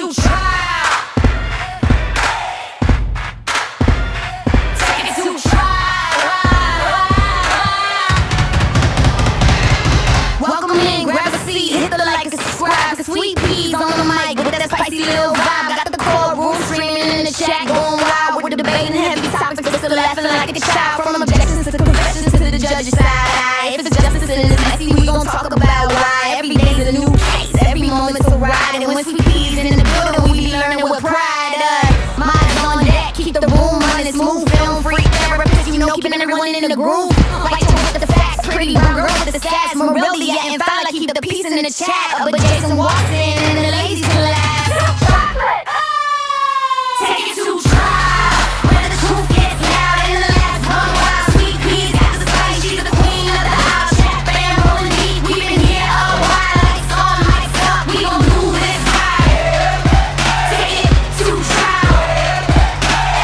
to trial. Take it to trial. Welcome in, grab a seat, hit the like and subscribe. Cause Sweet Peas on the mic with that spicy little vibe. Got the courtroom streaming in the chat, going wild with the debating heavy topics. Still laughing like a child. From objections to confessions to the judge's side. If it's justice and it's messy, we gon' talk about why. Every day's a new case, every moment's a ride. And when Sweet Peas in the building, we be learning with pride. Minds on deck, keep the room running smooth. Film free therapist, you know, keeping everyone in the groove. Like to with the facts, pretty young girl with the stats. Morelia and fine, like keep the peace in the chat. But Jason walks in and the ladies can laugh. Chocolate, take it to trial. When the truth gets loud and the laughs run wild. Sweet Peas got the spice, she's the queen of the house. Chat band rolling deep, we been here a while. Lights on, lights up, we gon' do this right. Take it to trial.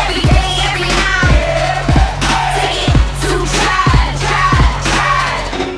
Every day, every night. Take it to trial.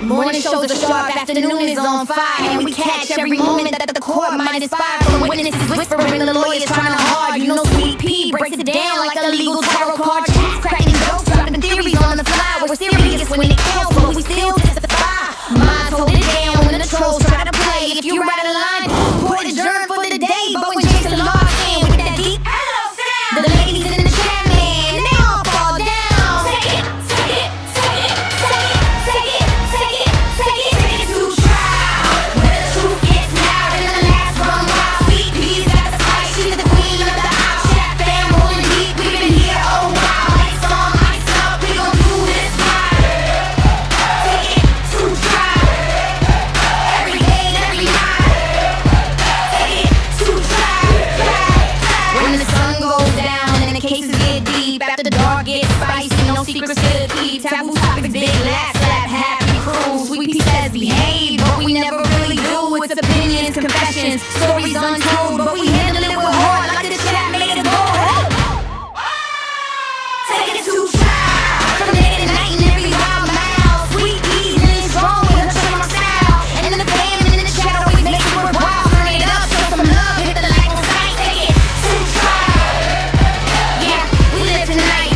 Morning shows are sharp, afternoon is on fire. And we catch every moment that the court might inspire. From the witnesses whispering, the lawyers trying hard. You know Sweet Pea breaks it down like a legal tarot card. Chats cracking jokes, dropping theories on the fly. We're serious when it counts, but we still testify. Minds hold it down when the trolls try to play. If you ride a line, court adjourned for the day. But when Jason logs in with that deep the ladies in the chat, man, they all fall down. Take it, take it, take it, take it, take it, take it, take it, take it to trial. When the truth gets loud and the laughs run wild. Sweet Peas got the spice, she's the queen of the house. Chat fam rolling deep, we been here a while. Lights on, lights up, we gon' do this right. Take it to trial. Every day, every night. Take it to trial. When the sun goes down and the cases get deep, after the dark gets spicy, no secrets to keep. Taboo topics, big laugh, slap, happy crew. Sweet Pea says behave, but we never really do. It's opinions, confessions, stories untold, but we handle it with heart like the chat made it go. Take it to trial. From day to night and every wild mile. Sweet Peas in it strong with her trademark style. And then the fam in the chat always makes it worthwhile. Turn it up, show some love, hit the like on sight. Take it to trial. Yeah, we live tonight.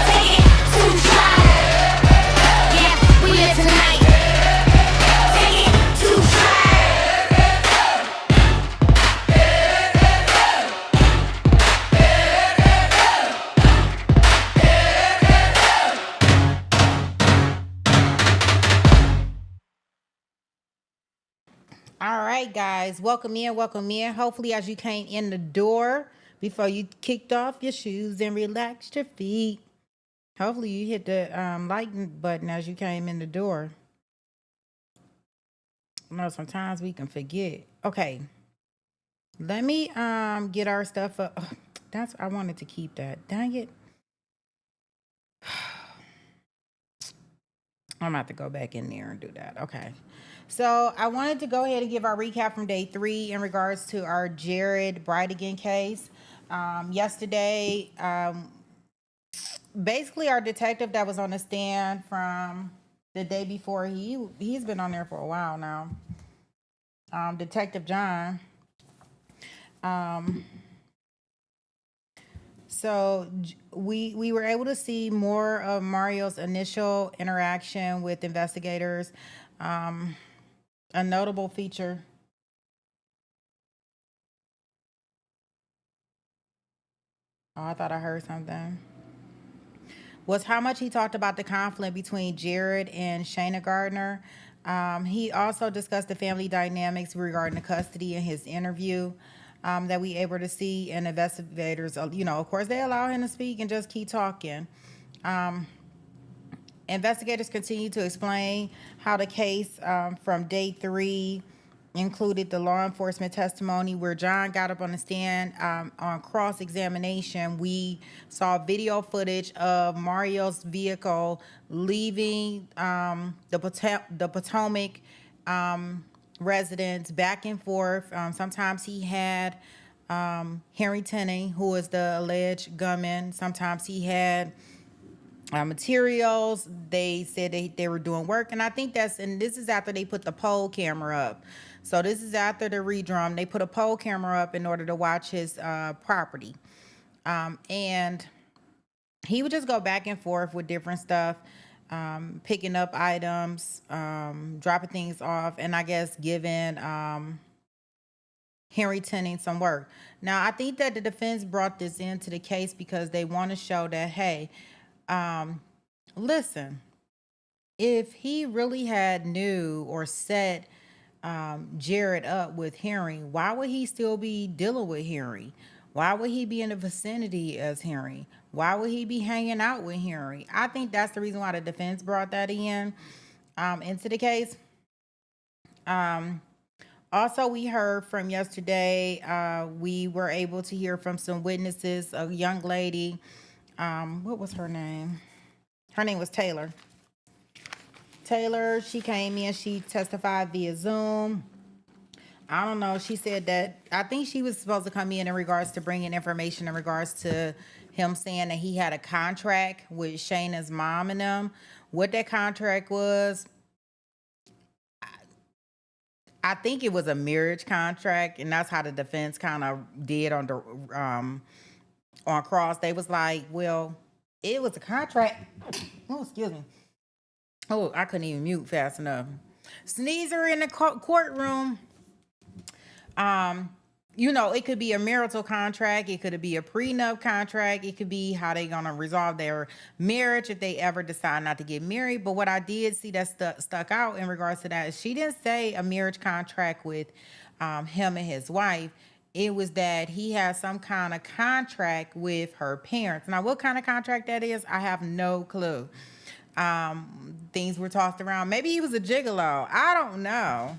Take it to trial. Yeah, we live tonight. Take it to trial. All right, guys, welcome in, welcome in. Hopefully, as you came in the door, before you kicked off your shoes and relaxed your feet, hopefully you hit the like button as you came in the door. I know sometimes we can forget. Okay, let me get our stuff up. Ugh, that's I wanted to keep that. Dang it. I'm about to go back in there and do that. Okay. So I wanted to go ahead and give our recap from day 3 in regards to our Jared Bridegan case. Yesterday, basically our detective that was on the stand from the day before, he's been on there for a while now. Detective John. So we were able to see more of Mario's initial interaction with investigators. A notable feature. Oh, I thought I heard something. Was how much he talked about the conflict between Jared and Shayna Gardner. He also discussed the family dynamics regarding the custody in his interview that we able to see. And investigators, of course, they allow him to speak and just keep talking. Investigators continue to explain how the case from day 3 included the law enforcement testimony where John got up on the stand on cross-examination. We saw video footage of Mario's vehicle leaving the Potomac residence back and forth. Sometimes he had Henry Tenney, who is the alleged gunman. Sometimes he had materials. They said they were doing work, and I think and this is after they put the poll camera up. So this is after the redrum. They put a poll camera up in order to watch his property, and he would just go back and forth with different stuff, picking up items, dropping things off, and I guess giving Henry Tennant some work. Now, I think that the defense brought this into the case because they want to show that, hey, listen, if he really had knew or set Jared up with Henry, why would he still be dealing with Henry? Why would he be in the vicinity as Henry? Why would he be hanging out with Henry? I think that's the reason why the defense brought that into the case. Also, we heard from yesterday, we were able to hear from some witnesses, a young lady. What was her name? Her name was Taylor. Taylor, she came in, she testified via Zoom. I don't know. She said that, I think she was supposed to come in regards to bringing information in regards to him saying that he had a contract with Shayna's mom and them. What that contract was, I think it was a marriage contract, and that's how the defense kind of did on the on cross. They was like, well, it was a contract. Oh, excuse me. Oh, I couldn't even mute fast enough. Sneezer in the courtroom. It could be a marital contract. It could be a prenup contract. It could be how they gonna resolve their marriage if they ever decide not to get married. But what I did see that stuck out in regards to that is she didn't say a marriage contract with him and his wife. It was that he has some kind of contract with her parents. Now, what kind of contract that is, I have no clue. Things were tossed around. Maybe he was a gigolo. I don't know.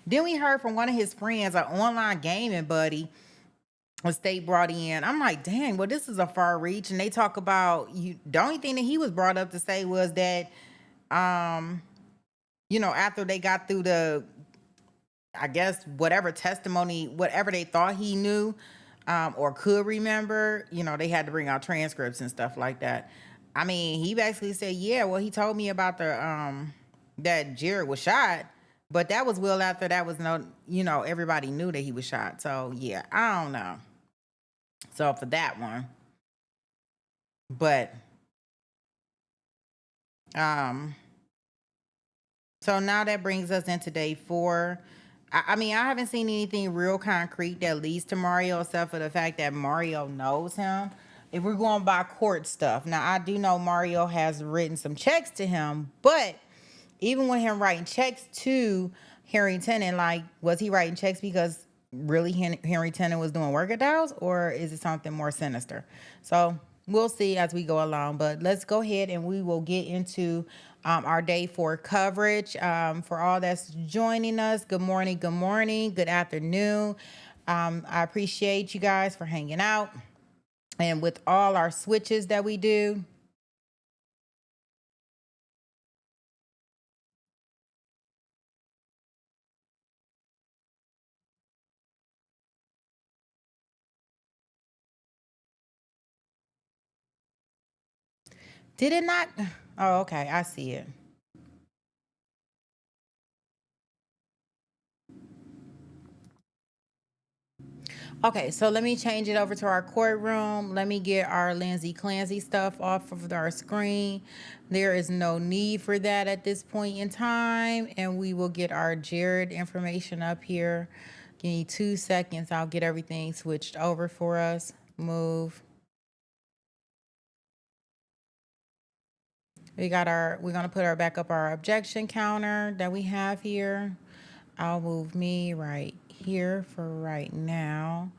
Then we heard from one of his friends, an online gaming buddy, a state brought in. I'm like, dang, well, this is a far reach. And they talk about the only thing that he was brought up to say was that, after they got through I guess, whatever testimony, whatever they thought he knew or could remember, they had to bring out transcripts and stuff like that. I mean, he basically said, yeah, well, he told me about that Jared was shot. But that was well after that was everybody knew that he was shot. So yeah, I don't know. So for that one. But so now that brings us into day 4. I mean, I haven't seen anything real concrete that leads to Mario except for the fact that Mario knows him. If we're going by court stuff. Now I do know Mario has written some checks to him, but even with him writing checks to Henry Tennant, like, was he writing checks because really Henry Tennant was doing work at the house, or is it something more sinister? So we'll see as we go along. But let's go ahead and we will get into our day 4 coverage. For all that's joining us, good morning, good afternoon. I appreciate you guys for hanging out. And with all our switches that we do, did it not? Oh, okay. I see it. Okay, so let me change it over to our courtroom. Let me get our Lindsay Clancy stuff off of our screen. There is no need for that at this point in time. And we will get our Jared information up here. Give me 2 seconds. I'll get everything switched over for us. Move. We're gonna put our objection counter that we have here. I'll move me right here for right now.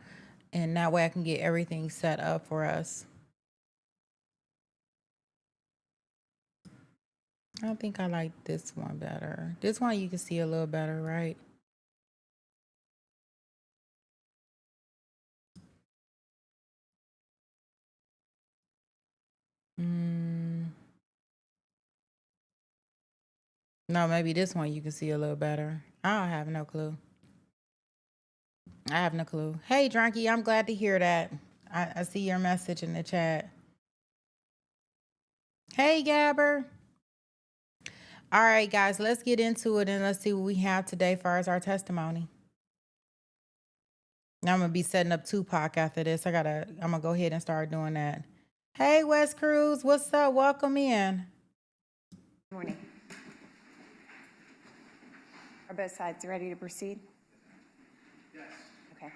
And that way I can get everything set up for us. I don't think I like this one better. This one you can see a little better, right? No, maybe this one you can see a little better. I don't have no clue. I have no clue. Hey, Drunky, I'm glad to hear that. I see your message in the chat. Hey, Gabber. All right, guys, let's get into it and let's see what we have today as far as our testimony. Now I'm gonna be setting up Tupac after this. I'm gonna go ahead and start doing that. Hey, West Cruz, what's up? Welcome in. Good morning. Are both sides ready to proceed? Yes. Okay.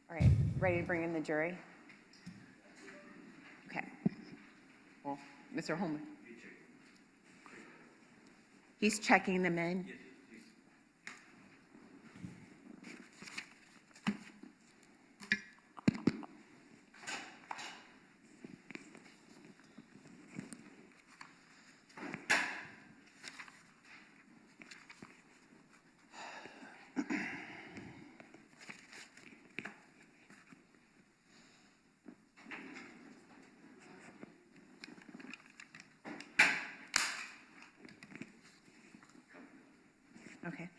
All right, ready to bring in the jury? Okay. Well, Mr. Holman. He's checking them in. Okay.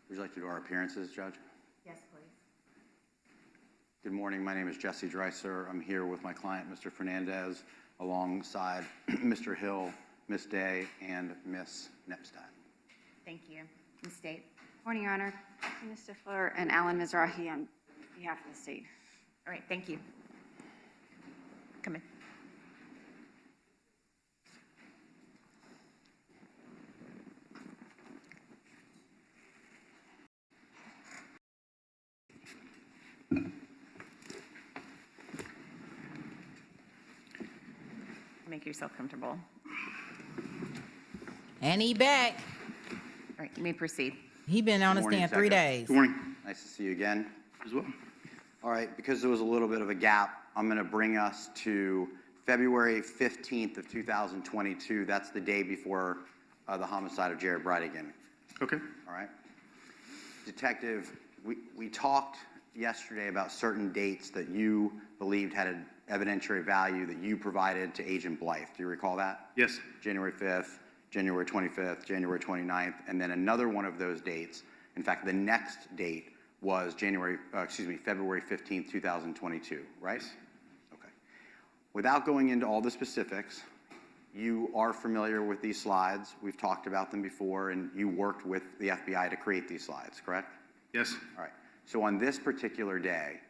Would you like to do our appearances, Judge? Yes, please. Good morning. My name is Jesse Dreiser. I'm here with my client, Mr. Fernandez, alongside Mr. Hill, Miss Day, and Miss Nepstad. Thank you. Ms. State. Morning, Your Honor. Tina Stifler and Alan Mizrahi on behalf of the state. All right, thank you. Come in. Make yourself comfortable. And he back. All right, you may proceed. He been on the Good morning, stand 3 Detective. days. Good morning. Nice to see you again. As well. All right, because there was a little bit of a gap, I'm going to bring us to February 15th of 2022. That's the day before the homicide of Jared Bridegan. Okay. All right. Detective, we talked yesterday about certain dates that you believed had an evidentiary value that you provided to Agent Blythe. Do you recall that? Yes. January 5th, January 25th, January 29th, and then another one of those dates. In fact, the next date was February 15th, 2022, right? Okay. Without going into all the specifics, you are familiar with these slides. We've talked about them before, and you worked with the FBI to create these slides, correct? Yes. All right. So on this particular day,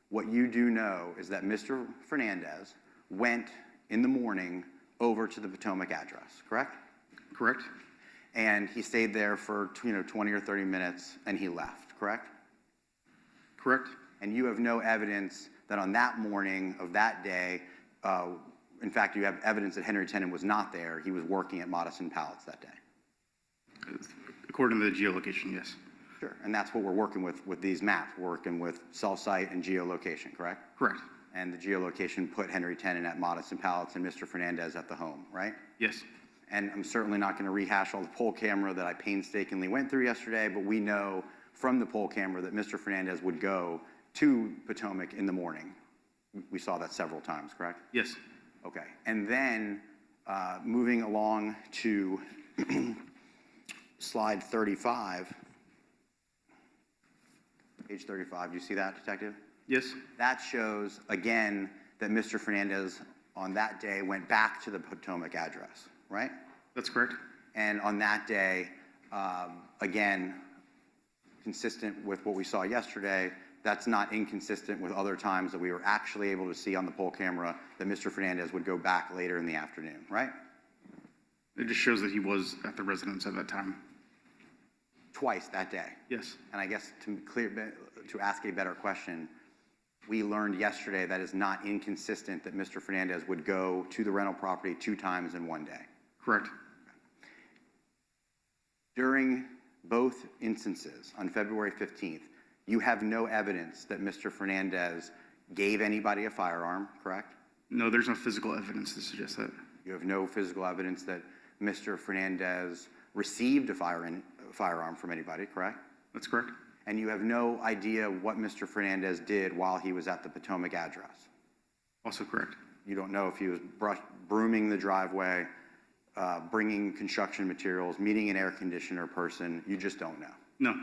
what you do know is that Mr. Fernandez went in the morning over to the Potomac address, correct? Correct. And he stayed there for 20 or 30 minutes and he left, correct? Correct. And you have no evidence that on that morning of that day, in fact, you have evidence that Henry Tennant was not there. He was working at Modison Pallets that day. According to the geolocation, yes. Sure. And that's what we're working with these maps. We're working with cell site and geolocation, correct? Correct. And the geolocation put Henry Tennant at Modison Pallets and Mr. Fernandez at the home, right? Yes. And I'm certainly not going to rehash all the poll camera that I painstakingly went through yesterday, but we know from the poll camera that Mr. Fernandez would go to Potomac in the morning. We saw that several times, correct? Yes. Okay. And then moving along to slide 35, page 35, do you see that, Detective? Yes. That shows, again, that Mr. Fernandez on that day went back to the Potomac address, right? That's correct. And on that day, again, consistent with what we saw yesterday, that's not inconsistent with other times that we were actually able to see on the poll camera that Mr. Fernandez would go back later in the afternoon, right? It just shows that he was at the residence at that time. Twice that day. Yes. And I guess to ask a better question, we learned yesterday that is not inconsistent that Mr. Fernandez would go to the rental property 2 times in one day. Correct. During both instances on February 15th, you have no evidence that Mr. Fernandez gave anybody a firearm, correct? No, there's no physical evidence to suggest that. You have no physical evidence that Mr. Fernandez received a firearm from anybody, correct? That's correct. And you have no idea what Mr. Fernandez did while he was at the Potomac address. Also correct. You don't know if he was brooming the driveway, bringing construction materials, meeting an air conditioner person. You just don't know. No.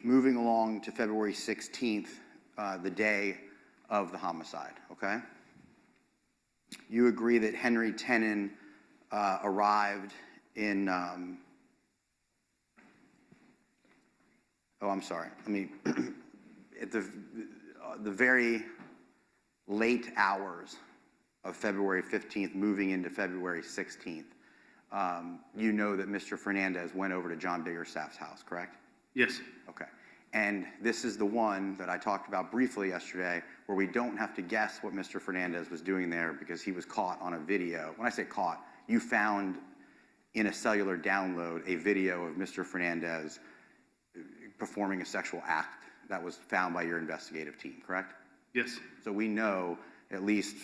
Moving along to February 16th, the day of the homicide, okay? You agree that Henry Tenon arrived in, I'm sorry, at the very late hours of February 15th, moving into February 16th, you know that Mr. Fernandez went over to John Biggerstaff's house, correct? Yes. Okay. And this is the one that I talked about briefly yesterday, where we don't have to guess what Mr. Fernandez was doing there because he was caught on a video. When I say caught, you found in a cellular download a video of Mr. Fernandez performing a sexual act that was found by your investigative team, correct? Yes. So we know at least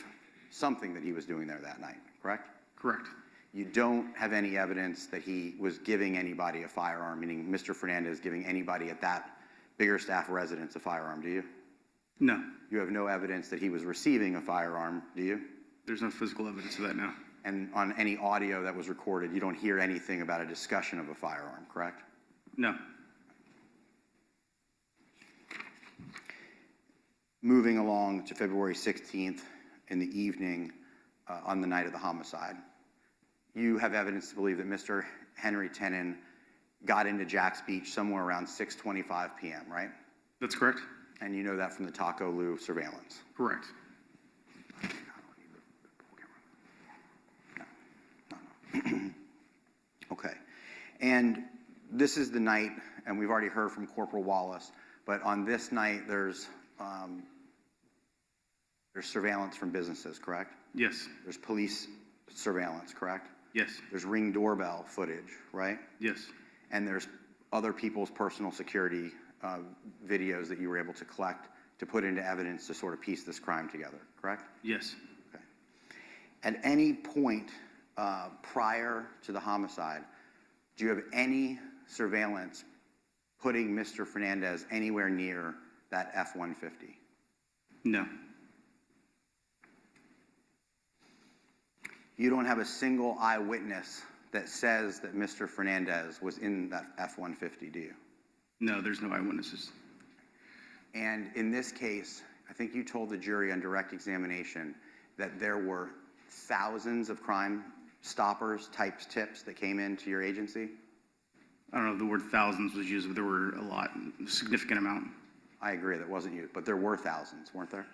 something that he was doing there that night, correct? Correct. You don't have any evidence that he was giving anybody a firearm, meaning Mr. Fernandez giving anybody at that Biggerstaff residence a firearm, do you? No. You have no evidence that he was receiving a firearm, do you? There's no physical evidence of that now. And on any audio that was recorded, you don't hear anything about a discussion of a firearm, correct? No. Moving along to February 16th in the evening on the night of the homicide, you have evidence to believe that Mr. Henry Tenon got into Jack's Beach somewhere around 6:25 p.m., right? That's correct. And you know that from the Taco Lou surveillance. Correct. Okay. And this is the night, and we've already heard from Corporal Wallace, but on this night there's surveillance from businesses, correct? Yes. There's police surveillance, correct? Yes. There's Ring doorbell footage, right? Yes. And there's other people's personal security videos that you were able to collect to put into evidence to sort of piece this crime together, correct? Yes. Okay. At any point prior to the homicide, do you have any surveillance putting Mr. Fernandez anywhere near that F-150? No. You don't have a single eyewitness that says that Mr. Fernandez was in that F-150, do you? No, there's no eyewitnesses. And in this case, I think you told the jury on direct examination that there were thousands of Crime Stoppers types tips that came into your agency? I don't know if the word thousands was used, but there were a lot, a significant amount. I agree, that wasn't you, but there were thousands, weren't there?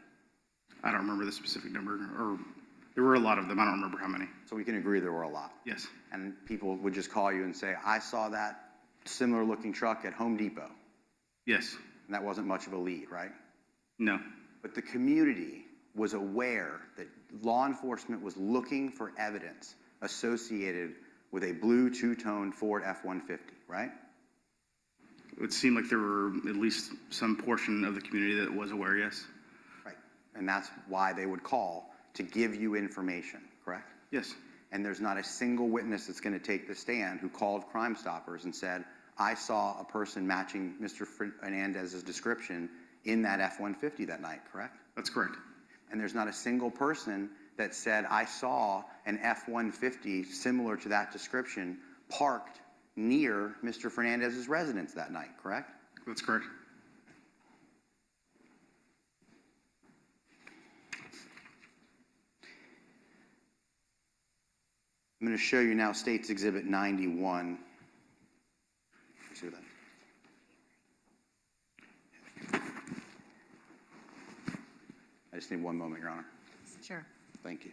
I don't remember the specific number, or there were a lot of them. I don't remember how many. So we can agree there were a lot. Yes. And people would just call you and say, I saw that similar looking truck at Home Depot. Yes. And that wasn't much of a lead, right? No. But the community was aware that law enforcement was looking for evidence associated with a blue two-tone Ford F-150, right? It seemed like there were at least some portion of the community that was aware, yes. Right. And that's why they would call to give you information, correct? Yes. And there's not a single witness that's going to take the stand who called Crime Stoppers and said, I saw a person matching Mr. Fernandez's description in that F-150 that night, correct? That's correct. And there's not a single person that said, I saw an F-150 similar to that description parked near Mr. Fernandez's residence that night, correct? That's correct. I'm going to show you now State's Exhibit 91. See that? I just need one moment, Your Honor. Sure. Thank you.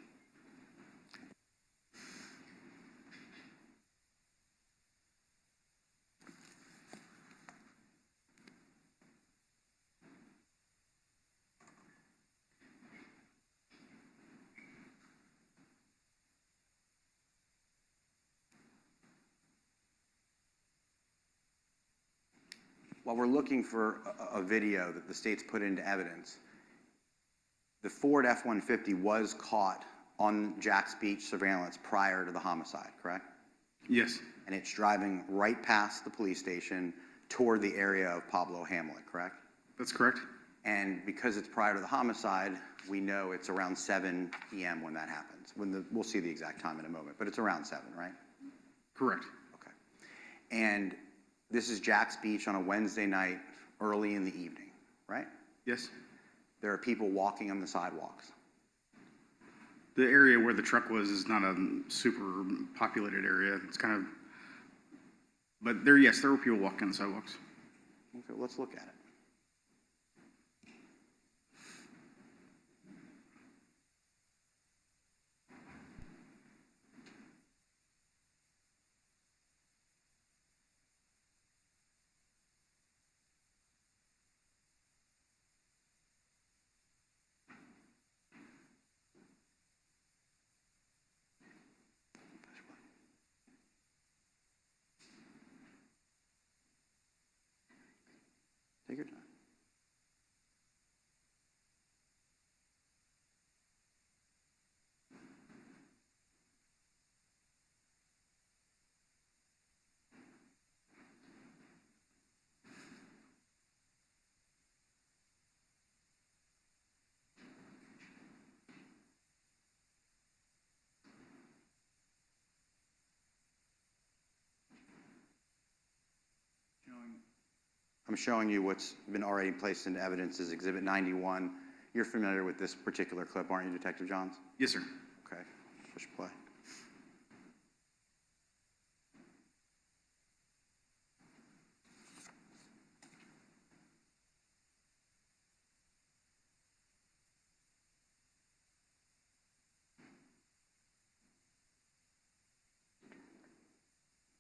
While we're looking for a video that the state's put into evidence, the Ford F-150 was caught on Jack's Beach surveillance prior to the homicide, correct? Yes, And it's driving right past the police station toward the area of Pablo Hamlet, correct? that's correct. And because it's prior to the homicide, we know it's around 7 p.m. when that happens. We'll see the exact time in a moment, but it's around 7, right? Correct. Okay. And this is Jack's Beach on a Wednesday night, early in the evening, right? Yes. There are people walking on the sidewalks. The area where the truck was is not a super populated area. It's kind of, but there, yes, there were people walking on the sidewalks. Okay, let's look at it. Take your time. I'm showing you what's been already placed into evidence as Exhibit 91. You're familiar with this particular clip, aren't you, Detective Johns? Yes, sir. Okay, push play.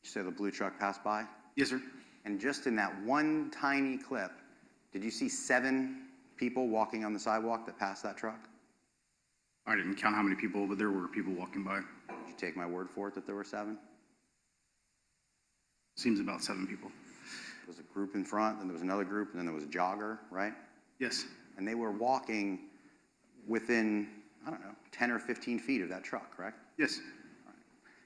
You say the blue truck passed by? Yes, sir. And just in that one tiny clip, did you see 7 people walking on the sidewalk that passed that truck? I didn't count how many people, but there were people walking by. Did you take my word for it that there were 7? Seems about 7 people. There was a group in front, then there was another group, and then there was a jogger, right? Yes. And they were walking within, I don't know, 10 or 15 feet of that truck, correct? Yes.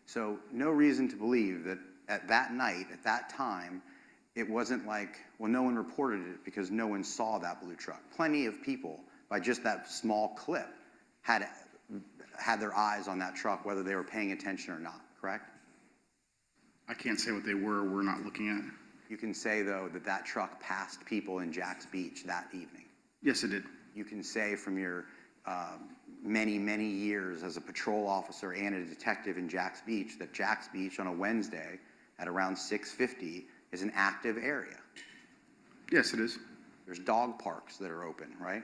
So no reason to believe that at that night, at that time, it wasn't like, well, no one reported it because no one saw that blue truck. Plenty of people, by just that small clip, had their eyes on that truck, whether they were paying attention or not, correct? I can't say what they were or were not looking at. You can say, though, that that truck passed people in Jack's Beach that evening. Yes, it did. You can say from your many, many years as a patrol officer and a detective in Jack's Beach that Jack's Beach on a Wednesday at around 6:50 is an active area. Yes, it is. There's dog parks that are open, right?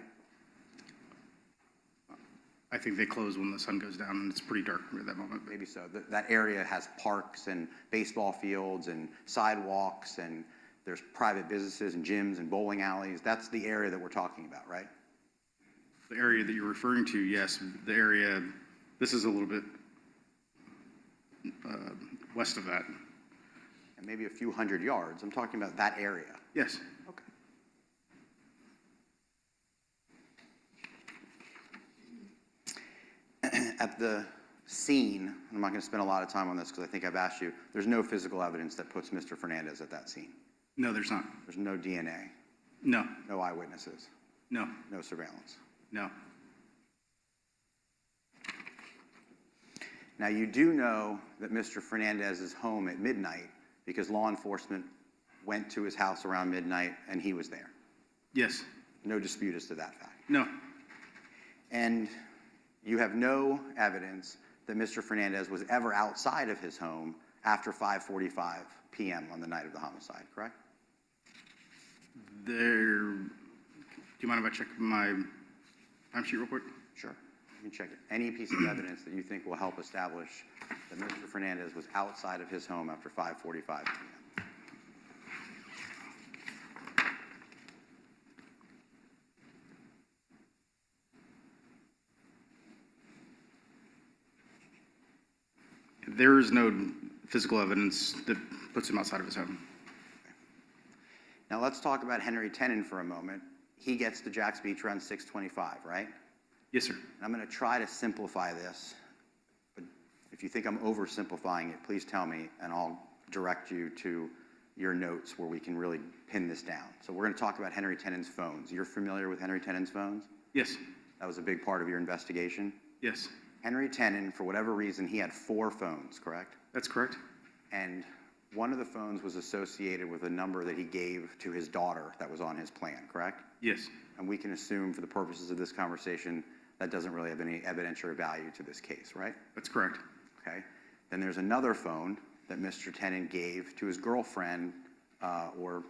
I think they close when the sun goes down and it's pretty dark at that moment. Maybe so. That area has parks and baseball fields and sidewalks, and there's private businesses and gyms and bowling alleys. That's the area that we're talking about, right? The area that you're referring to, yes. The area, this is a little bit west of that. And maybe a few hundred yards. I'm talking about that area. Yes. Okay. At the scene, I'm not going to spend a lot of time on this because I think I've asked you, there's no physical evidence that puts Mr. Fernandez at that scene. No, there's not. There's no DNA, No. no eyewitnesses, No. no surveillance. No. Now, you do know that Mr. Fernandez is home at midnight because law enforcement went to his house around midnight and he was there. Yes. No dispute as to that fact. No. And you have no evidence that Mr. Fernandez was ever outside of his home after 5:45 p.m. on the night of the homicide, correct? Do you mind if I check my timesheet real quick? Sure. You can check it. Any piece of evidence that you think will help establish that Mr. Fernandez was outside of his home after 5:45 p.m. There is no physical evidence that puts him outside of his home. Now let's talk about Henry Tenen for a moment. He gets to Jack's Beach around 6:25, right? Yes, sir. And I'm going to try to simplify this If you think I'm oversimplifying it, please tell me, and I'll direct you to your notes where we can really pin this down. So we're going to talk about Henry Tennant's phones. You're familiar with Henry Tennant's phones? Yes. That was a big part of your investigation? Yes. Henry Tennant, for whatever reason, he had 4 phones, correct? That's correct. And one of the phones was associated with a number that he gave to his daughter that was on his plan, correct? Yes. And we can assume for the purposes of this conversation, that doesn't really have any evidentiary value to this case, right? That's correct. Okay. Then there's another phone that Mr. Tennant gave to his girlfriend, or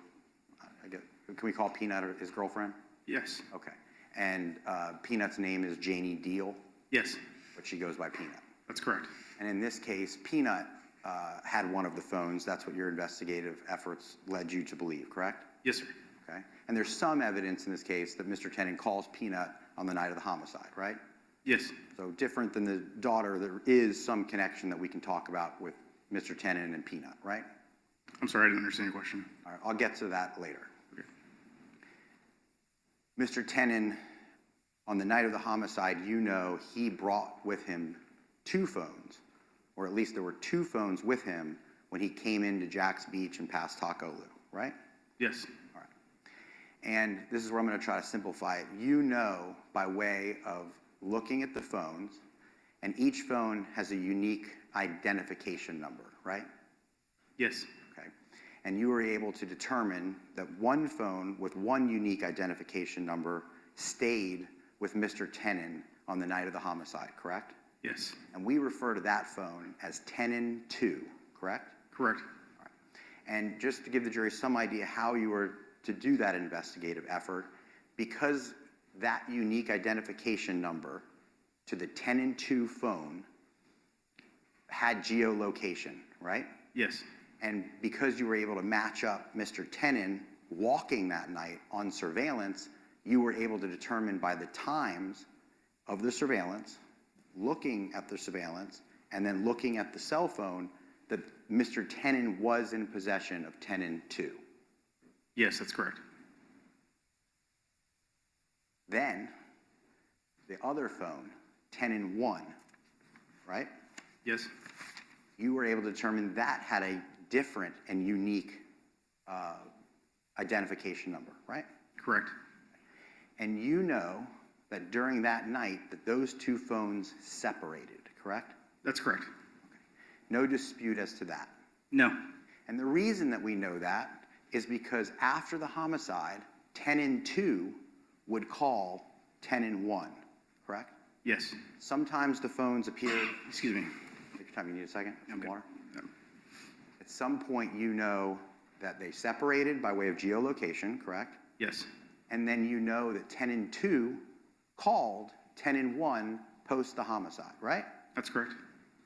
I guess, can we call Peanut his girlfriend? Yes. Okay. And Peanut's name is Janie Deal, Yes. but she goes by Peanut. That's correct. And in this case, Peanut had one of the phones. That's what your investigative efforts led you to believe, correct? Yes, sir. Okay. And there's some evidence in this case that Mr. Tennant calls Peanut on the night of the homicide, right? Yes. So different than the daughter, there is some connection that we can talk about with Mr. Tennant and Peanut, right? I'm sorry, I didn't understand your question. All right, I'll get to that later. Okay. Mr. Tennant, on the night of the homicide, you know he brought with him 2 phones, or at least there were 2 phones with him when he came into Jack's Beach and past Taco Lu, right? Yes. All right. And this is where I'm going to try to simplify it. You know by way of looking at the phones, and each phone has a unique identification number, right? Yes. Okay. And you were able to determine that one phone with one unique identification number stayed with Mr. Tennant on the night of the homicide, correct? Yes. And we refer to that phone as Tennant 2, correct? Correct. All right. And just to give the jury some idea how you were to do that investigative effort, because that unique identification number to the Tennant 2 phone had geolocation, right? Yes. And because you were able to match up Mr. Tennant walking that night on surveillance, you were able to determine by the times of the surveillance, looking at the surveillance, and then looking at the cell phone, that Mr. Tennant was in possession of Tennant 2. Yes, that's correct. Then, the other phone, Tennant 1, right? Yes. You were able to determine that had a different and unique identification number, right? Correct. And you know that during that night that those 2 phones separated, correct? That's correct. No dispute as to that. No. And the reason that we know that is because after the homicide, Tennant 2 would call Tennant 1, correct? Yes. Sometimes the phones appear. Excuse me. Take your time, you need a second? Some Okay. water? No. At some point, you know that they separated by way of geolocation, correct? Yes. And then you know that Tennant 2 called Tennant 1 post the homicide, right? That's correct.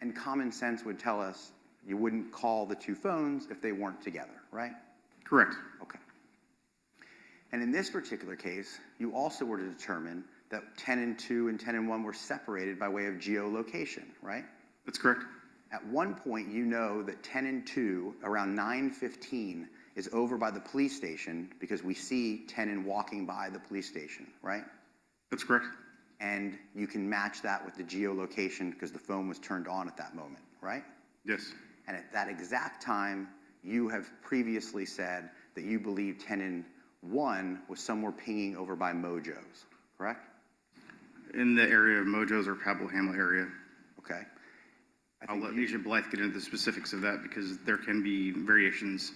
And common sense would tell us you wouldn't call the 2 phones if they weren't together, right? Correct. Okay. And in this particular case, you also were to determine that Tennant 2 and Tennant 1 were separated by way of geolocation, right? That's correct. At one point, you know that Tennant 2, around 9:15, is over by the police station because we see Tennant walking by the police station, right? That's correct. And you can match that with the geolocation because the phone was turned on at that moment, right? Yes. And at that exact time, you have previously said that you believe Tennant 1 was somewhere pinging over by Mojo's, correct? In the area of Mojo's or Pablo Hamlet area. Okay. I'll let Agent Blythe get into the specifics of that because there can be variations.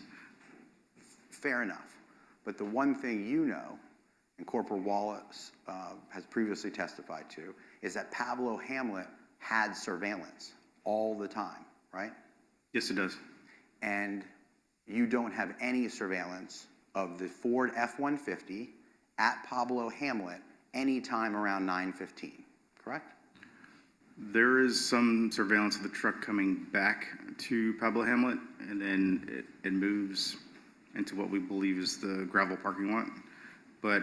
Fair enough. But the one thing you know, and Corporal Wallace has previously testified to, is that Pablo Hamlet had surveillance all the time, right? Yes, it does. And you don't have any surveillance of the Ford F-150 at Pablo Hamlet anytime around 9:15, correct? There is some surveillance of the truck coming back to Pablo Hamlet, and then it moves into what we believe is the gravel parking lot. But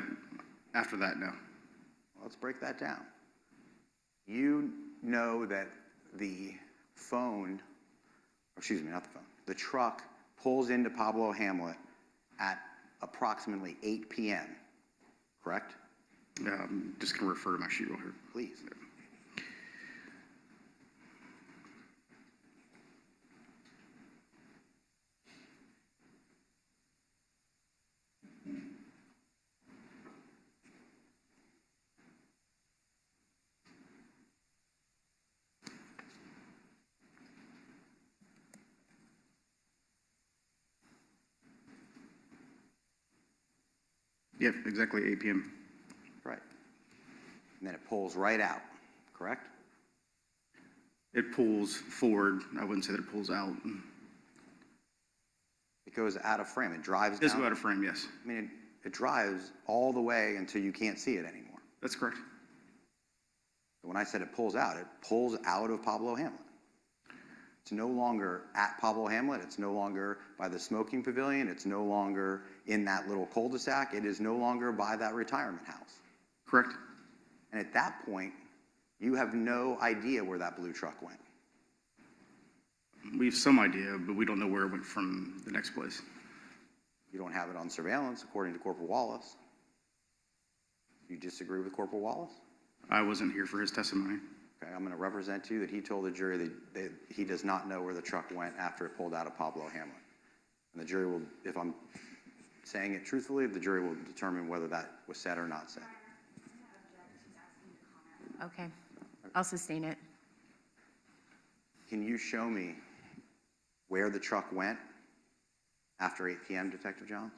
after that, no. Let's break that down. You know that the phone, excuse me, not the phone, the truck pulls into Pablo Hamlet at approximately 8 p.m., correct? I'm just going to refer to my sheet right here. Please. Yep, exactly 8 p.m. Right. And then it pulls right out, correct? It pulls forward. I wouldn't say that it pulls out. It goes out of frame. It drives It does down. go out of frame, yes. I mean, it drives all the way until you can't see it anymore. That's correct. When I said it pulls out of Pablo Hamlet. It's no longer at Pablo Hamlet. It's no longer by the smoking pavilion. It's no longer in that little cul-de-sac. It is no longer by that retirement house. Correct. And at that point, you have no idea where that blue truck went. We have some idea, but we don't know where it went from the next place. You don't have it on surveillance, according to Corporal Wallace. You disagree with Corporal Wallace? I wasn't here for his testimony. Okay, I'm going to represent to you that he told the jury that he does not know where the truck went after it pulled out of Pablo Hamlet. And the jury will, if I'm saying it truthfully, the jury will determine whether that was said or not said. Okay, I'll sustain it. Can you show me where the truck went after 8 p.m., Detective Johns?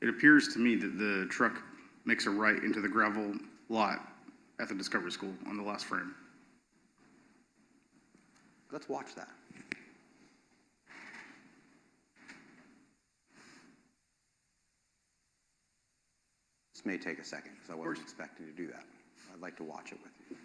It appears to me that the truck makes a right into the gravel lot at the Discovery School on the last frame. Let's watch that. This may take a second because I wasn't expecting to do that. I'd like to watch it with you.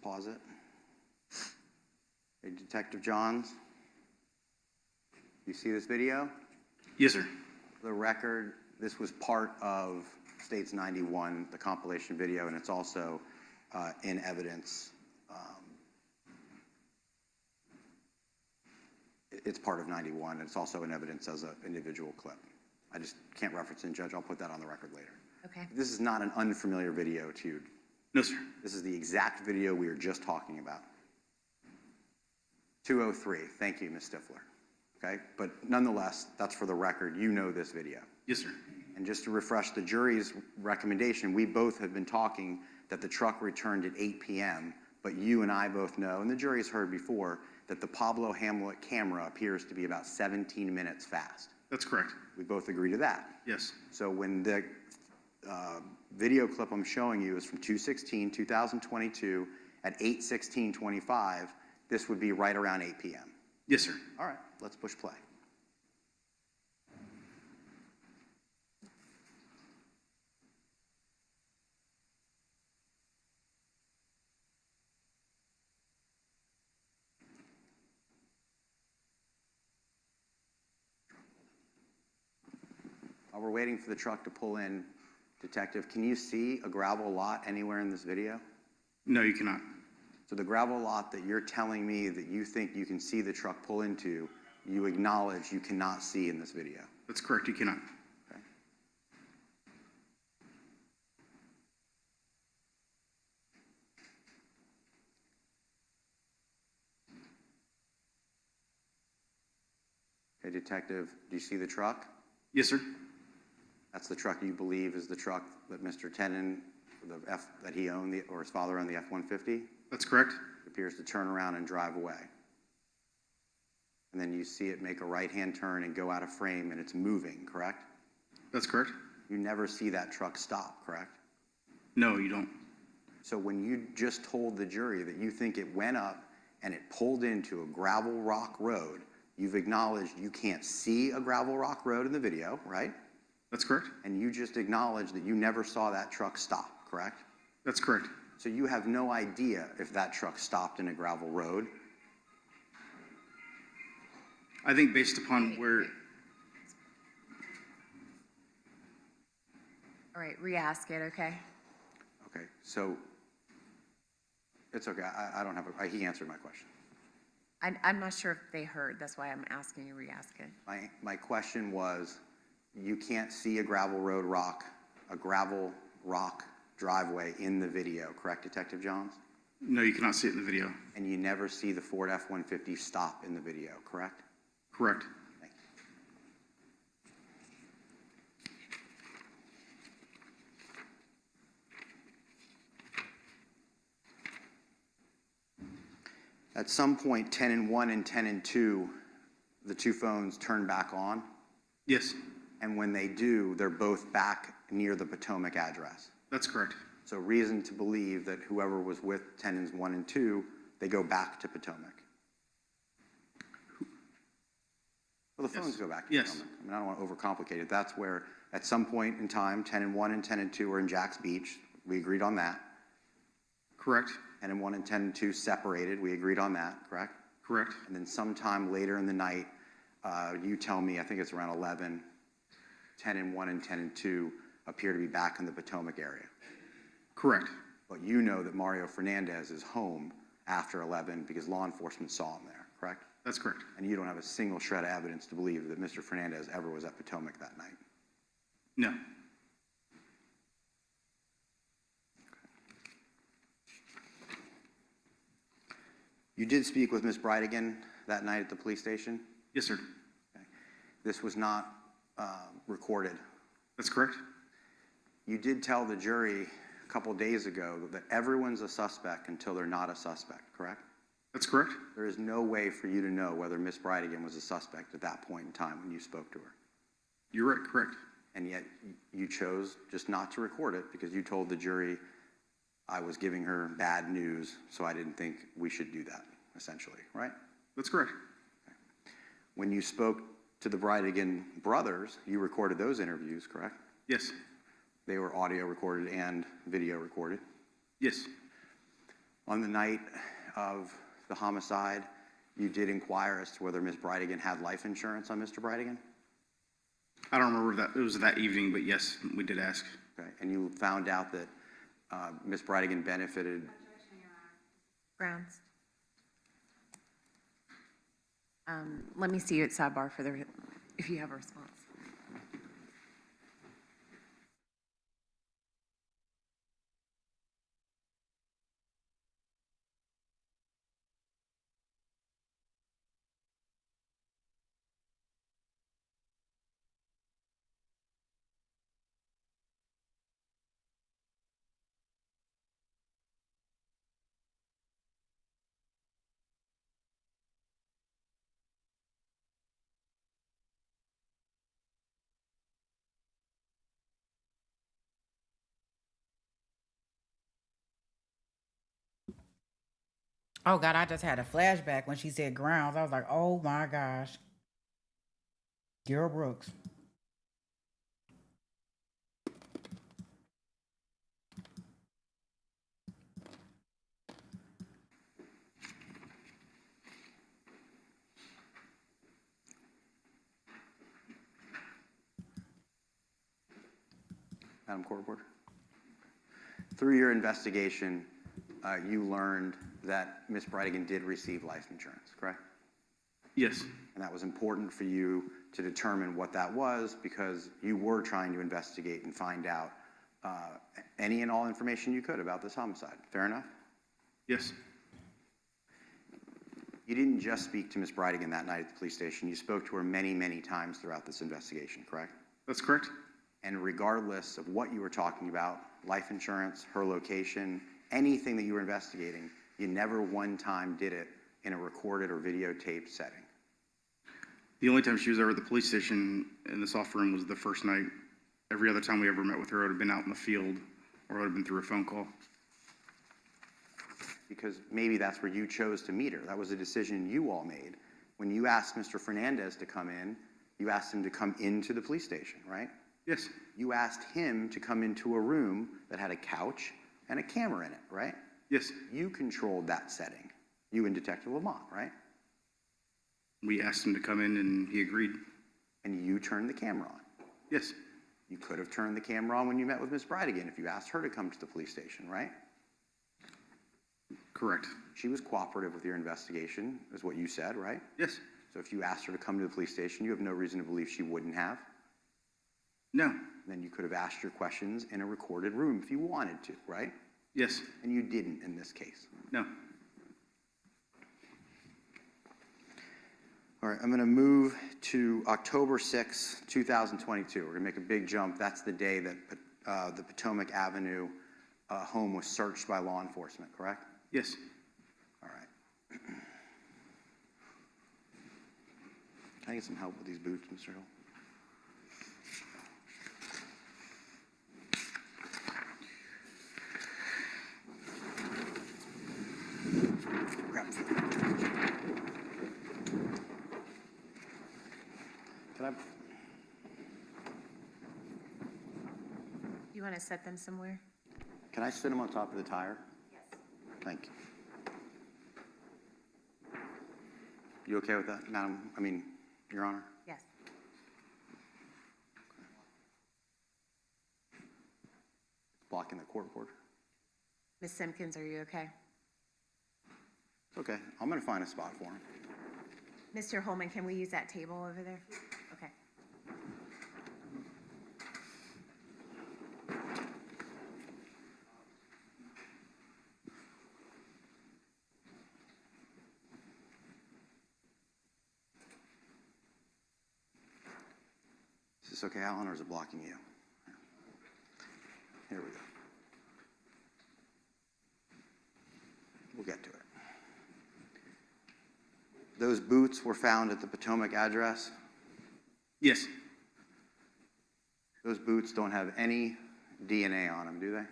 Pause it. Hey, Detective Johns, you see this video? Yes, sir. For the record, this was part of States 91, the compilation video, and it's also in evidence. It's part of 91, and it's also in evidence as an individual clip. I just can't reference it, Judge. I'll put that on the record later. Okay. This is not an unfamiliar video to you. No, sir. This is the exact video we were just talking about. 203. Thank you, Ms. Stifler. Okay, but nonetheless, that's for the record. You know this video. Yes, sir. And just to refresh the jury's recommendation, we both have been talking that the truck returned at 8 p.m., but you and I both know, and the jury's heard before, that the Pablo Hamlet camera appears to be about 17 minutes fast. That's correct. We both agree to that. Yes. So when the video clip I'm showing you is from 2/16/2022 at 8/16/25, this would be right around 8 p.m. Yes, sir. All right, let's push play. While we're waiting for the truck to pull in, Detective, can you see a gravel lot anywhere in this video? No, you cannot. So the gravel lot that you're telling me that you think you can see the truck pull into, you acknowledge you cannot see in this video. That's correct. You cannot. Okay. Okay, Detective, do you see the truck? Yes, sir. That's the truck you believe is the truck that Mr. Tenen, that he owned, or his father owned, the F-150? That's correct. It appears to turn around and drive away. And then you see it make a right-hand turn and go out of frame, and it's moving, correct? That's correct. You never see that truck stop, correct? No, you don't. So when you just told the jury that you think it went up and it pulled into a gravel rock road, you've acknowledged you can't see a gravel rock road in the video, right? That's correct. And you just acknowledged that you never saw that truck stop, correct? That's correct. So you have no idea if that truck stopped in a gravel road. I think based upon where, All right, re-ask it, okay? Okay, so it's okay. I don't have he answered my question. I'm not sure if they heard. That's why I'm asking you re-ask it. My question was, you can't see a gravel rock driveway in the video, correct, Detective Johns? No, you cannot see it in the video. And you never see the Ford F-150 stop in the video, correct? Correct. Thank you. At some point, 10-1 and 10-2, the two phones turn back on. Yes, And when they do, they're both back near the Potomac address. that's correct. So reason to believe that whoever was with 10-1 and 2, they go back to Potomac. Well, the phones go back to Yes. Potomac. I mean, I don't want to overcomplicate it. That's where, at some point in time, 10-1 and 10-2 were in Jack's Beach. We agreed on that. Correct. 10-1 and 10-2 separated. We agreed on that, correct? Correct. And then sometime later in the night, you tell me, I think it's around 11, 10-1 and 10-2 appear to be back in the Potomac area. Correct. But you know that Mario Fernandez is home after 11 because law enforcement saw him there, correct? That's correct. And you don't have a single shred of evidence to believe that Mr. Fernandez ever was at Potomac that night. No. You did speak with Ms. Bridegan that night at the police station? Yes, sir. Okay. This was not recorded. That's correct. You did tell the jury a couple days ago that everyone's a suspect until they're not a suspect, correct? That's correct. There is no way for you to know whether Ms. Bridegan was a suspect at that point in time when you spoke to her. You're right. Correct. And yet you chose just not to record it because you told the jury I was giving her bad news, so I didn't think we should do that, essentially, right? That's correct. When you spoke to the Bridegan brothers, you recorded those interviews, correct? Yes. They were audio recorded and video recorded. Yes. On the night of the homicide, you did inquire as to whether Ms. Bridegan had life insurance on Mr. Bridegan? I don't remember that. It was that evening, but yes, we did ask. Okay. And you found out that Ms. Bridegan benefited. Grounds. Let me see you at sidebar for the, if you have a response. Oh God, I just had a flashback when she said grounds. I was like, oh my gosh. Darryl Brooks. Madam Court Reporter. Through your investigation, you learned that Ms. Bridegan did receive life insurance, correct? Yes. And that was important for you to determine what that was because you were trying to investigate and find out any and all information you could about this homicide. Fair enough? Yes. You didn't just speak to Ms. Bridegan that night at the police station. You spoke to her many, many times throughout this investigation, correct? That's correct. And regardless of what you were talking about, life insurance, her location, anything that you were investigating, you never one time did it in a recorded or videotaped setting. The only time she was ever at the police station in the soft room was the first night. Every other time we ever met with her, it would have been out in the field or it would have been through a phone call. Because maybe that's where you chose to meet her. That was a decision you all made. When you asked Mr. Fernandez to come in, you asked him to come into the police station, right? Yes. You asked him to come into a room that had a couch and a camera in it, right? Yes. You controlled that setting. You and Detective Lamont, right? We asked him to come in and he agreed. And you turned the camera on. Yes. You could have turned the camera on when you met with Ms. Bridegan if you asked her to come to the police station, right? Correct. She was cooperative with your investigation, is what you said, right? Yes. So if you asked her to come to the police station, you have no reason to believe she wouldn't have. No. Then you could have asked your questions in a recorded room if you wanted to, right? Yes. And you didn't in this case. No. All right, I'm going to move to October 6, 2022. We're going to make a big jump. That's the day that the Potomac Avenue home was searched by law enforcement, correct? Yes. All right. Can I get some help with these boots, Mr. Hill? Grab them. Can I? You want to set them somewhere? Can I sit them on top of the tire? Yes. Thank you. You okay with that, Madam? Your Honor? Yes. Blocking the court board? Ms. Simpkins, are you okay? It's okay. I'm going to find a spot for him. Mr. Holman, can we use that table over there? Okay. Is this okay, Alan, or is it blocking you? Here we go. We'll get to it. Those boots were found at the Potomac address. Yes. Those boots don't have any DNA on them, do they?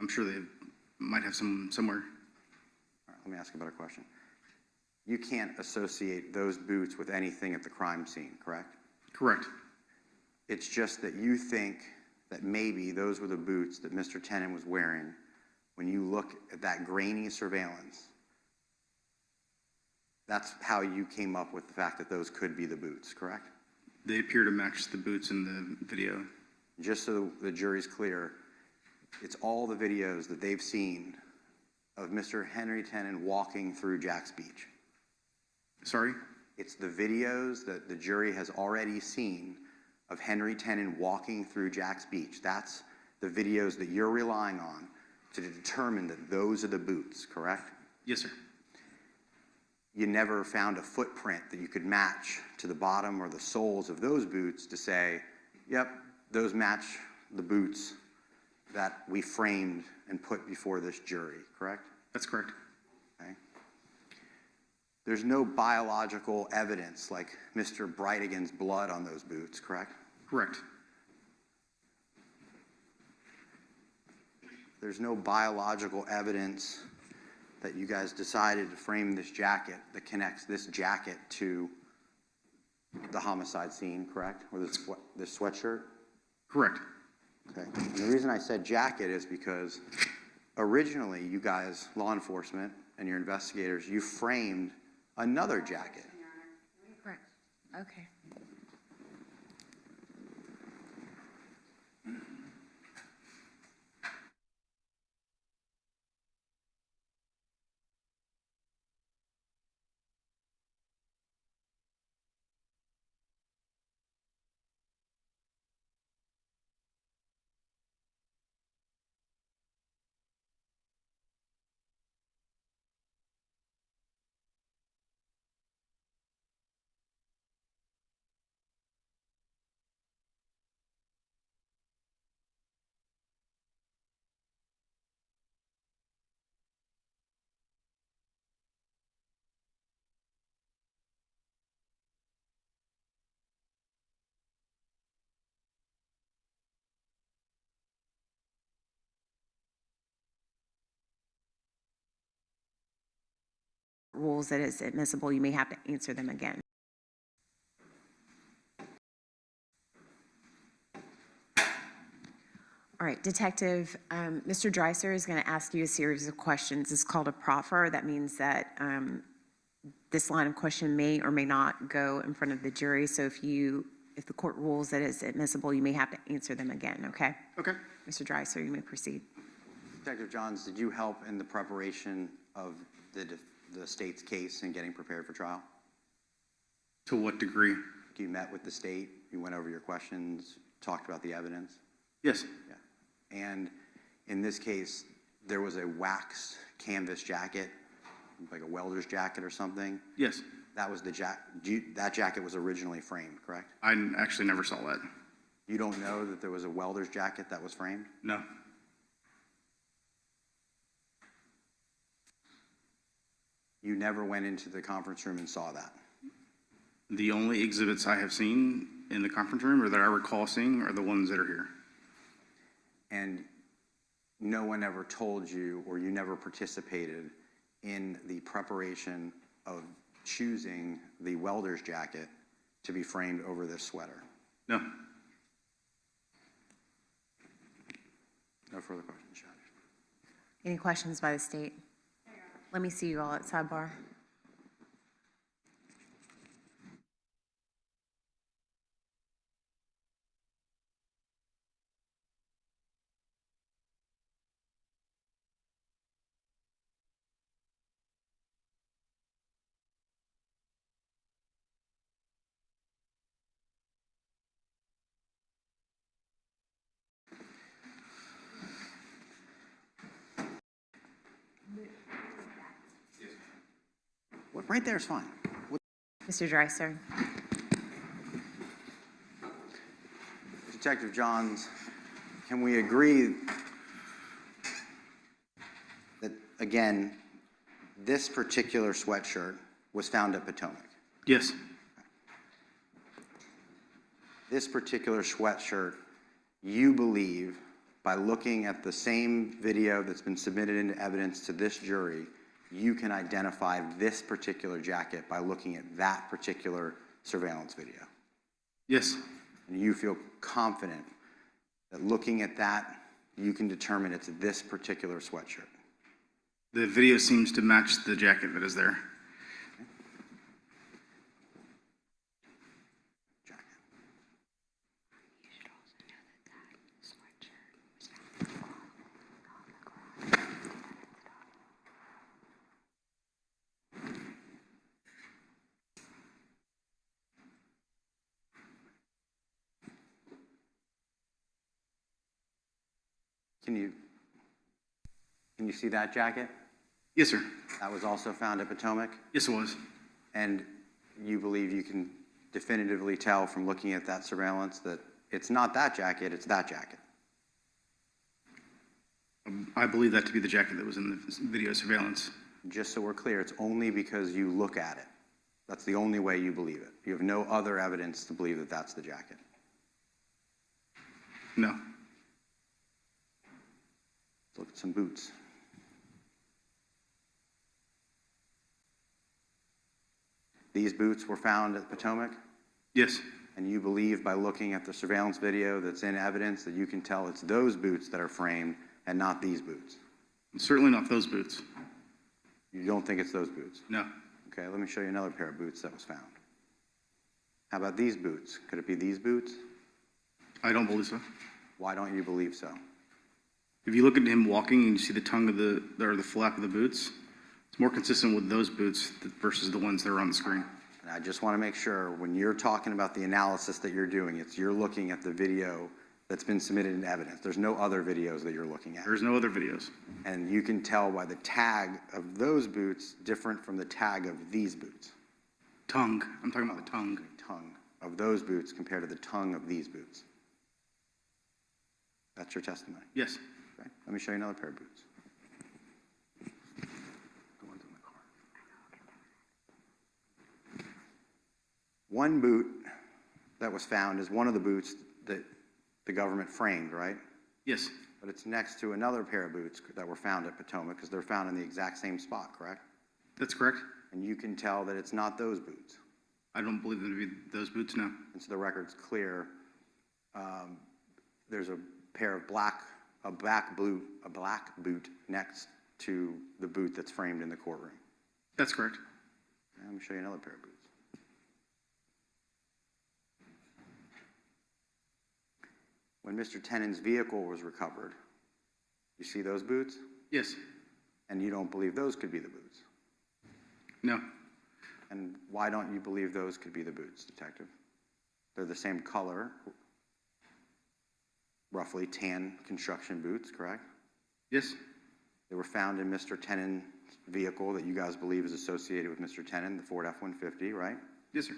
I'm sure they might have some somewhere. All right, let me ask you a better question. You can't associate those boots with anything at the crime scene, correct? Correct. It's just that you think that maybe those were the boots that Mr. Tennant was wearing when you look at that grainy surveillance. That's how you came up with the fact that those could be the boots, correct? They appear to match the boots in the video. Just so the jury's clear, it's all the videos that they've seen of Mr. Henry Tennant walking through Jack's Beach. Sorry? It's the videos that the jury has already seen of Henry Tennant walking through Jack's Beach. That's the videos that you're relying on to determine that those are the boots, correct? Yes, sir. You never found a footprint that you could match to the bottom or the soles of those boots to say, yep, those match the boots that we framed and put before this jury, correct? That's correct. Okay. There's no biological evidence like Mr. Bridegan's blood on those boots, correct? Correct. There's no biological evidence that you guys decided to frame this jacket that connects this jacket to the homicide scene, correct? Or this sweatshirt? Correct. Okay. And the reason I said jacket is because originally you guys, law enforcement and your investigators, you framed another jacket. Correct. Okay. Rules that is admissible, you may have to answer them again. All right, Detective, Mr. Dreiser is going to ask you a series of questions. It's called a proffer. That means that this line of question may or may not go in front of the jury. So if you if the court rules that it's admissible, you may have to answer them again, okay? Okay. Mr. Dreiser, you may proceed. Detective Johns, did you help in the preparation of the state's case and getting prepared for trial? To what degree? You met with the state, you went over your questions, talked about the evidence? Yes. Yeah. And in this case, there was a wax canvas jacket, like a welder's jacket or something? Yes. That was that jacket was originally framed, correct? I actually never saw that. You don't know that there was a welder's jacket that was framed? No. You never went into the conference room and saw that? The only exhibits I have seen in the conference room or that I recall seeing are the ones that are here. And no one ever told you, or you never participated in the preparation of choosing the welder's jacket to be framed over this sweater? No. No further questions, Judge. Any questions by the state? Let me see you all at sidebar. What, right there is fine. Mr. Dreiser. Detective Johns, can we agree that, again, this particular sweatshirt was found at Potomac? Yes. This particular sweatshirt, you believe, by looking at the same video that's been submitted into evidence to this jury, you can identify this particular jacket by looking at that particular surveillance video? Yes. And you feel confident that looking at that, you can determine it's this particular sweatshirt? The video seems to match the jacket that is there. Can you see that jacket? Yes, sir. That was also found at Potomac? Yes, it was. And you believe you can definitively tell from looking at that surveillance that it's not that jacket, it's that jacket? I believe that to be the jacket that was in the video surveillance. Just so we're clear, it's only because you look at it. That's the only way you believe it. You have no other evidence to believe that that's the jacket. No. Let's look at some boots. These boots were found at Potomac? Yes. And you believe by looking at the surveillance video that's in evidence that you can tell it's those boots that are framed and not these boots? Certainly not those boots. You don't think it's those boots? No. Okay, let me show you another pair of boots that was found. How about these boots? Could it be these boots? I don't believe so. Why don't you believe so? If you look at him walking and you see the tongue of the flap of the boots, it's more consistent with those boots versus the ones that are on the screen. And I just want to make sure when you're talking about the analysis that you're doing, you're looking at the video that's been submitted in evidence. There's no other videos that you're looking at. There's no other videos. And you can tell by the tag of those boots different from the tag of these boots. Tongue. I'm talking about the tongue. Tongue of those boots compared to the tongue of these boots. That's your testimony. Yes. Okay. Let me show you another pair of boots. The ones in the car. One boot that was found is one of the boots that the government framed, right? Yes. But it's next to another pair of boots that were found at Potomac because they're found in the exact same spot, correct? That's correct. And you can tell that it's not those boots. I don't believe them to be those boots, no. And so the record's clear. There's a pair of black boot next to the boot that's framed in the courtroom. That's correct. And let me show you another pair of boots. When Mr. Tennant's vehicle was recovered, you see those boots? Yes. And you don't believe those could be the boots? No. And why don't you believe those could be the boots, Detective? They're the same color, roughly tan construction boots, correct? Yes. They were found in Mr. Tennant's vehicle that you guys believe is associated with Mr. Tennant, the Ford F-150, right? Yes, sir.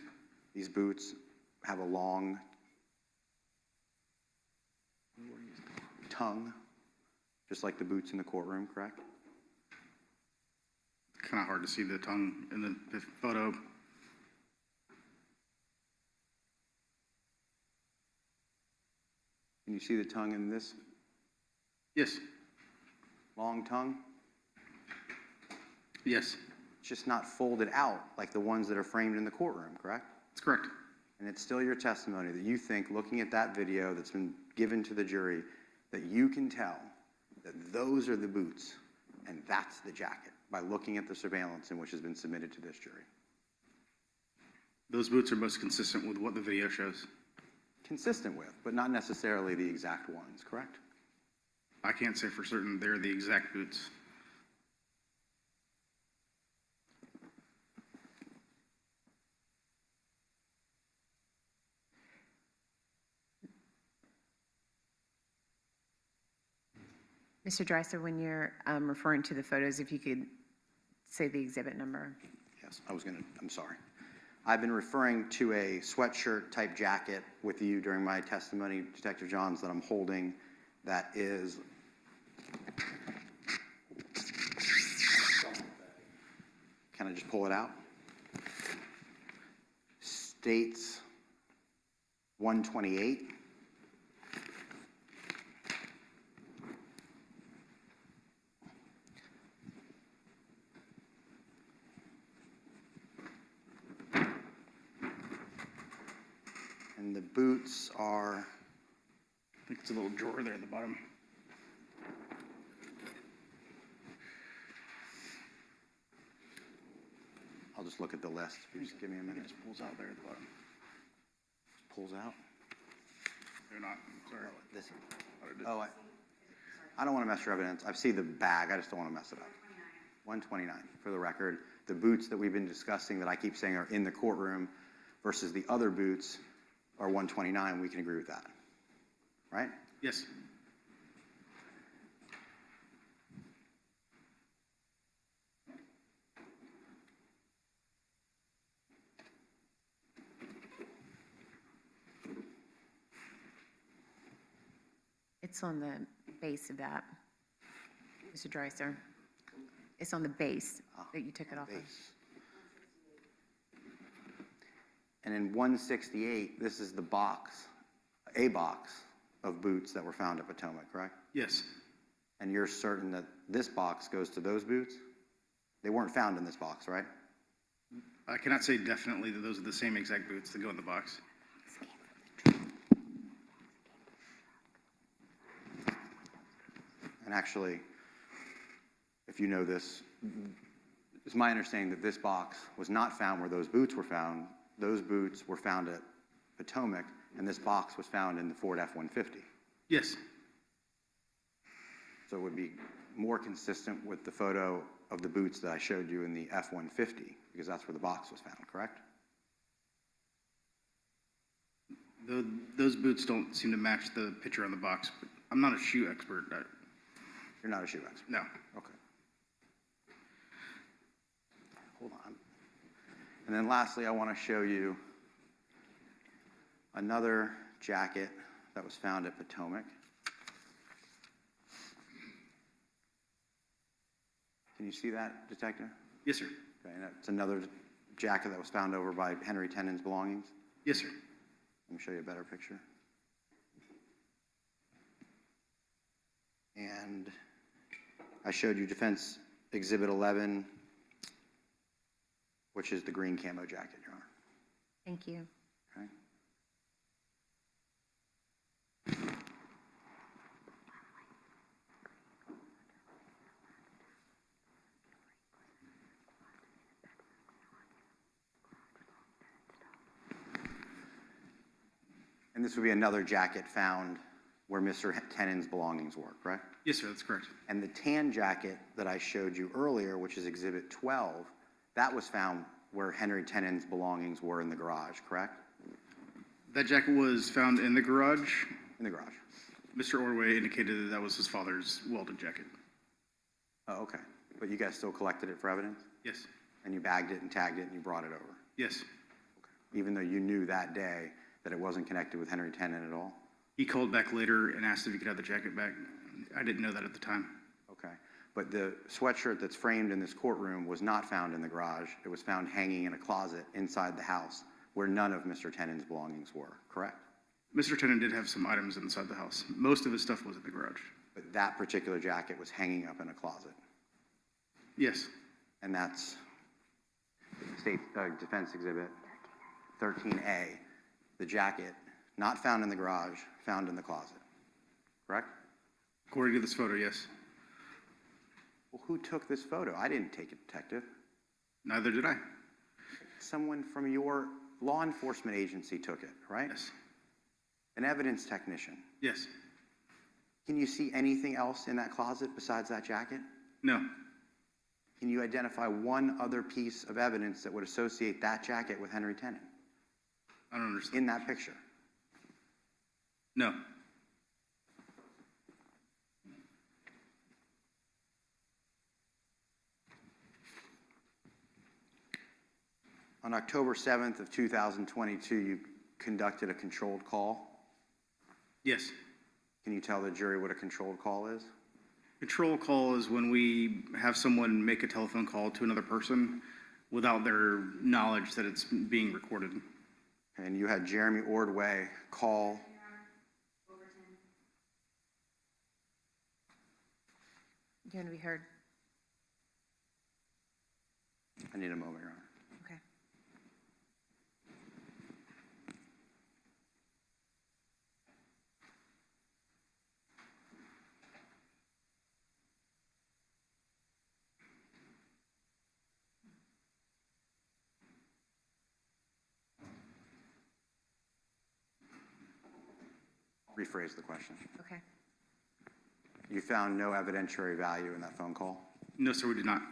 These boots have a long tongue, just like the boots in the courtroom, correct? Kind of hard to see the tongue in the photo. Can you see the tongue in this Yes. long tongue? Yes. It's just not folded out like the ones that are framed in the courtroom, correct? That's correct. And it's still your testimony that you think, looking at that video that's been given to the jury, that you can tell that those are the boots and that's the jacket by looking at the surveillance in which has been submitted to this jury. Those boots are most consistent with what the video shows. Consistent with, but not necessarily the exact ones, correct? I can't say for certain they're the exact boots. Mr. Dreiser, when you're referring to the photos, if you could say the exhibit number. Yes, I'm sorry. I've been referring to a sweatshirt type jacket with you during my testimony, Detective Johns, that I'm holding that is, can I just pull it out? States 128. And the boots are, I think it's a little drawer there at the bottom. I'll just look at the list. If you just give me a minute. It just pulls out there at the bottom. Pulls out. They're not. Sorry. This. Oh, I don't want to mess your evidence. I see the bag. I just don't want to mess it up. 129. For the record, the boots that we've been discussing that I keep saying are in the courtroom versus the other boots are 129. We can agree with that, right? Yes. It's on the base of that, Mr. Dreiser. It's on the base that you took it off of. Base. And in 168, this is the box, a box of boots that were found at Potomac, correct? Yes. And you're certain that this box goes to those boots? They weren't found in this box, right? I cannot say definitely that those are the same exact boots that go in the box. And actually, if you know this, it's my understanding that this box was not found where those boots were found. Those boots were found at Potomac, and this box was found in the Ford F-150. Yes. So it would be more consistent with the photo of the boots that I showed you in the F-150, because that's where the box was found, correct? Those boots don't seem to match the picture on the box, but I'm not a shoe expert. You're not a shoe expert? No. Okay. Hold on. And then lastly, I want to show you another jacket that was found at Potomac. Can you see that, Detective? Yes, sir. Okay, and it's another jacket that was found over by Henry Tennant's belongings. Yes, sir. Let me show you a better picture. And I showed you Defense Exhibit 11, which is the green camo jacket, Your Honor. Thank you. Okay. And this would be another jacket found where Mr. Tennant's belongings were, correct? Yes, sir, that's correct. And the tan jacket that I showed you earlier, which is Exhibit 12, that was found where Henry Tennant's belongings were in the garage, correct? That jacket was found in the garage. In the garage. Mr. Ordway indicated that that was his father's welded jacket. Oh, okay. But you guys still collected it for evidence? Yes. And you bagged it and tagged it and you brought it over? Yes. Even though you knew that day that it wasn't connected with Henry Tennant at all? He called back later and asked if he could have the jacket back. I didn't know that at the time. Okay. But the sweatshirt that's framed in this courtroom was not found in the garage. It was found hanging in a closet inside the house where none of Mr. Tennant's belongings were, correct? Mr. Tennant did have some items inside the house. Most of his stuff was in the garage. But that particular jacket was hanging up in a closet. Yes. And that's State Defense Exhibit 13A, the jacket not found in the garage, found in the closet, correct? According to this photo, yes. Well, who took this photo? I didn't take it, Detective. Neither did I. Someone from your law enforcement agency took it, right? Yes. An evidence technician. Yes. Can you see anything else in that closet besides that jacket? No. Can you identify one other piece of evidence that would associate that jacket with Henry Tennant I don't understand. in that picture? No. On October 7th of 2022, you conducted a controlled call. Yes. Can you tell the jury what a controlled call is? Control call is when we have someone make a telephone call to another person without their knowledge that it's being recorded. And you had Jeremy Ordway call. You want to be heard? I need a moment, Your Honor. Okay. Rephrase the question. Okay. You found no evidentiary value in that phone call? No, sir, we did not.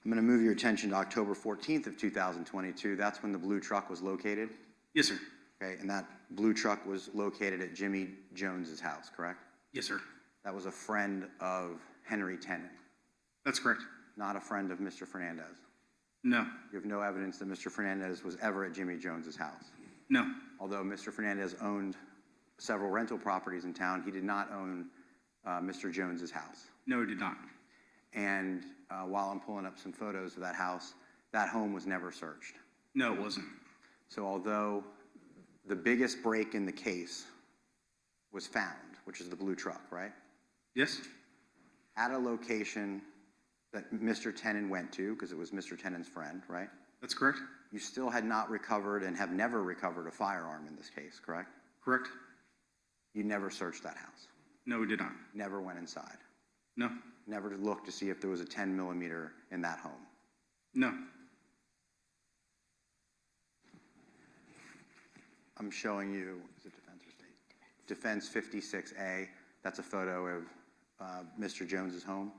I'm going to move your attention to October 14th of 2022. That's when the blue truck was located. Yes, sir. Okay, and that blue truck was located at Jimmy Jones's house, correct? Yes, sir. That was a friend of Henry Tennant, That's correct. not a friend of Mr. Fernandez. No. You have no evidence that Mr. Fernandez was ever at Jimmy Jones's house. No. Although Mr. Fernandez owned several rental properties in town, he did not own Mr. Jones's house. No, we did not. And while I'm pulling up some photos of that house, that home was never searched. No, it wasn't. So although the biggest break in the case was found, which is the blue truck, right? Yes? At a location that Mr. Tennant went to, because it was Mr. Tennant's friend, right? That's correct? You still had not recovered and have never recovered a firearm in this case, correct? Correct? You never searched that house. No, we did not. Never went inside. No. Never looked to see if there was a 10 millimeter in that home. No. I'm showing you, is it defense or state? Defense 56A. That's a photo of Mr. Jones's home.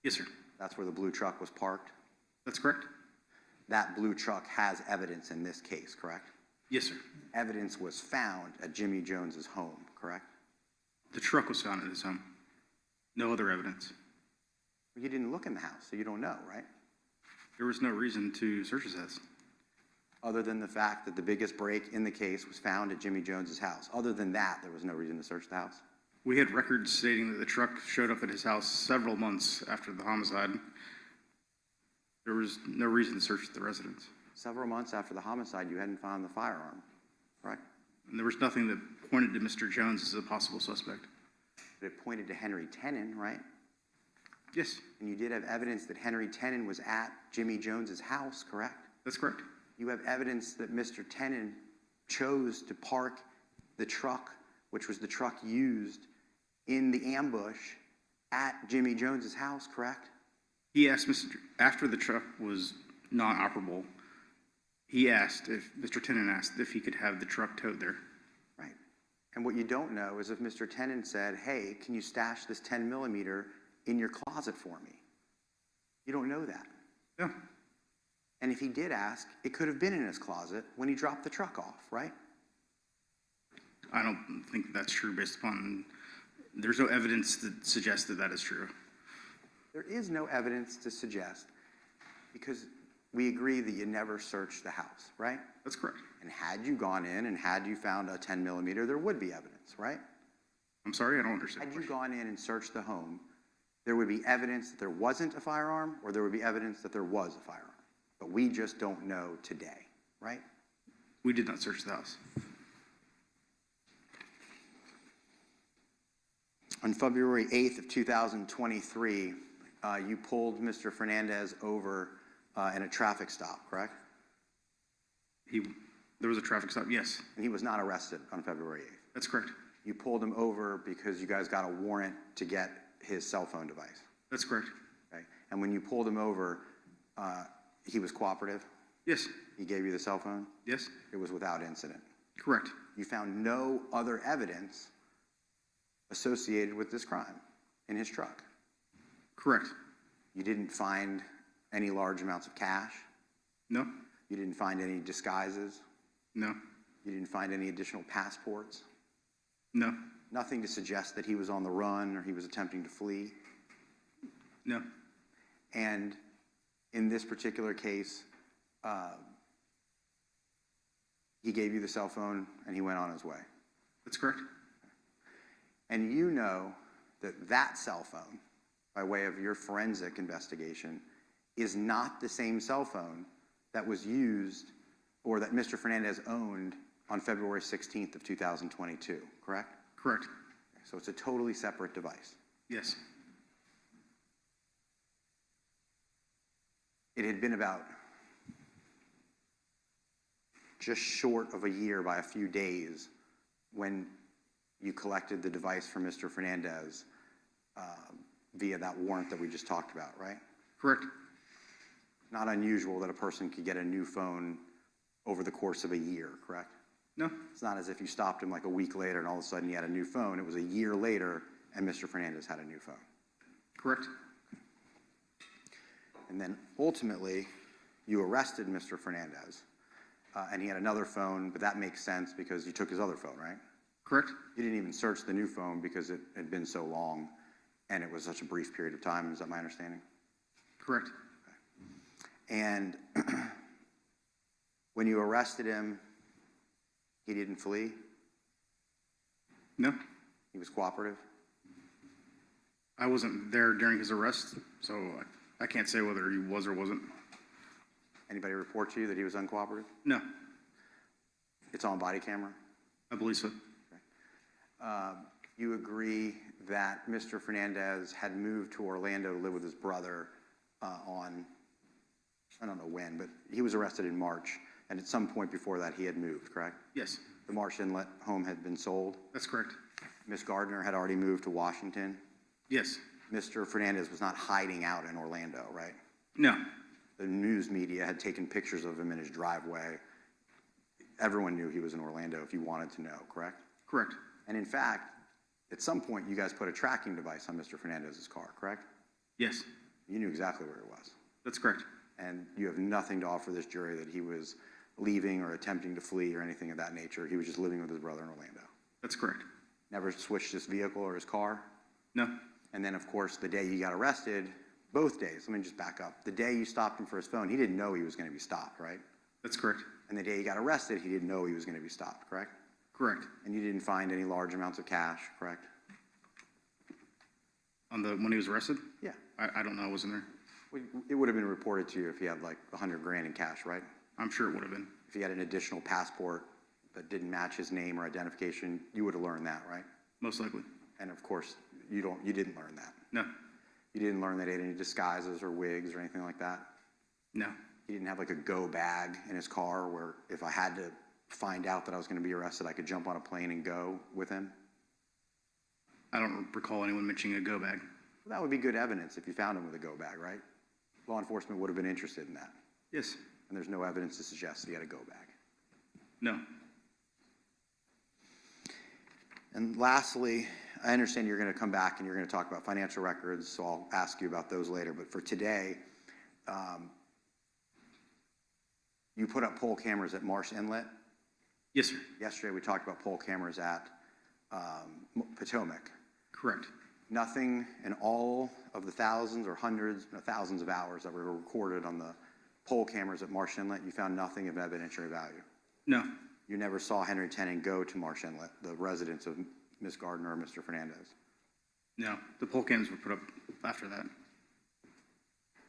Yes, sir. That's where the blue truck was parked. That's correct? That blue truck has evidence in this case, correct? Yes, sir. Evidence was found at Jimmy Jones's home, correct? The truck was found at his home. No other evidence. You didn't look in the house, so you don't know, right? There was no reason to search his house. Other than the fact that the biggest break in the case was found at Jimmy Jones's house. Other than that, there was no reason to search the house. We had records stating that the truck showed up at his house several months after the homicide. There was no reason to search the residence. Several months after the homicide, you hadn't found the firearm, right? And there was nothing that pointed to Mr. Jones as a possible suspect. But it pointed to Henry Tennant, right? Yes, And you did have evidence that Henry Tennant was at Jimmy Jones's house, correct? that's correct. You have evidence that Mr. Tennant chose to park the truck, which was the truck used in the ambush at Jimmy Jones's house, correct? He asked after the truck was not operable. Mr. Tennant asked if he could have the truck towed there. Right. And what you don't know is if Mr. Tennant said, hey, can you stash this 10 millimeter in your closet for me? You don't know that. Yeah, And if he did ask, it could have been in his closet when he dropped the truck off, right? I don't think that's true based upon, there's no evidence that suggests that that is true. There is no evidence to suggest, because we agree that you never searched the house, right? That's correct. And had you gone in and had you found a 10 millimeter, there would be evidence, right? I'm sorry, I don't understand. Had you gone in and searched the home, there would be evidence that there wasn't a firearm, or there would be evidence that there was a firearm. But we just don't know today, right? We did not search the house. On February 8th of 2023, you pulled Mr. Fernandez over in a traffic stop, correct? There was a traffic stop, yes, And he was not arrested on February 8th. that's correct. You pulled him over because you guys got a warrant to get his cell phone device, That's correct. okay? And when you pulled him over, he was cooperative? Yes, He gave you the cell phone? yes, It was without incident. correct. You found no other evidence associated with this crime in his truck. Correct. You didn't find any large amounts of cash. No, You didn't find any disguises. no, You didn't find any additional passports. no, Nothing to suggest that he was on the run or he was attempting to flee. no, And in this particular case, he gave you the cell phone and he went on his way. that's correct. And you know that that cell phone, by way of your forensic investigation, is not the same cell phone that was used or that Mr. Fernandez owned on February 16th of 2022, correct? Correct. So it's a totally separate device. Yes, It had been about just short of a year by a few days when you collected the device from Mr. Fernandez via that warrant that we just talked about, right? correct. Not unusual that a person could get a new phone over the course of a year, correct? No, It's not as if you stopped him like a week later and all of a sudden he had a new phone. It was a year later and Mr. Fernandez had a new phone. correct. And then ultimately, you arrested Mr. Fernandez and he had another phone, but that makes sense because you took his other phone, right? Correct. You didn't even search the new phone because it had been so long and it was such a brief period of time. Is that my understanding? Correct. And when you arrested him, he didn't flee. No, He was cooperative. I wasn't there during his arrest, so I can't say whether he was or wasn't. Anybody report to you that he was uncooperative? No, It's on body camera. I believe so. You agree that Mr. Fernandez had moved to Orlando to live with his brother on, I don't know when, but he was arrested in March, and at some point before that, he had moved, correct? Yes, The Marsh Inlet home had been sold. that's correct. Miss Gardner had already moved to Washington. Yes. Mr. Fernandez was not hiding out in Orlando, right? No, The news media had taken pictures of him in his driveway. Everyone knew he was in Orlando if you wanted to know, correct? correct. And in fact, at some point, you guys put a tracking device on Mr. Fernandez's car, correct? Yes, You knew exactly where it was. that's correct. And you have nothing to offer this jury that he was leaving or attempting to flee or anything of that nature. He was just living with his brother in Orlando. That's correct. Never switched his vehicle or his car. No, And then, of course, the day he got arrested, both days, let me just back up. The day you stopped him for his phone, he didn't know he was going to be stopped, right? that's correct. And the day he got arrested, he didn't know he was going to be stopped, correct? Correct. And you didn't find any large amounts of cash, correct? When he was arrested? Yeah. I don't know, I wasn't there. It would have been reported to you if he had like 100 grand in cash, right? I'm sure it would have been. If he had an additional passport that didn't match his name or identification, you would have learned that, right? Most likely. And of course, you didn't learn that. No, You didn't learn that he had any disguises or wigs or anything like that. no, He didn't have like a go bag in his car where if I had to find out that I was going to be arrested, I could jump on a plane and go with him. I don't recall anyone mentioning a go bag. Well, that would be good evidence if you found him with a go bag, right? Law enforcement would have been interested in that. Yes. And there's no evidence to suggest that he had to go back. No. And lastly, I understand you're going to come back and you're going to talk about financial records, so I'll ask you about those later. But for today, you put up poll cameras at Marsh Inlet. Yes, sir. Yesterday, we talked about poll cameras at Potomac. Correct. Nothing in all of the thousands or hundreds, no, thousands of hours that were recorded on the poll cameras at Marsh Inlet, you found nothing of evidentiary value. No. You never saw Henry Tennant go to Marsh Inlet, the residence of Ms. Gardner or Mr. Fernandez. No. The poll cams were put up after that.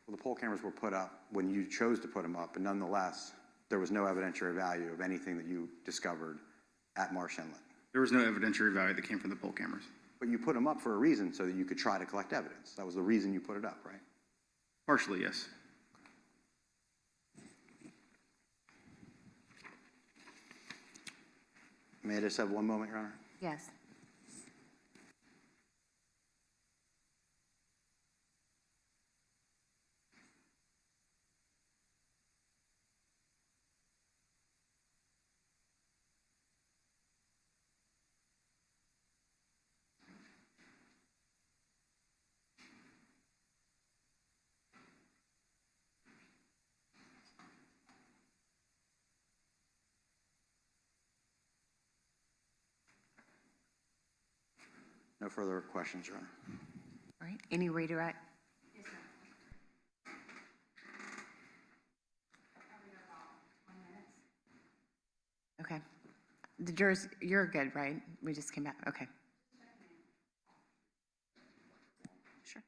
Well, the poll cameras were put up when you chose to put them up, but nonetheless, there was no evidentiary value of anything that you discovered at Marsh Inlet. There was no evidentiary value that came from the poll cameras. But you put them up for a reason, so that you could try to collect evidence. That was the reason you put it up, right? Partially, yes. May I just have one moment, Your Honor? Yes. No further questions, Your Honor. All right, any redirect? Okay. The jurors, you're good, right? We just came back, okay. Sure.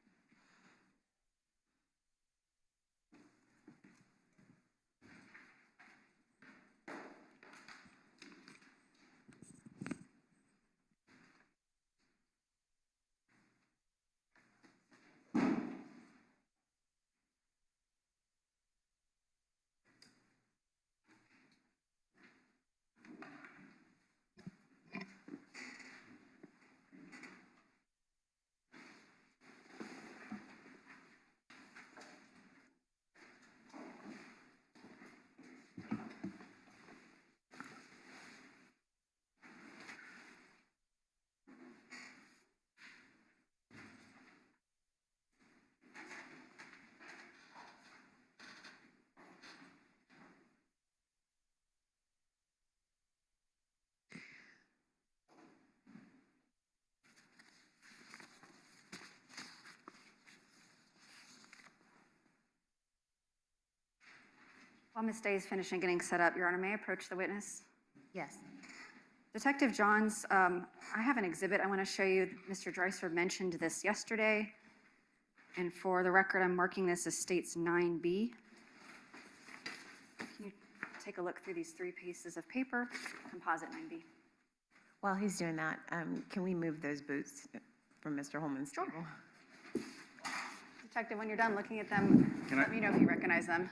While Ms. Day is finishing getting set up, Your Honor, may I approach the witness? Yes. Detective Johns, I have an exhibit I want to show you. Mr. Dreiser mentioned this yesterday. And for the record, I'm marking this as States 9B. Can you take a look through these 3 pieces of paper? Composite 9B. While he's doing that, can we move those boots from Mr. Holman's Sure. table? Detective, when you're done looking at them, Can I- let me know if you recognize them.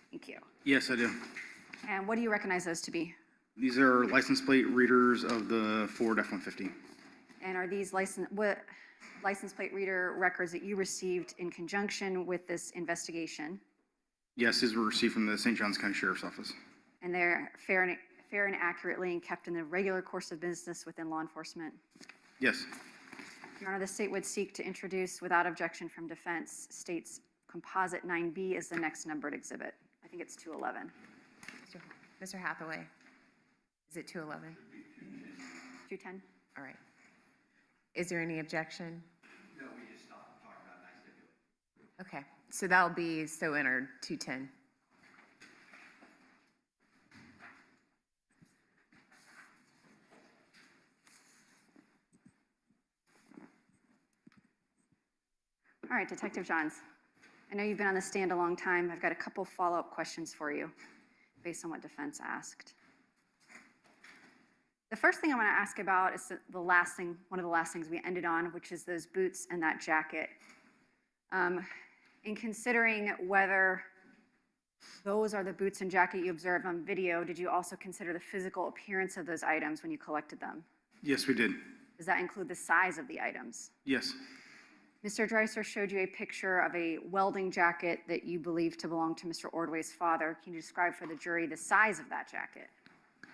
Thank you. Yes, I do. And what do you recognize those to be? These are license plate readers of the Ford F-150. And are these license plate reader records that you received in conjunction with this investigation? Yes, these were received from the St. Johns County Sheriff's Office. And they're fair and accurately and kept in the regular course of business within law enforcement? Yes. Your Honor, the state would seek to introduce, without objection from defense, state's composite 9B is the next numbered exhibit. I think it's 211. Mr. Hathaway, is it 211? 210? All right. Is there any objection? No, we just stopped talking about it, I stipulate. Okay, so that'll be so entered, 210. All right, Detective Johns. I know you've been on the stand a long time. I've got a couple follow-up questions for you based on what defense asked. The first thing I want to ask about is the last thing, one of the last things we ended on, which is those boots and that jacket. In considering whether those are the boots and jacket you observed on video, did you also consider the physical appearance of those items when you collected them? Yes, we did. Does that include the size of the items? Yes. Mr. Dreiser showed you a picture of a welding jacket that you believe to belong to Mr. Ordway's father. Can you describe for the jury the size of that jacket?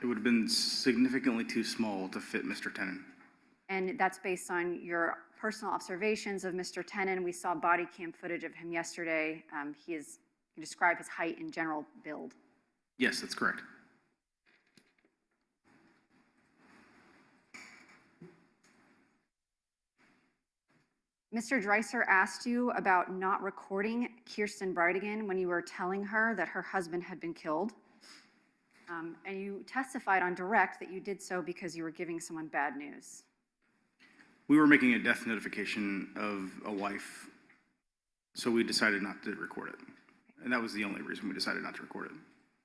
It would have been significantly too small to fit Mr. Tenen. And that's based on your personal observations of Mr. Tenen. We saw body cam footage of him yesterday. You describe his height and general build. Yes, that's correct. Mr. Dreiser asked you about not recording Kirsten Bridegan when you were telling her that her husband had been killed. And you testified on direct that you did so because you were giving someone bad news. We were making a death notification of a wife, so we decided not to record it. And that was the only reason we decided not to record it.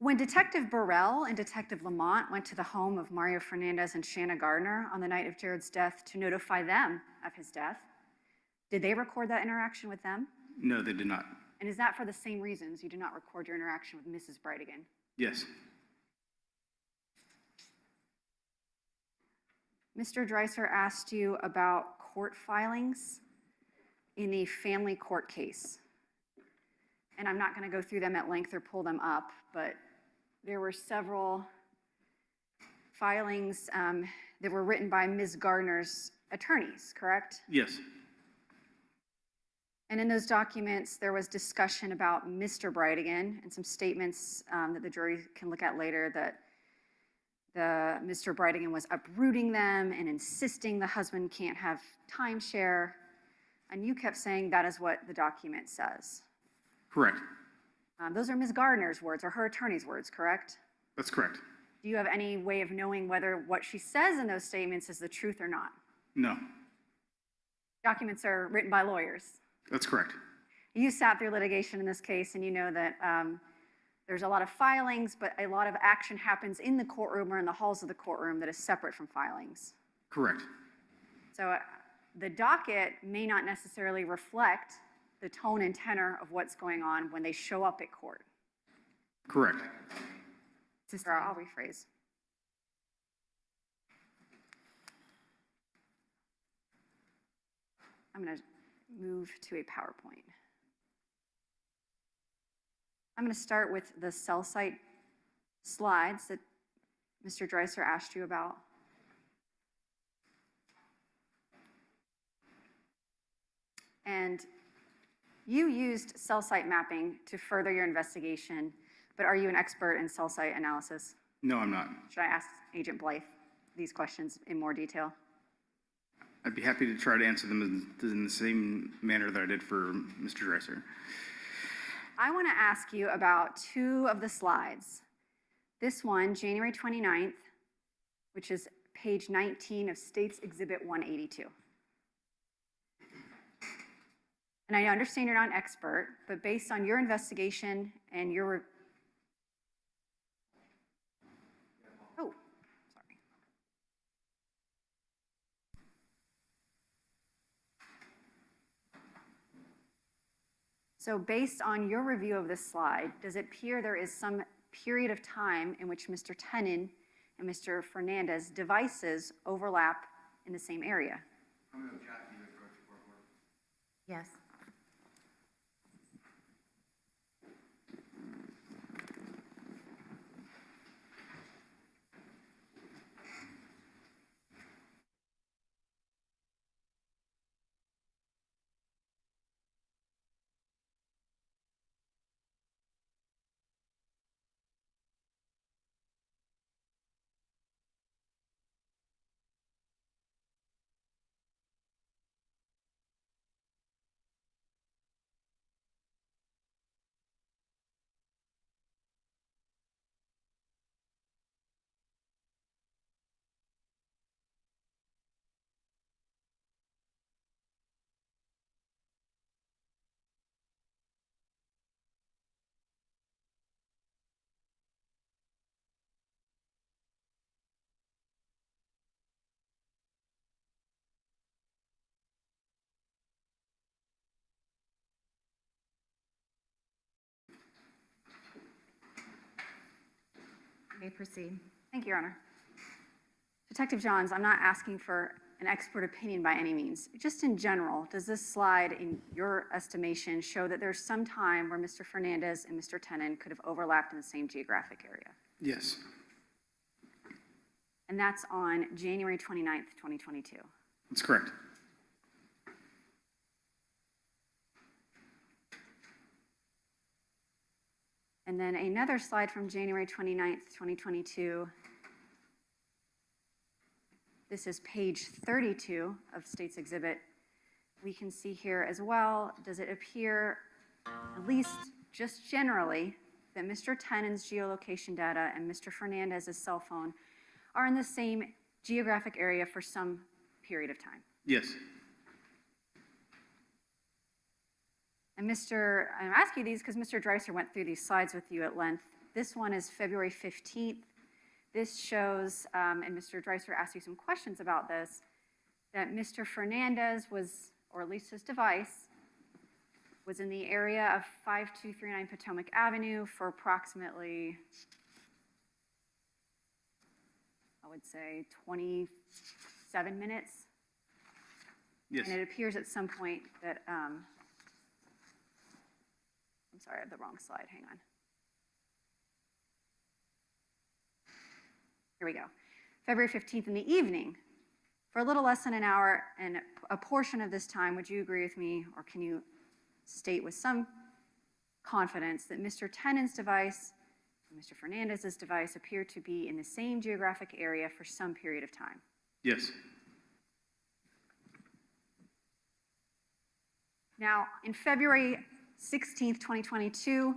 When Detective Burrell and Detective Lamont went to the home of Mario Fernandez and Shanna Gardner on the night of Jared's death to notify them of his death, did they record that interaction with them? No, they did not. And is that for the same reasons you did not record your interaction with Mrs. Bridegan? Yes. Mr. Dreiser asked you about court filings in the family court case. And I'm not going to go through them at length or pull them up, but there were several filings that were written by Ms. Gardner's attorneys, correct? Yes. And in those documents, there was discussion about Mr. Bridegan and some statements that the jury can look at later that Mr. Bridegan was uprooting them and insisting the husband can't have timeshare. And you kept saying that is what the document says. Correct. Those are Ms. Gardner's words or her attorney's words, correct? That's correct. Do you have any way of knowing whether what she says in those statements is the truth or not? No. Documents are written by lawyers. That's correct. You sat through litigation in this case, and you know that there's a lot of filings, but a lot of action happens in the courtroom or in the halls of the courtroom that is separate from filings. Correct. So the docket may not necessarily reflect the tone and tenor of what's going on when they show up at court. Correct. Sister, I'll rephrase. I'm going to move to a PowerPoint. I'm going to start with the cell site slides that Mr. Dreiser asked you about. And you used cell site mapping to further your investigation, but are you an expert in cell site analysis? No, I'm not. Should I ask Agent Blythe these questions in more detail? I'd be happy to try to answer them in the same manner that I did for Mr. Dreiser. I want to ask you about two of the slides. This one, January 29th, which is page 19 of State's Exhibit 182. And I understand you're not an expert, but based on your investigation and your... Oh, sorry. So based on your review of this slide, does it appear there is some period of time in which Mr. Tenen and Mr. Fernandez devices overlap in the same area? Yes. You may proceed. Thank you, Your Honor. Detective Johns, I'm not asking for an expert opinion by any means. Just in general, does this slide, in your estimation, show that there's some time where Mr. Fernandez and Mr. Tenen could have overlapped in the same geographic area? Yes. And that's on January 29th, 2022. That's correct. And then another slide from January 29th, 2022. This is page 32 of State's Exhibit. We can see here as well, does it appear, at least just generally, that Mr. Tenen's geolocation data and Mr. Fernandez's cell phone are in the same geographic area for some period of time? Yes. And I'm asking these because Mr. Dreiser went through these slides with you at length. This one is February 15th. This shows, and Mr. Dreiser asked you some questions about this, that Mr. Fernandez was, or at least his device, was in the area of 5239 Potomac Avenue for approximately, I would say, 27 minutes. Yes. And it appears at some point that, I'm sorry, I have the wrong slide, hang on. Here we go. February 15th in the evening, for a little less than an hour, and a portion of this time, would you agree with me, or can you state with some confidence that Mr. Tenen's device and Mr. Fernandez's device appear to be in the same geographic area for some period of time? Yes. Now, in February 16th, 2022,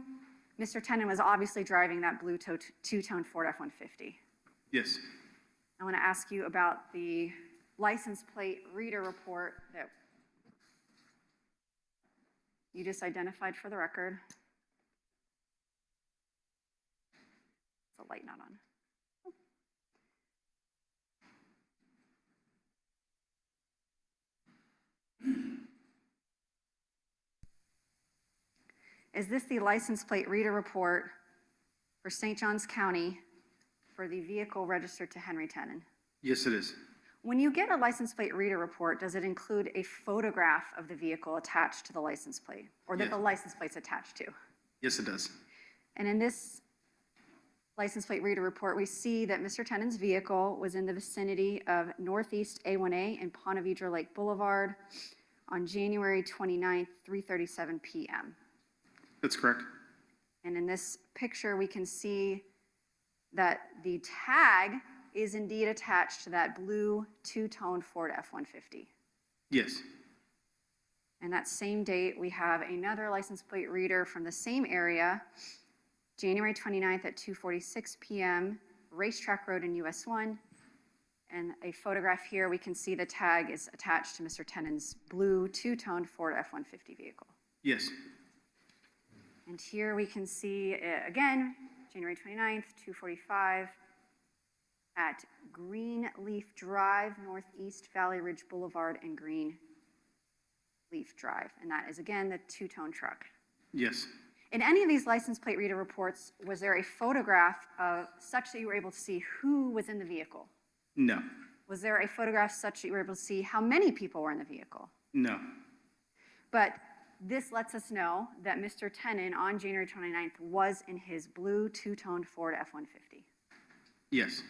Mr. Tenen was obviously driving that blue two-tone Ford F-150. Yes. I want to ask you about the license plate reader report that you just identified for the record. Is the light not on? Is this the license plate reader report for St. Johns County for the vehicle registered to Henry Tenen? Yes, it is. When you get a license plate reader report, does it include a photograph of the vehicle attached to the license plate, or that Yes. the license plate's attached to? Yes, it does. And in this license plate reader report, we see that Mr. Tenen's vehicle was in the vicinity of Northeast A1A and Ponte Vedra Lake Boulevard on January 29th, 3:37 p.m. That's correct. And in this picture, we can see that the tag is indeed attached to that blue two-tone Ford F-150. Yes. And that same date, we have another license plate reader from the same area, January 29th at 2:46 p.m., Racetrack Road in US 1. And a photograph here, we can see the tag is attached to Mr. Tenen's blue two-tone Ford F-150 vehicle. Yes. And here we can see, again, January 29th, 2:45, at Greenleaf Drive, Northeast Valley Ridge Boulevard and Greenleaf Drive. And that is, again, the two-tone truck. Yes. In any of these license plate reader reports, was there a photograph such that you were able to see who was in the vehicle? No. Was there a photograph such that you were able to see how many people were in the vehicle? No. But this lets us know that Mr. Tenen on January 29th was in his blue two-toned Ford F-150. Yes.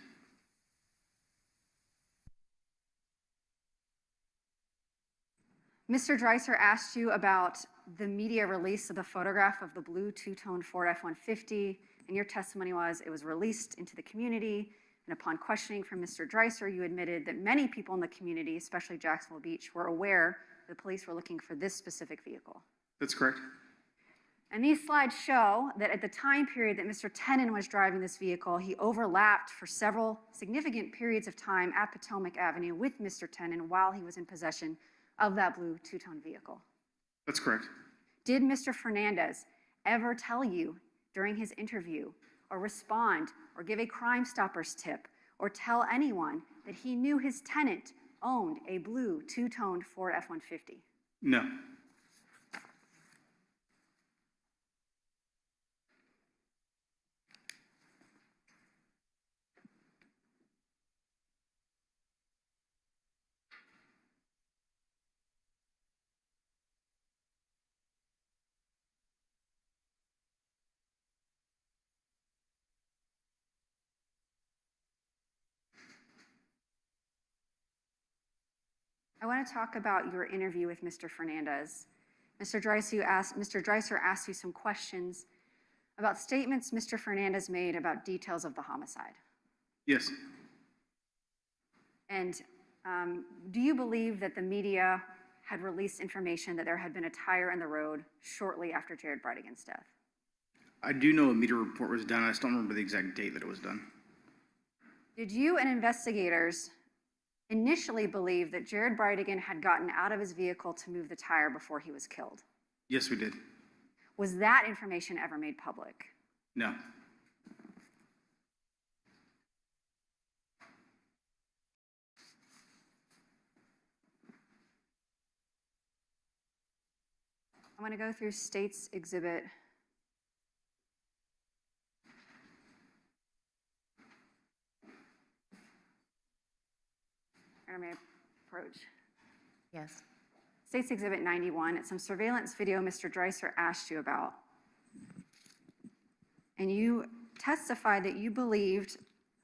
Mr. Dreiser asked you about the media release of the photograph of the blue two-toned Ford F-150, and your testimony was it was released into the community, and upon questioning from Mr. Dreiser, you admitted that many people in the community, especially Jacksonville Beach, were aware the police were looking for this specific vehicle. That's correct. And these slides show that at the time period that Mr. Tenen was driving this vehicle, he overlapped for several significant periods of time at Potomac Avenue with Mr. Tenen while he was in possession of that blue two-tone vehicle. That's correct. Did Mr. Fernandez ever tell you during his interview or respond or give a Crime Stoppers tip or tell anyone that he knew his tenant owned a blue two-toned Ford F-150? No. I want to talk about your interview with Mr. Fernandez. Mr. Dreiser asked you some questions about statements Mr. Fernandez made about details of the homicide. Yes. And do you believe that the media had released information that there had been a tire in the road shortly after Jared Bridegan's death? I do know a media report was done. I just don't remember the exact date that it was done. Did you and investigators initially believe that Jared Bridegan had gotten out of his vehicle to move the tire before he was killed? Yes, we did. Was that information ever made public? No. I'm going to go through State's Exhibit. Let me approach. Yes. State's Exhibit 91. It's some surveillance video Mr. Dreiser asked you about. And you testified that you believed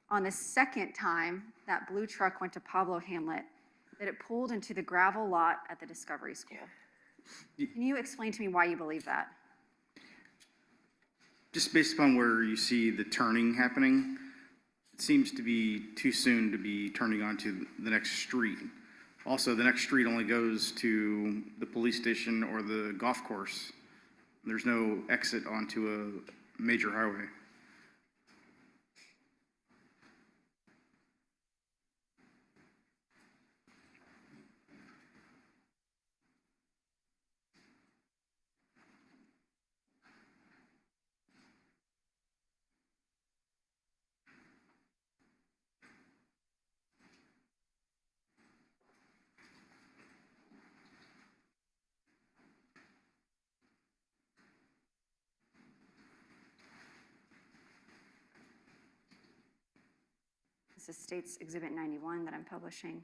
on the second time that blue truck went to Pablo Hamlet that it pulled into the gravel lot at the Discovery School. Can you explain to me why you believe that? Just based upon where you see the turning happening, it seems to be too soon to be turning onto the next street. Also, the next street only goes to the police station or the golf course. There's no exit onto a major highway. This is State's Exhibit 91 that I'm publishing.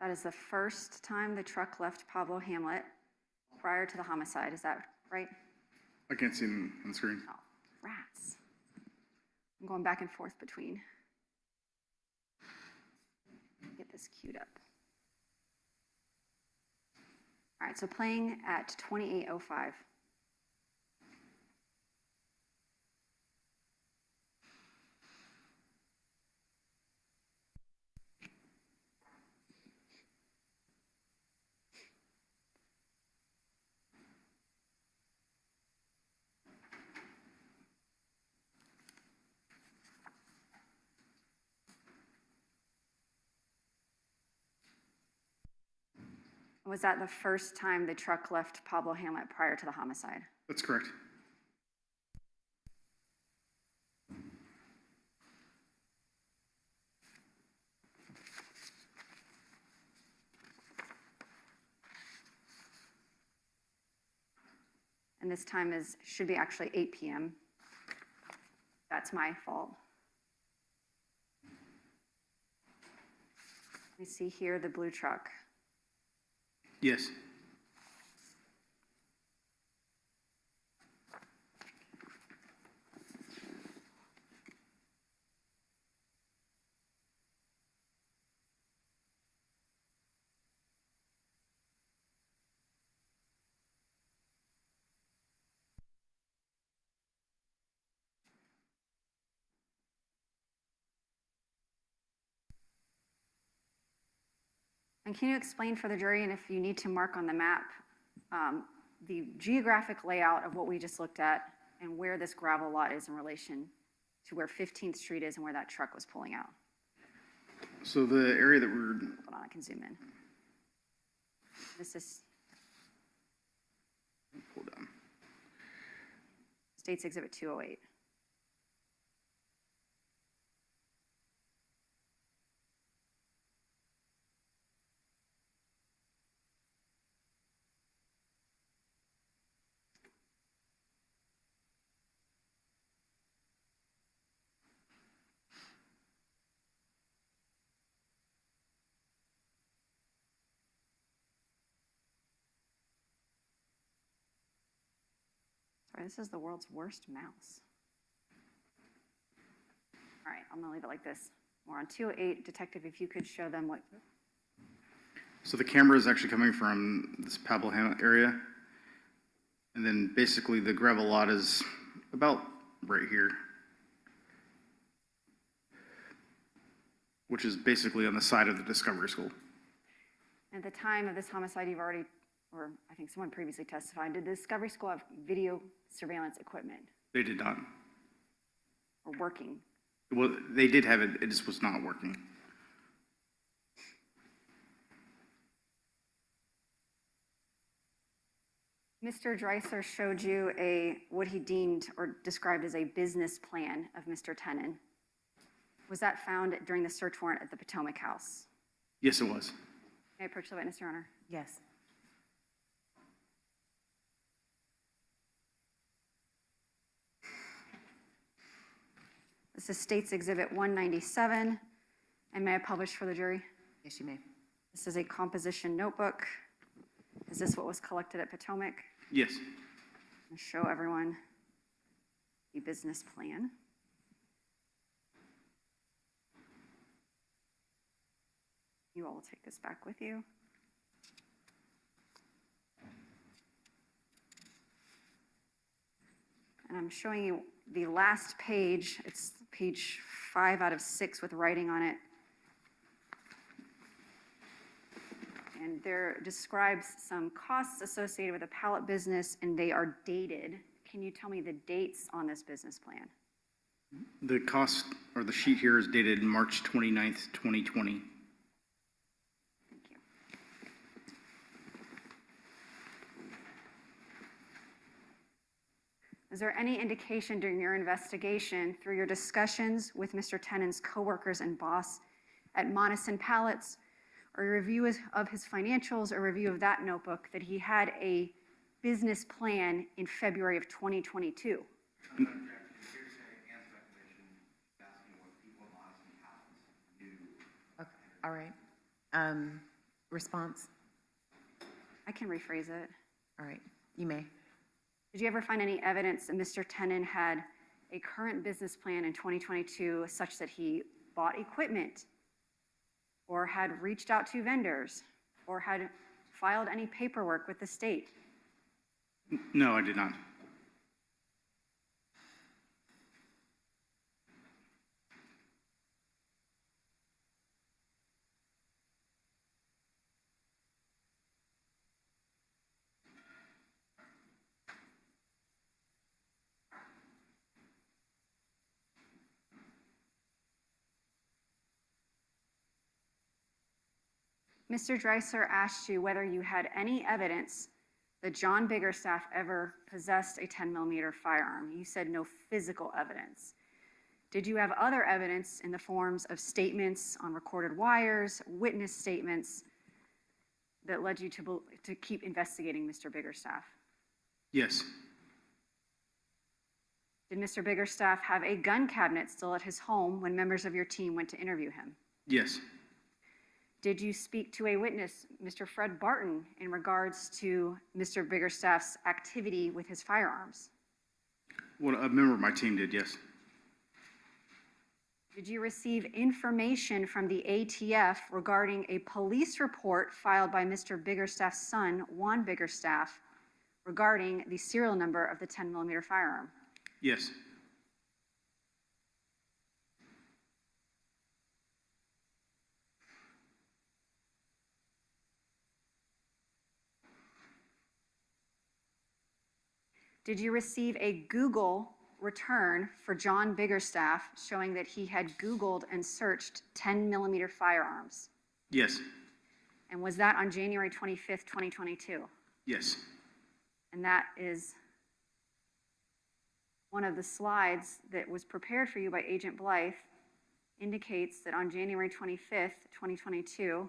That is the first time the truck left Pablo Hamlet prior to the homicide. Is that right? I can't see them on the screen. Oh, rats. I'm going back and forth between. Get this queued up. All right, so playing at 28:05. Was that the first time the truck left Pablo Hamlet prior to the homicide? That's correct. And this time should be actually 8 p.m. That's my fault. We see here the blue truck. Yes. And can you explain for the jury, and if you need to mark on the map, the geographic layout of what we just looked at and where this gravel lot is in relation to where 15th Street is and where that truck was pulling out? So the area that we're, Hold on, I can zoom in. This is hold on. State's Exhibit 208. Sorry, this is the world's worst mouse. All right, I'm gonna leave it like this. We're on 208. Detective, if you could show them what, So the camera is actually coming from this Pablo Hamlet area. And then basically the gravel lot is about right here, which is basically on the side of the Discovery School. at the time of this homicide, you've already, or I think someone previously testified, did the Discovery School have video surveillance equipment They did not. or working? Well, they did have it, it just was not working. Mr. Dreiser showed you what he deemed or described as a business plan of Mr. Tenen. Was that found during the search warrant at the Potomac House? Yes, it was. May I approach the witness, Your Honor? Yes. This is State's Exhibit 197, and may I publish for the jury? Yes, you may. This is a composition notebook. Is this what was collected at Potomac? Yes. I'll show everyone the business plan. You all will take this back with you. And I'm showing you the last page. It's page 5 out of 6 with writing on it. And there describes some costs associated with a pallet business, and they are dated. Can you tell me the dates on this business plan? The cost, or the sheet here is dated March 29th, 2020. Thank you. Is there any indication during your investigation, through your discussions with Mr. Tenen's coworkers and boss at Monison Pallets, or a review of his financials, or review of that notebook, that he had a business plan in February of 2022? Okay, all right. Response? I can rephrase it. All right, you may. Did you ever find any evidence that Mr. Tenen had a current business plan in 2022 such that he bought equipment, or had reached out to vendors, or had filed any paperwork with the state? No, I did not. Mr. Dreiser asked you whether you had any evidence that John Biggerstaff ever possessed a 10mm firearm. You said no physical evidence. Did you have other evidence in the forms of statements on recorded wires, witness statements, that led you to keep investigating Mr. Biggerstaff? Yes. Did Mr. Biggerstaff have a gun cabinet still at his home when members of your team went to interview him? Yes. Did you speak to a witness, Mr. Fred Barton, in regards to Mr. Biggerstaff's activity with his firearms? Well, a member of my team did, yes. Did you receive information from the ATF regarding a police report filed by Mr. Biggerstaff's son, Juan Biggerstaff, regarding the serial number of the 10mm firearm? Yes. Did you receive a Google return for John Biggerstaff showing that he had Googled and searched 10mm firearms? Yes. And was that on January 25th, 2022? Yes. And that is one of the slides that was prepared for you by Agent Blythe, indicates that on January 25th, 2022,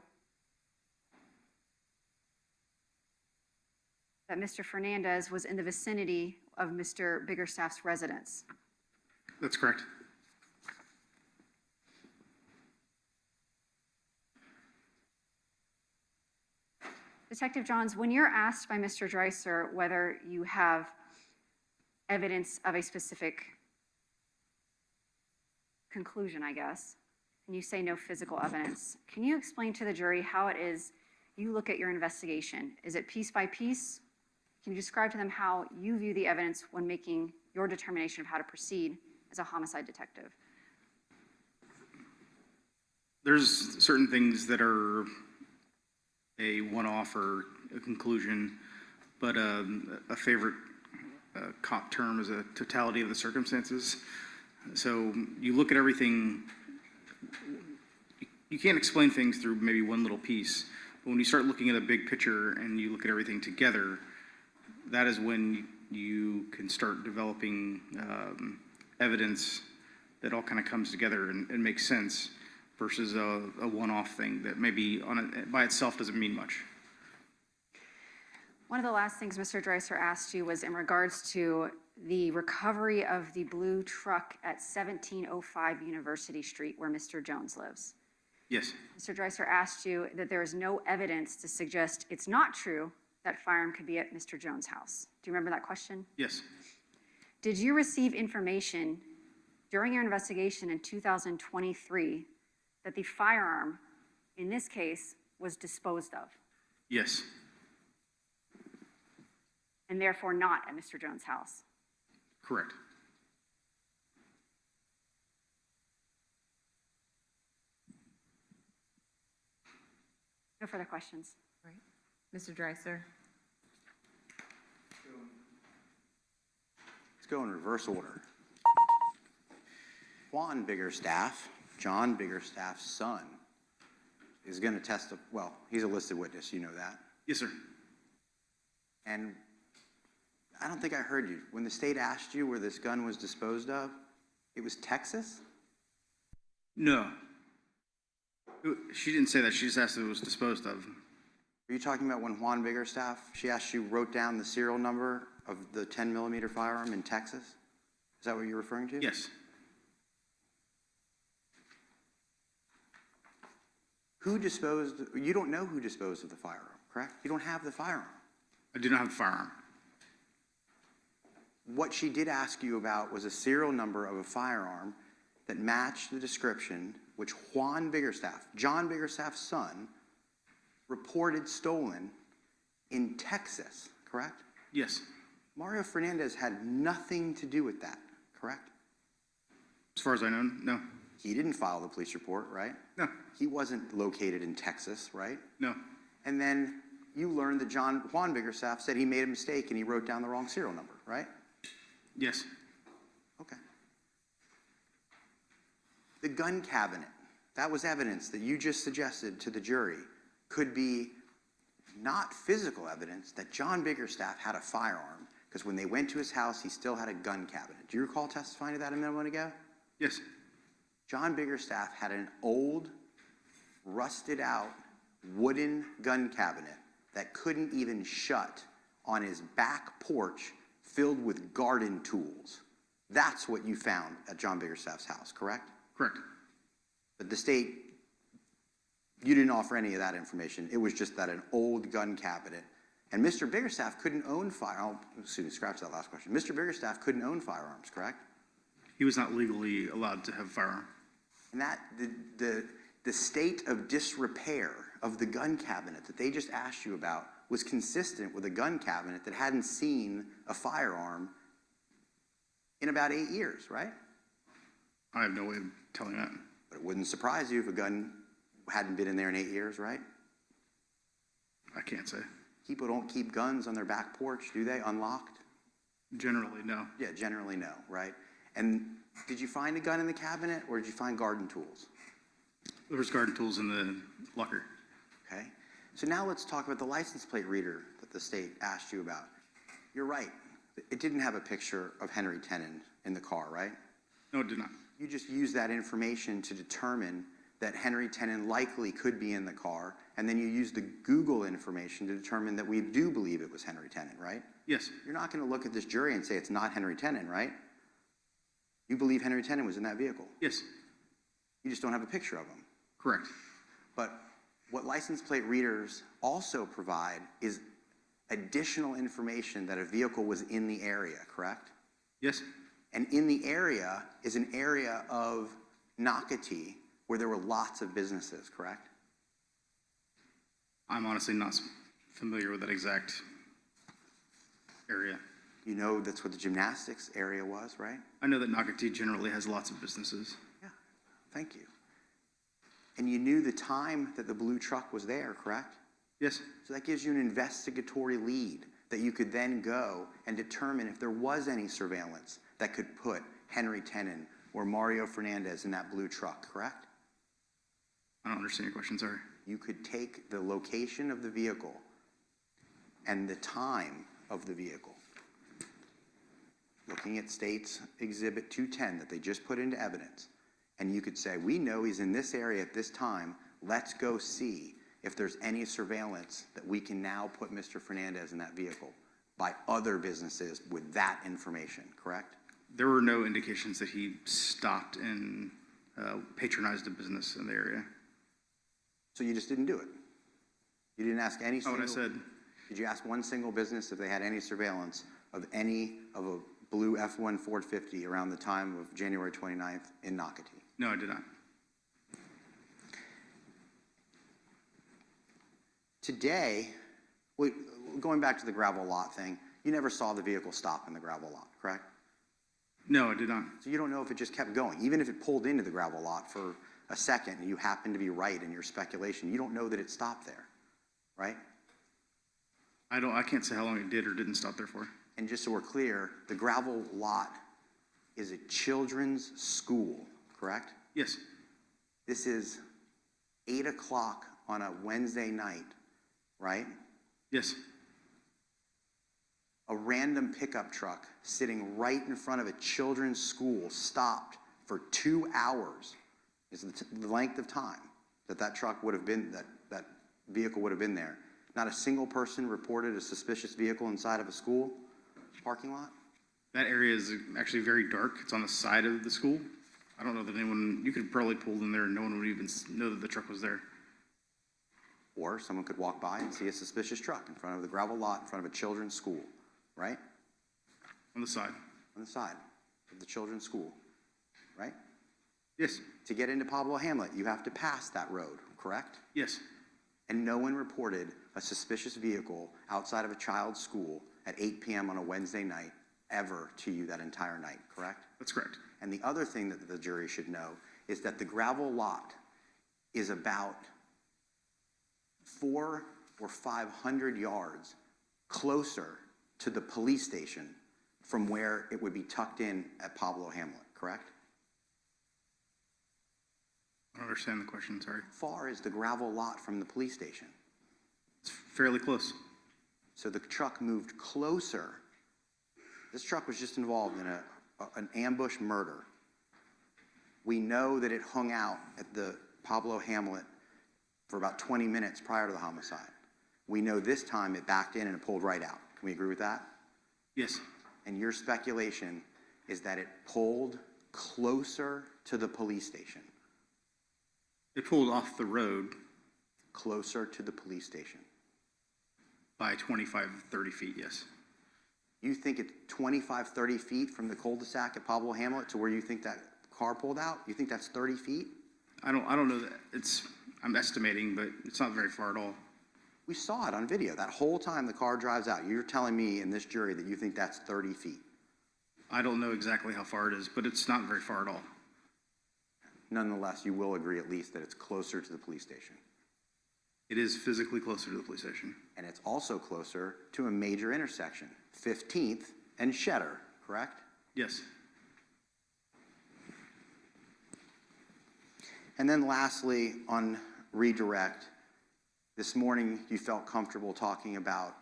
that Mr. Fernandez was in the vicinity of Mr. Biggerstaff's residence. That's correct. Detective Johns, when you're asked by Mr. Dreiser whether you have evidence of a specific conclusion, I guess, and you say no physical evidence, can you explain to the jury how it is you look at your investigation? Is it piece by piece? Can you describe to them how you view the evidence when making your determination of how to proceed as a homicide detective? There's certain things that are a one-off or a conclusion, but a favorite cop term is a totality of the circumstances. So you look at everything, you can't explain things through maybe one little piece, but when you start looking at a big picture and you look at everything together, that is when you can start developing evidence that all kind of comes together and makes sense, versus a one-off thing that maybe by itself doesn't mean much. One of the last things Mr. Dreiser asked you was in regards to the recovery of the blue truck at 1705 University Street where Mr. Jones lives. Yes. Mr. Dreiser asked you that there is no evidence to suggest it's not true that firearm could be at Mr. Jones' house. Do you remember that question? Yes. Did you receive information during your investigation in 2023 that the firearm, in this case, was disposed of, Yes. and therefore not at Mr. Jones' house? Correct. No further questions. Right. Mr. Dreiser? Let's go in reverse order. Juan Biggerstaff, John Biggerstaff's son, is going to testify. Well, he's a listed witness, you know that. Yes, sir. And I don't think I heard you. When the state asked you where this gun was disposed of, it was Texas? No. She didn't say that. She just asked if it was disposed of. Are you talking about when Juan Biggerstaff, she asked you, wrote down the serial number of the 10mm firearm in Texas? Is that what you're referring to? Yes. Who disposed, you don't know who disposed of the firearm, correct? You don't have the firearm. I do not have the firearm. What she did ask you about was a serial number of a firearm that matched the description which Juan Biggerstaff, John Biggerstaff's son, reported stolen in Texas, correct? Yes. Mario Fernandez had nothing to do with that, correct? As far as I know, no. He didn't file the police report, right? No. He wasn't located in Texas, right? No. And then you learned that Juan Biggerstaff said he made a mistake and he wrote down the wrong serial number, right? Yes. Okay. The gun cabinet, that was evidence that you just suggested to the jury could be not physical evidence that John Biggerstaff had a firearm, because when they went to his house, he still had a gun cabinet. Do you recall testifying to that a minute ago? Yes. John Biggerstaff had an old, rusted out wooden gun cabinet that couldn't even shut on his back porch, filled with garden tools. That's what you found at John Biggerstaff's house, correct? Correct. But the state, you didn't offer any of that information. It was just that an old gun cabinet. And Mr. Biggerstaff couldn't own scratch that last question. Mr. Biggerstaff couldn't own firearms, correct? He was not legally allowed to have a firearm. And that, the state of disrepair of the gun cabinet that they just asked you about was consistent with a gun cabinet that hadn't seen a firearm in about 8 years, right? I have no way of telling that. But it wouldn't surprise you if a gun hadn't been in there in 8 years, right? I can't say. People don't keep guns on their back porch, do they, unlocked? Generally, no. Yeah, generally no, right? And did you find a gun in the cabinet or did you find garden tools? There was garden tools in the locker. Okay, so now let's talk about the license plate reader that the state asked you about. You're right. It didn't have a picture of Henry Tenen in the car, right? No, it did not. You just used that information to determine that Henry Tenen likely could be in the car, and then you used the Google information to determine that we do believe it was Henry Tenen, right? Yes, You're not going to look at this jury and say it's not Henry Tenen, right? You believe Henry Tenen was in that vehicle. yes, You just don't have a picture of him. correct. But what license plate readers also provide is additional information that a vehicle was in the area, correct? Yes, And in the area is an area of Nocatee where there were lots of businesses, correct? I'm honestly not familiar with that exact area. You know that's what the gymnastics area was, right? I know that Nocatee generally has lots of businesses. Yeah, thank you. And you knew the time that the blue truck was there, correct? Yes, So that gives you an investigatory lead that you could then go and determine if there was any surveillance that could put Henry Tenen or Mario Fernandez in that blue truck, correct? I don't understand your question, sorry. You could take the location of the vehicle and the time of the vehicle, looking at State's Exhibit 210 that they just put into evidence, and you could say, we know he's in this area at this time, let's go see if there's any surveillance that we can now put Mr. Fernandez in that vehicle by other businesses with that information, correct? There were no indications that he stopped and patronized a business in the area. So you just didn't do it? You didn't ask any Oh, single... what I said, Did you ask one single business if they had any surveillance of any of a blue F1 Ford 50 around the time of January 29th in Nocatee? no, I did not. Today, going back to the gravel lot thing, you never saw the vehicle stop in the gravel lot, correct? No, I did not. So you don't know if it just kept going. Even if it pulled into the gravel lot for a second and you happen to be right in your speculation, you don't know that it stopped there, right? I can't say how long it did or didn't stop there for. And just so we're clear, the gravel lot is a children's school, correct? Yes, This is 8 o'clock on a Wednesday night, right? yes, A random pickup truck sitting right in front of a children's school stopped for 2 hours is the length of time that truck would have been, that vehicle would have been there. Not a single person reported a suspicious vehicle inside of a school parking lot? that area is actually very dark. It's on the side of the school. I don't know that anyone, you could probably pull in there and no one would even know that the truck was there. Or someone could walk by and see a suspicious truck in front of the gravel lot in front of a children's school, right? On the side. On the side of the children's school, right? Yes, To get into Pablo Hamlet, you have to pass that road, correct? yes, And no one reported a suspicious vehicle outside of a child's school at 8 p.m. on a Wednesday night ever to you that entire night, correct? that's correct. And the other thing that the jury should know is that the gravel lot is about 400 or 500 yards closer to the police station from where it would be tucked in at Pablo Hamlet, correct? I don't understand the question, sorry. How far is the gravel lot from the police station? It's fairly close. So the truck moved closer. This truck was just involved in an ambush murder. We know that it hung out at the Pablo Hamlet for about 20 minutes prior to the homicide. We know this time it backed in and it pulled right out. Can we agree with that? Yes, And your speculation is that it pulled closer to the police station, it pulled off the road closer to the police station. by 25, 30 feet, yes. You think it's 25, 30 feet from the cul-de-sac at Pablo Hamlet to where you think that car pulled out? You think that's 30 feet? I don't know that I'm estimating, but it's not very far at all. We saw it on video. That whole time the car drives out, you're telling me in this jury that you think that's 30 feet. I don't know exactly how far it is, but it's not very far at all. Nonetheless, you will agree at least that it's closer to the police station. It is physically closer to the police station. And it's also closer to a major intersection, 15th and Shetter, correct? Yes. And then lastly, on redirect, this morning you felt comfortable talking about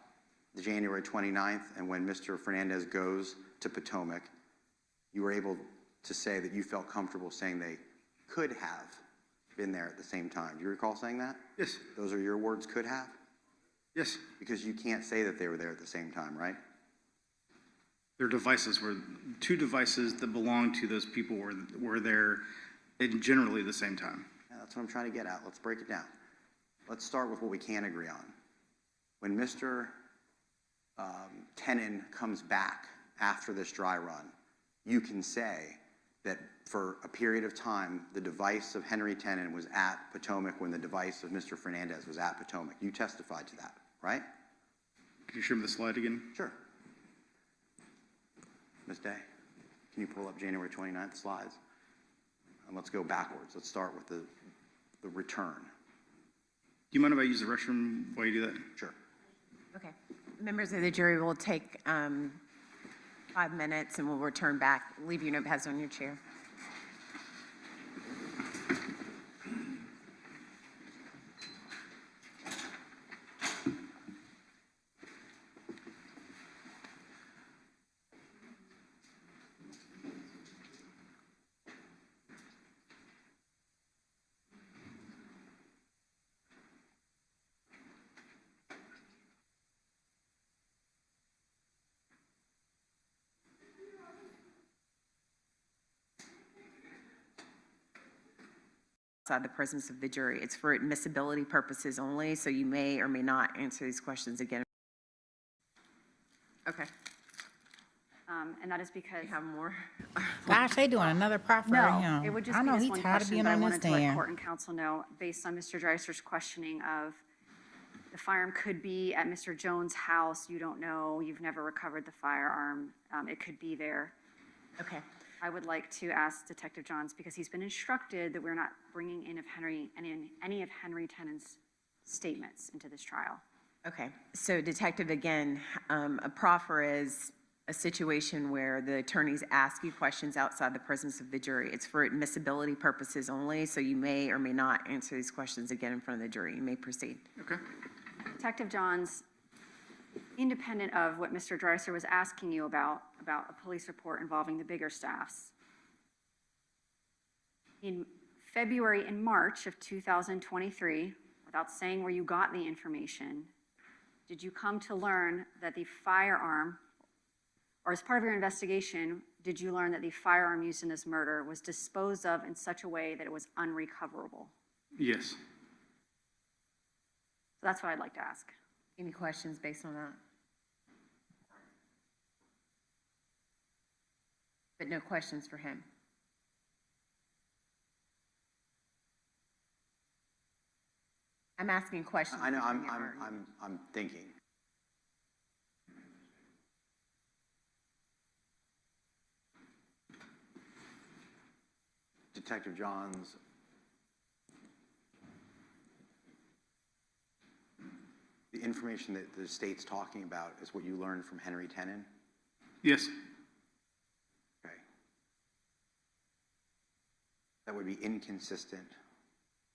the January 29th, and when Mr. Fernandez goes to Potomac, you were able to say that you felt comfortable saying they could have been there at the same time. Do you recall saying that? Yes. Those are your words, could have? Yes. Because you can't say that they were there at the same time, right? Their devices were, two devices that belonged to those people were there at generally the same time. Yeah, that's what I'm trying to get at. Let's break it down. Let's start with what we can agree on. When Mr. Tenon comes back after this dry run, you can say that for a period of time, the device of Henry Tenon was at Potomac when the device of Mr. Fernandez was at Potomac. You testified to that, right? Can you show me the slide again? Sure. Ms. Day, can you pull up January 29th slides? And let's go backwards. Let's start with the return. Do you mind if I use the restroom while you do that? Sure. Okay. Members of the jury will take 5 minutes and we'll return back. Leave your notepads on your chair. Outside the presence of the jury. It's for admissibility purposes only, so you may or may not answer these questions again. Okay. And that is because. You have more? Gosh, they doing another proffer of him. No, it would just I be know this he one tired of question, being but I on this wanted to let stand. court and counsel know, based on Mr. Dreiser's questioning of the firearm could be at Mr. Jones' house, you don't know, you've never recovered the firearm, it could be there. Okay. I would like to ask Detective Johns, because he's been instructed that we're not bringing in any of Henry Tenon's statements into this trial. Okay. So Detective, again, a proffer is a situation where the attorneys ask you questions outside the presence of the jury. It's for admissibility purposes only, so you may or may not answer these questions again in front of the jury. You may proceed. Okay. Detective Johns, independent of what Mr. Dreiser was asking you about a police report involving the Biggerstaffs, in February and March of 2023, without saying where you got the information, did you come to learn that the firearm, or as part of your investigation, did you learn that the firearm used in this murder was disposed of in such a way that it was unrecoverable? Yes. So that's what I'd like to ask. Any questions based on that? But no questions for him. I'm asking questions. I know, for him. I'm thinking. Detective Johns, the information that the state's talking about is what you learned from Henry Tenon? Yes. Okay. That would be inconsistent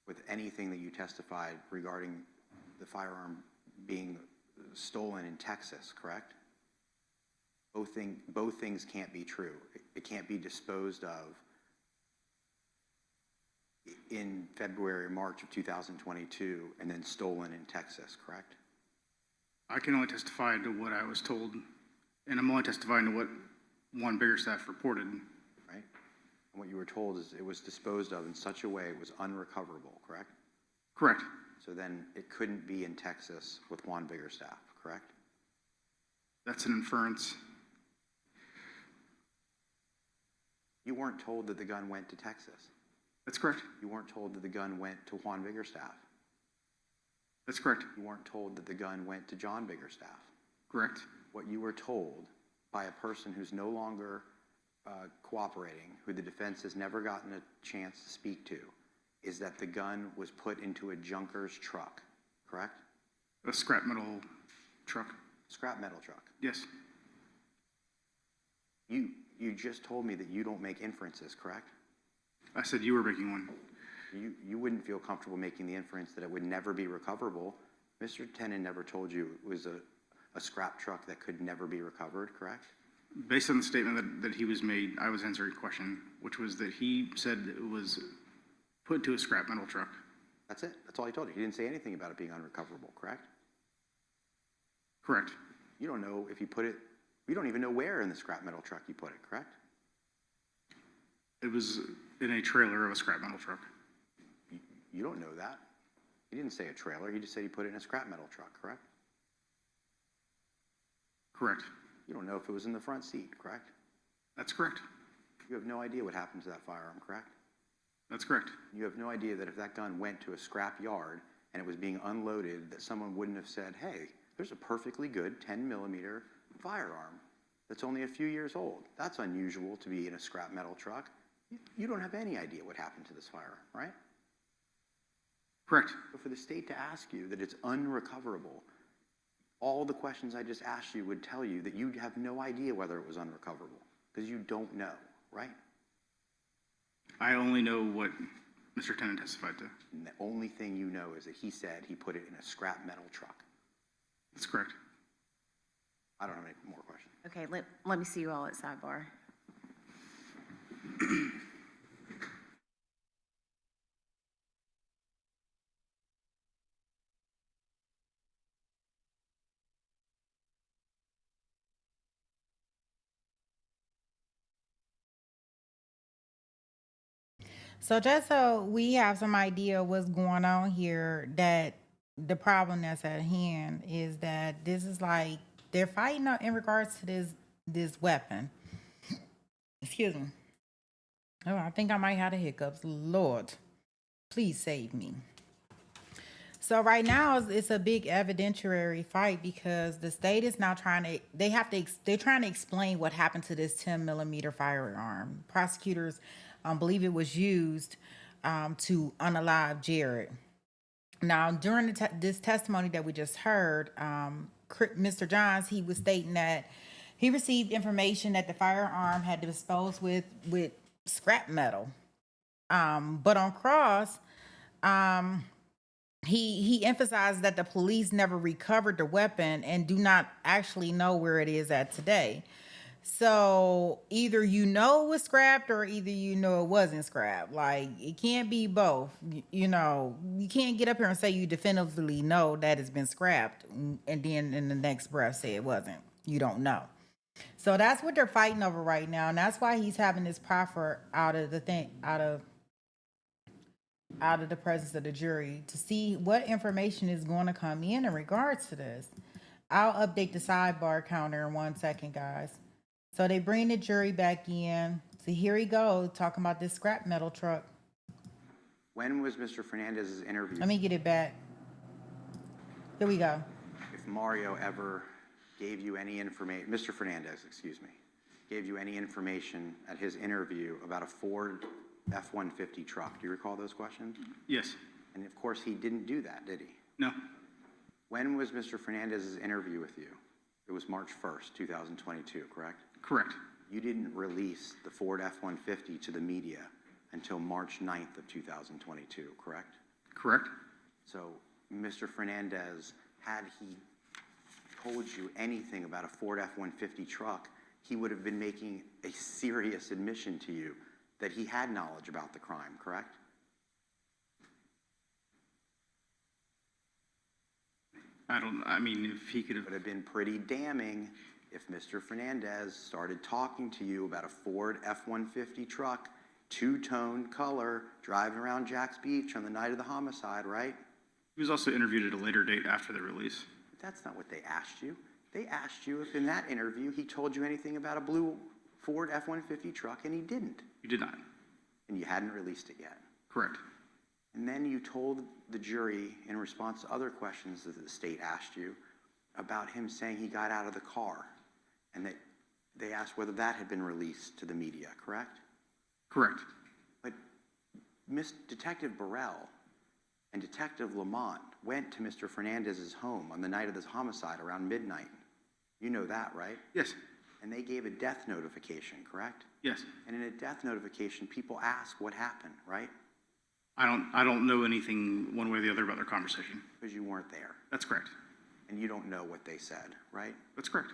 with anything that you testified regarding the firearm being stolen in Texas, correct? Both things can't be true. It can't be disposed of in February or March of 2022 and then stolen in Texas, correct? I can only testify to what I was told, and I'm only testifying to what one Biggerstaff reported. Right? And what you were told is it was disposed of in such a way it was unrecoverable, correct? Correct. So then it couldn't be in Texas with Juan Biggerstaff, correct? That's an inference. You weren't told that the gun went to Texas. That's correct. You weren't told that the gun went to Juan Biggerstaff. That's correct. You weren't told that the gun went to John Biggerstaff. Correct. What you were told by a person who's no longer cooperating, who the defense has never gotten a chance to speak to, is that the gun was put into a junker's truck, correct? A scrap metal truck. Scrap metal truck. Yes. You just told me that you don't make inferences, correct? I said you were making one. You wouldn't feel comfortable making the inference that it would never be recoverable. Mr. Tenen never told you it was a scrap truck that could never be recovered, correct? Based on the statement that he was made, I was answering a question, which was that he said it was put to a scrap metal truck. That's it. That's all he told you. He didn't say anything about it being unrecoverable, correct? Correct. You don't know if you put it, you don't even know where in the scrap metal truck you put it, correct? It was in a trailer of a scrap metal truck. You don't know that. He didn't say a trailer. He just said he put it in a scrap metal truck, correct? Correct. You don't know if it was in the front seat, correct? That's correct. You have no idea what happened to that firearm, correct? That's correct. You have no idea that if that gun went to a scrap yard and it was being unloaded, that someone wouldn't have said, hey, there's a perfectly good 10mm firearm that's only a few years old. That's unusual to be in a scrap metal truck. You don't have any idea what happened to this firearm, right? Correct. But for the state to ask you that it's unrecoverable, all the questions I just asked you would tell you that you have no idea whether it was unrecoverable because you don't know, right? I only know what Mr. Tenen testified to. And the only thing you know is that he said he put it in a scrap metal truck. That's correct. I don't have any more questions. Okay, let me see you all at sidebar. So just so we have some idea what's going on here, that the problem that's at hand is that this is like they're fighting in regards to this weapon. Excuse me. Oh, I think I might have the hiccups. Lord, please save me. So right now it's a big evidentiary fight because the state is now they're trying to explain what happened to this 10mm firearm. Prosecutors believe it was used to unalive Jared. Now, during this testimony that we just heard, Mr. Johns, he was stating that he received information that the firearm had been disposed with scrap metal. But on cross, he emphasized that the police never recovered the weapon and do not actually know where it is at today. So either it was scrapped or either it wasn't scrapped. Like, it can't be both. You can't get up here and say you definitively know that it's been scrapped and then in the next breath say it wasn't. You don't know. So that's what they're fighting over right now, and that's why he's having this proffer out of the presence of the jury to see what information is going to come in regards to this. I'll update the sidebar counter in 1 second, guys. So they bring the jury back in. So here he goes, talking about this scrap metal truck. When was Mr. Fernandez's interview? Let me get it back. Here we go. If Mario ever gave you any information, Mr. Fernandez, excuse me, gave you any information at his interview about a Ford F-150 truck. Do you recall those questions? Yes. And of course, he didn't do that, did he? No. When was Mr. Fernandez's interview with you? It was March 1st, 2022, correct? Correct. You didn't release the Ford F-150 to the media until March 9th of 2022, correct? Correct. So, Mr. Fernandez, had he told you anything about a Ford F-150 truck, he would have been making a serious admission to you that he had knowledge about the crime, correct? If he could have. It would have been pretty damning if Mr. Fernandez started talking to you about a Ford F-150 truck, two-tone color, driving around Jack's Beach on the night of the homicide, right? He was also interviewed at a later date after the release. But that's not what they asked you. They asked you if in that interview he told you anything about a blue Ford F-150 truck, and he didn't. You did not. And you hadn't released it yet. Correct. And then you told the jury, in response to other questions that the state asked you, about him saying he got out of the car, and that they asked whether that had been released to the media, correct? Correct. But Detective Burrell and Detective Lamont went to Mr. Fernandez's home on the night of this homicide around midnight. You know that, right? Yes. And they gave a death notification, correct? Yes. And in a death notification, people ask what happened, right? I don't know anything one way or the other about their conversation. Because you weren't there. That's correct. And you don't know what they said, right? That's correct.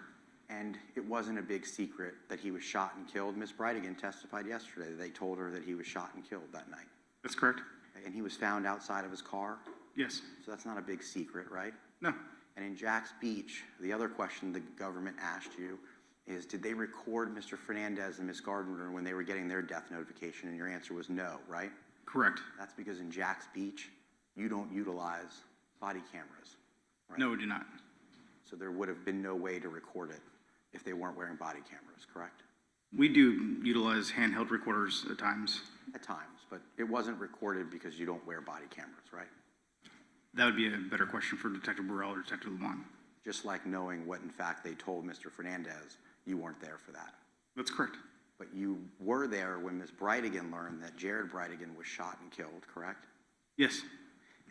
And it wasn't a big secret that he was shot and killed. Ms. Bridegan testified yesterday that they told her that he was shot and killed that night. That's correct. And he was found outside of his car. Yes. So that's not a big secret, right? No. And in Jack's Beach, the other question the government asked you is, did they record Mr. Fernandez and Ms. Gardner when they were getting their death notification? And your answer was no, right? Correct. That's because in Jack's Beach, you don't utilize body cameras, right? No, we do not. So there would have been no way to record it if they weren't wearing body cameras, correct? We do utilize handheld recorders at times. At times, but it wasn't recorded because you don't wear body cameras, right? That would be a better question for Detective Burrell or Detective Lamont. Just like knowing what in fact they told Mr. Fernandez, you weren't there for that. That's correct. But you were there when Ms. Bridegan learned that Jared Bridegan was shot and killed, correct? Yes.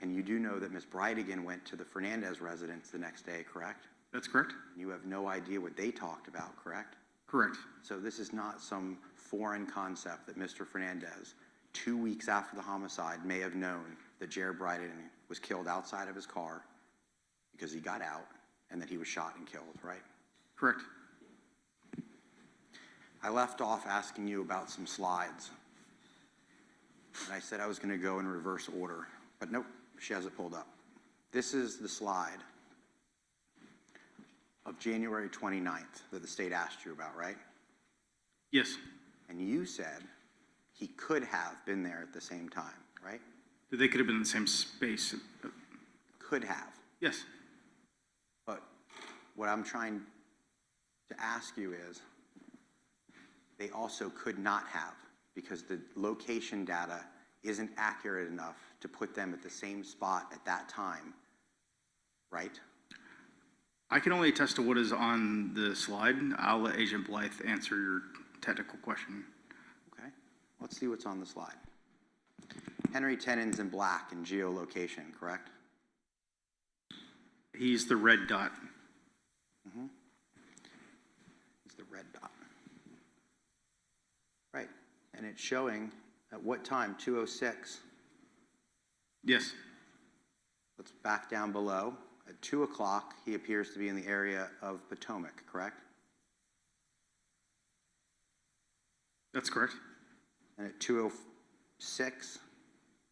And you do know that Ms. Bridegan went to the Fernandez residence the next day, correct? That's correct. You have no idea what they talked about, correct? Correct. So this is not some foreign concept that Mr. Fernandez, 2 weeks after the homicide, may have known that Jared Bridegan was killed outside of his car because he got out and that he was shot and killed, right? Correct. I left off asking you about some slides. And I said I was going to go in reverse order, but nope, she has it pulled up. This is the slide of January 29th that the state asked you about, right? Yes. And you said he could have been there at the same time, right? They could have been in the same space. Could have. Yes. But what I'm trying to ask you is, they also could not have, because the location data isn't accurate enough to put them at the same spot at that time, right? I can only attest to what is on the slide. I'll let Agent Blythe answer your technical question. Okay, let's see what's on the slide. Henry Tennant's in black in geolocation, correct? He's the red dot. He's the red dot. Right, and it's showing at what time? 2:06. Yes. Let's back down below. At 2 o'clock, he appears to be in the area of Potomac, correct? That's correct. And at 2:06,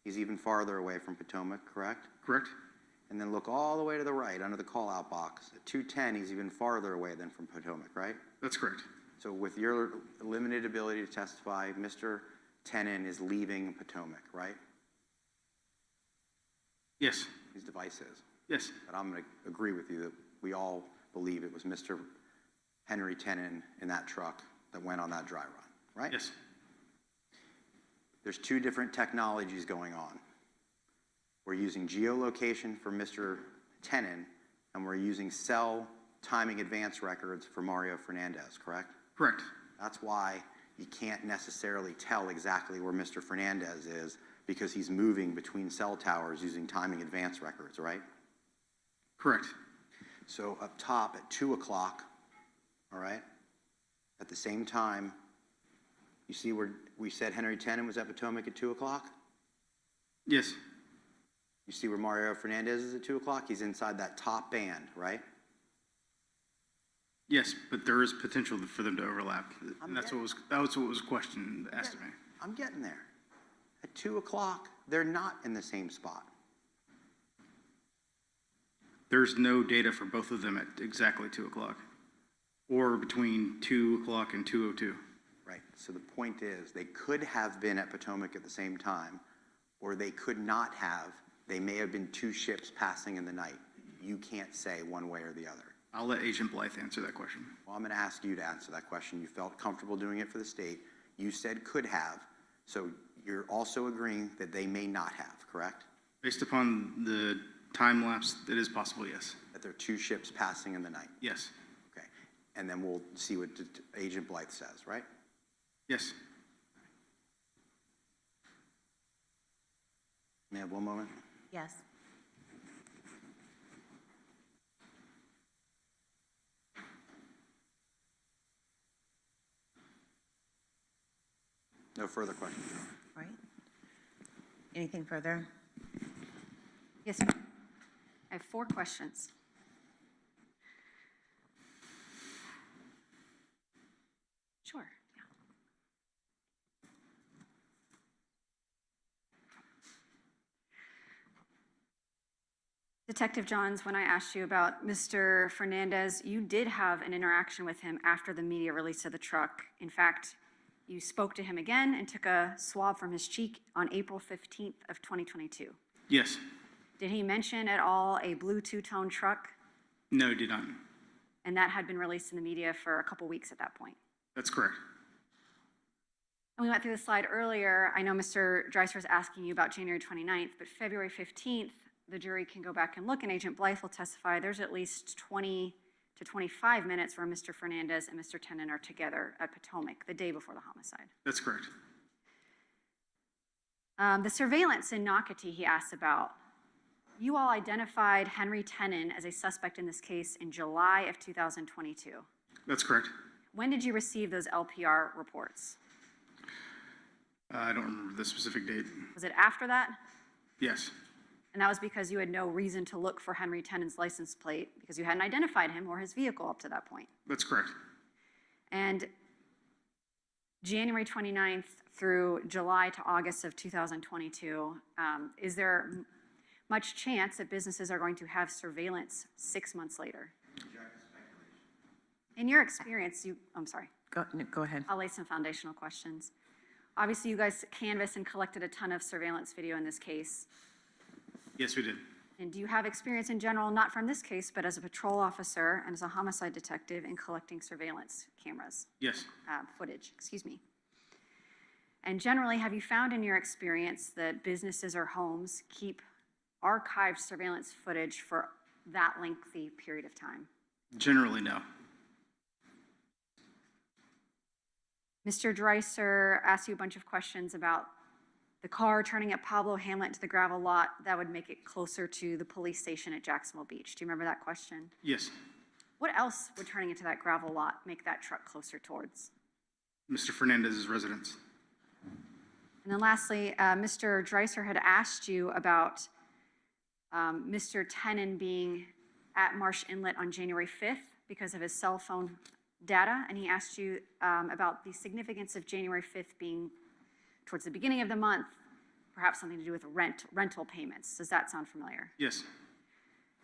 he's even farther away from Potomac, correct? Correct. And then look all the way to the right under the call-out box. At 2:10, he's even farther away than from Potomac, right? That's correct. So with your limited ability to testify, Mr. Tennant is leaving Potomac, right? Yes. His device is. Yes. But I'm going to agree with you that we all believe it was Mr. Henry Tennant in that truck that went on that dry run, right? Yes. There's two different technologies going on. We're using geolocation for Mr. Tennant, and we're using cell timing advance records for Mario Fernandez, correct? Correct. That's why you can't necessarily tell exactly where Mr. Fernandez is, because he's moving between cell towers using timing advance records, right? Correct. So up top at 2 o'clock, all right, at the same time, you see where we said Henry Tennant was at Potomac at 2 o'clock? Yes. You see where Mario Fernandez is at 2 o'clock? He's inside that top band, right? Yes, but there is potential for them to overlap. And that was what was questioned, asked of me. I'm getting there. At 2 o'clock, they're not in the same spot. There's no data for both of them at exactly 2 o'clock or between 2 o'clock and 2:02. Right, so the point is, they could have been at Potomac at the same time, or they could not have. They may have been two ships passing in the night. You can't say one way or the other. I'll let Agent Blythe answer that question. Well, I'm going to ask you to answer that question. You felt comfortable doing it for the state. You said could have, so you're also agreeing that they may not have, correct? Based upon the time lapse, it is possible, yes. That there are two ships passing in the night? Yes. Okay, and then we'll see what Agent Blythe says, right? Yes. May I have one moment? Yes. No further questions. All right. Anything further? Yes, ma'am. I have 4 questions. Sure, yeah. Detective Johns, when I asked you about Mr. Fernandez, you did have an interaction with him after the media release of the truck. In fact, you spoke to him again and took a swab from his cheek on April 15th of 2022. Yes. Did he mention at all a blue two-tone truck? No, did not. And that had been released in the media for a couple weeks at that point. That's correct. And we went through the slide earlier. I know Mr. Dreiser was asking you about January 29th, but February 15th, the jury can go back and look, and Agent Blythe will testify. There's at least 20 to 25 minutes where Mr. Fernandez and Mr. Tennant are together at Potomac the day before the homicide. That's correct. The surveillance in Nocatee he asked about. You all identified Henry Tennant as a suspect in this case in July of 2022. That's correct. When did you receive those LPR reports? I don't remember the specific date. Was it after that? Yes. And that was because you had no reason to look for Henry Tennant's license plate because you hadn't identified him or his vehicle up to that point. That's correct. And January 29th through July to August of 2022, is there much chance that businesses are going to have surveillance 6 months later? In your experience, I'm sorry. Go ahead. I'll lay some foundational questions. Obviously, you guys canvassed and collected a ton of surveillance video in this case. Yes, we did. And do you have experience in general, not from this case, but as a patrol officer and as a homicide detective in collecting surveillance cameras? Yes. Footage, excuse me. And generally, have you found in your experience that businesses or homes keep archived surveillance footage for that lengthy period of time? Generally, no. Mr. Dreiser asked you a bunch of questions about the car turning at Pablo Hamlet to the gravel lot that would make it closer to the police station at Jacksonville Beach. Do you remember that question? Yes. What else would turning into that gravel lot make that truck closer towards? Mr. Fernandez's residence. And then lastly, Mr. Dreiser had asked you about Mr. Tennant being at Marsh Inlet on January 5th because of his cell phone data, and he asked you about the significance of January 5th being towards the beginning of the month, perhaps something to do with rental payments. Does that sound familiar? Yes.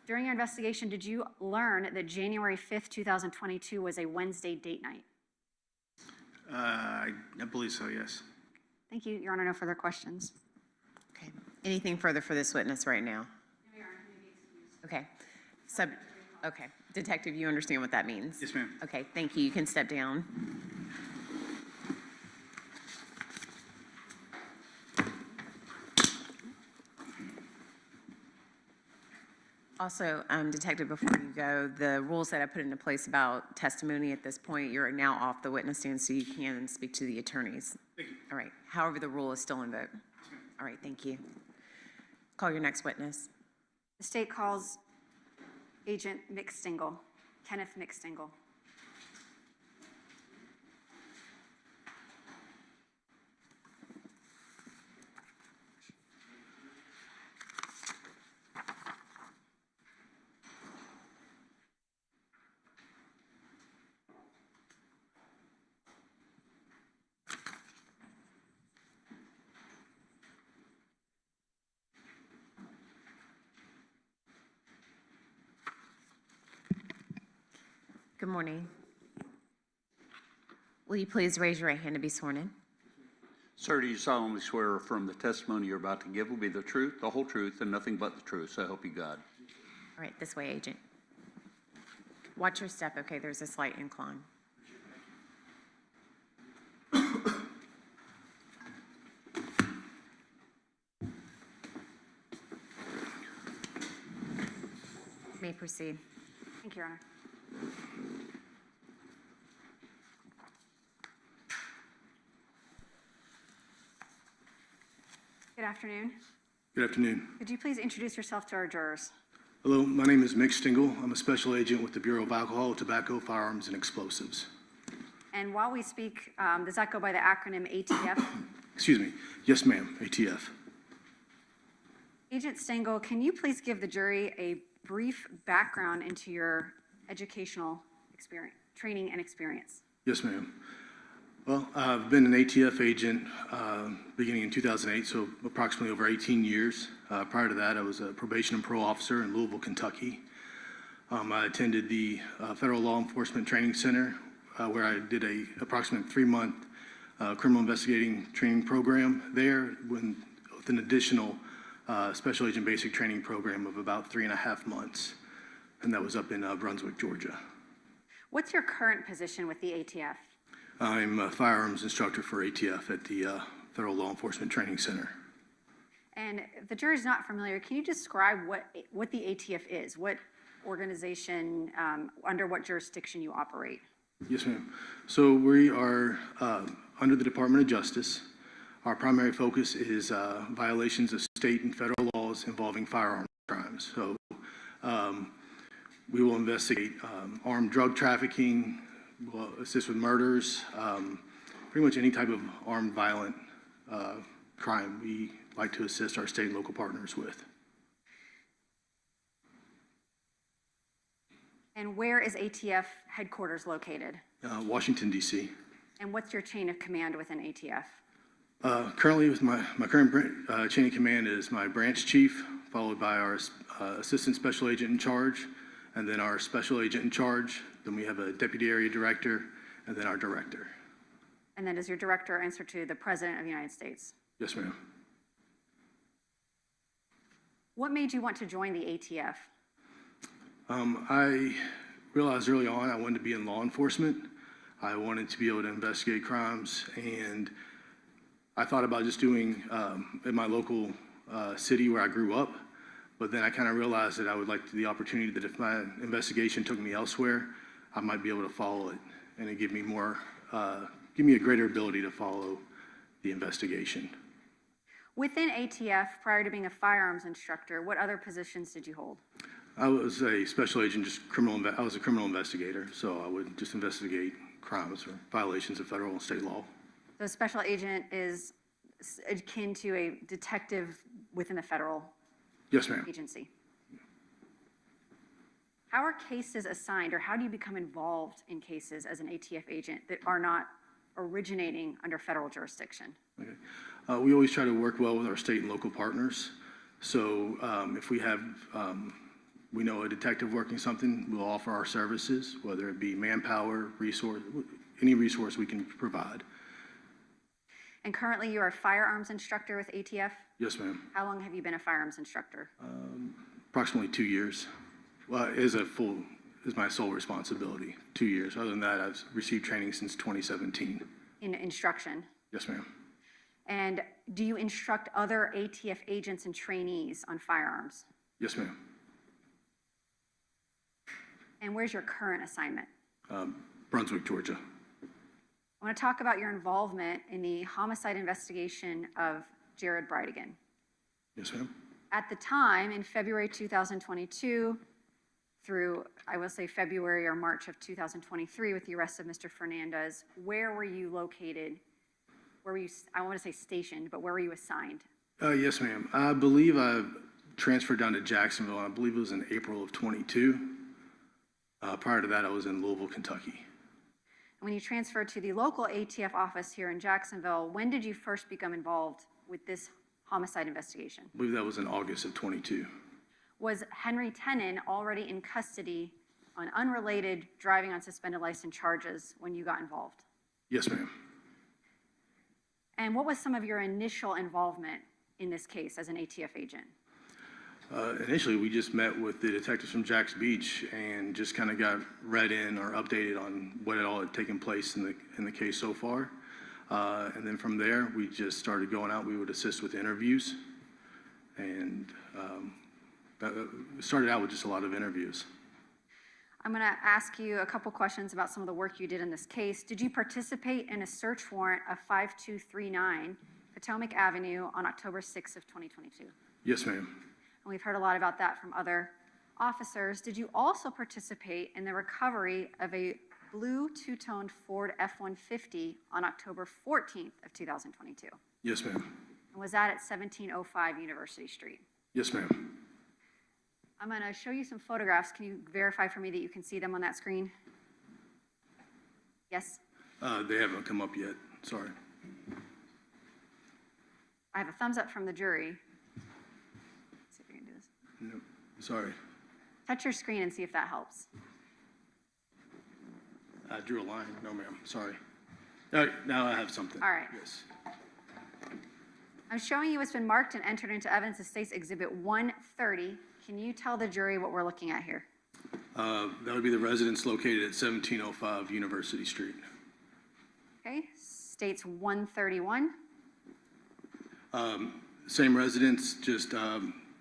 During your investigation, did you learn that January 5th, 2022 was a Wednesday date night? I believe so, yes. Thank you, Your Honor. No further questions. Okay. Anything further for this witness right now? Okay. Okay. Detective, you understand what that means? Yes, ma'am. Okay, thank you. You can step down. Also, Detective, before you go, the rules that I put into place about testimony at this point, you're now off the witness stand, so you can speak to the attorneys. Thank you. All right. However, the rule is still in vogue. All right, thank you. Call your next witness. The state calls Agent McStingle, Kenneth McStingle. Good morning. Will you please raise your right hand to be sworn in? Sir, do you solemnly swear or affirm the testimony you're about to give will be the truth, the whole truth, and nothing but the truth, so help you God? All right, this way, Agent. Watch your step, okay? There's a slight incline. You may proceed. Thank you, Your Honor. Good afternoon. Good afternoon. Could you please introduce yourself to our jurors? Hello, my name is Mick Stingle. I'm a special agent with the Bureau of Alcohol, Tobacco, Firearms, and Explosives. And while we speak, does that go by the acronym ATF? Excuse me. Yes, ma'am. ATF. Agent Stengel, can you please give the jury a brief background into your educational experience, training and experience? Yes, ma'am. Well, I've been an ATF agent beginning in 2008, so approximately over 18 years. Prior to that, I was a probation and parole officer in Louisville, Kentucky. I attended the Federal Law Enforcement Training Center, where I did a approximate 3-month criminal investigating training program there with an additional special agent basic training program of about 3.5 months. And that was up in Brunswick, Georgia. What's your current position with the ATF? I'm a firearms instructor for ATF at the Federal Law Enforcement Training Center. And if the jury's not familiar, can you describe what the ATF is? What organization, under what jurisdiction you operate? Yes, ma'am. So we are under the Department of Justice. Our primary focus is violations of state and federal laws involving firearms crimes. So we will investigate armed drug trafficking, we'll assist with murders, pretty much any type of armed violent crime we like to assist our state and local partners with. And where is ATF headquarters located? Washington, D.C. And what's your chain of command within ATF? Currently, with my current chain of command is my branch chief, followed by our assistant special agent in charge, and then our special agent in charge. Then we have a deputy area director, and then our director. And then does your director answer to the President of the United States? Yes, ma'am. What made you want to join the ATF? I realized early on I wanted to be in law enforcement. I wanted to be able to investigate crimes, and I thought about just doing in my local city where I grew up, but then I kind of realized that I would like the opportunity that if my investigation took me elsewhere, I might be able to follow it, and it give me a greater ability to follow the investigation. Within ATF, prior to being a firearms instructor, what other positions did you hold? I was a special agent, I was a criminal investigator, so I would just investigate crimes or violations of federal and state law. So a special agent is akin to a detective within the federal Yes, ma'am. agency. How are cases assigned, or how do you become involved in cases as an ATF agent that are not originating under federal jurisdiction? Okay. We always try to work well with our state and local partners. So if we have, we know a detective working something, we'll offer our services, whether it be manpower, resource, any resource we can provide. And currently you are a firearms instructor with ATF? Yes, ma'am. How long have you been a firearms instructor? Approximately 2 years. Well, is my sole responsibility, 2 years. Other than that, I've received training since 2017. In instruction? Yes, ma'am. And do you instruct other ATF agents and trainees on firearms? Yes, ma'am. And where's your current assignment? Brunswick, Georgia. I want to talk about your involvement in the homicide investigation of Jared Bridegan. Yes, ma'am. At the time, in February 2022, through, I will say, February or March of 2023, with the arrest of Mr. Fernandez, where were you located? Where were you, I want to say stationed, but where were you assigned? Yes, ma'am. I believe I transferred down to Jacksonville. I believe it was in April of 22. Prior to that, I was in Louisville, Kentucky. When you transferred to the local ATF office here in Jacksonville, when did you first become involved with this homicide investigation? I believe that was in August of 22. Was Henry Tenen already in custody on unrelated driving on suspended license charges when you got involved? Yes, ma'am. And what was some of your initial involvement in this case as an ATF agent? Initially, we just met with the detectives from Jacksonville Beach and just kind of got read in or updated on what all had taken place in the case so far. And then from there, we just started going out. We would assist with interviews, and started out with just a lot of interviews. I'm going to ask you a couple questions about some of the work you did in this case. Did you participate in a search warrant of 5239 Potomac Avenue on October 6th of 2022? Yes, ma'am. And we've heard a lot about that from other officers. Did you also participate in the recovery of a blue two-toned Ford F-150 on October 14th of 2022? Yes, ma'am. And was that at 1705 University Street? Yes, ma'am. I'm going to show you some photographs. Can you verify for me that you can see them on that screen? Yes? They haven't come up yet. Sorry. I have a thumbs up from the jury. Let's see if we can do this. No, sorry. Touch your screen and see if that helps. I drew a line. No, ma'am. Sorry. All right, now I have something. All right. Yes. I'm showing you what's been marked and entered into evidence as State's Exhibit 130. Can you tell the jury what we're looking at here? That would be the residence located at 1705 University Street. Okay, State's 131. Same residence, just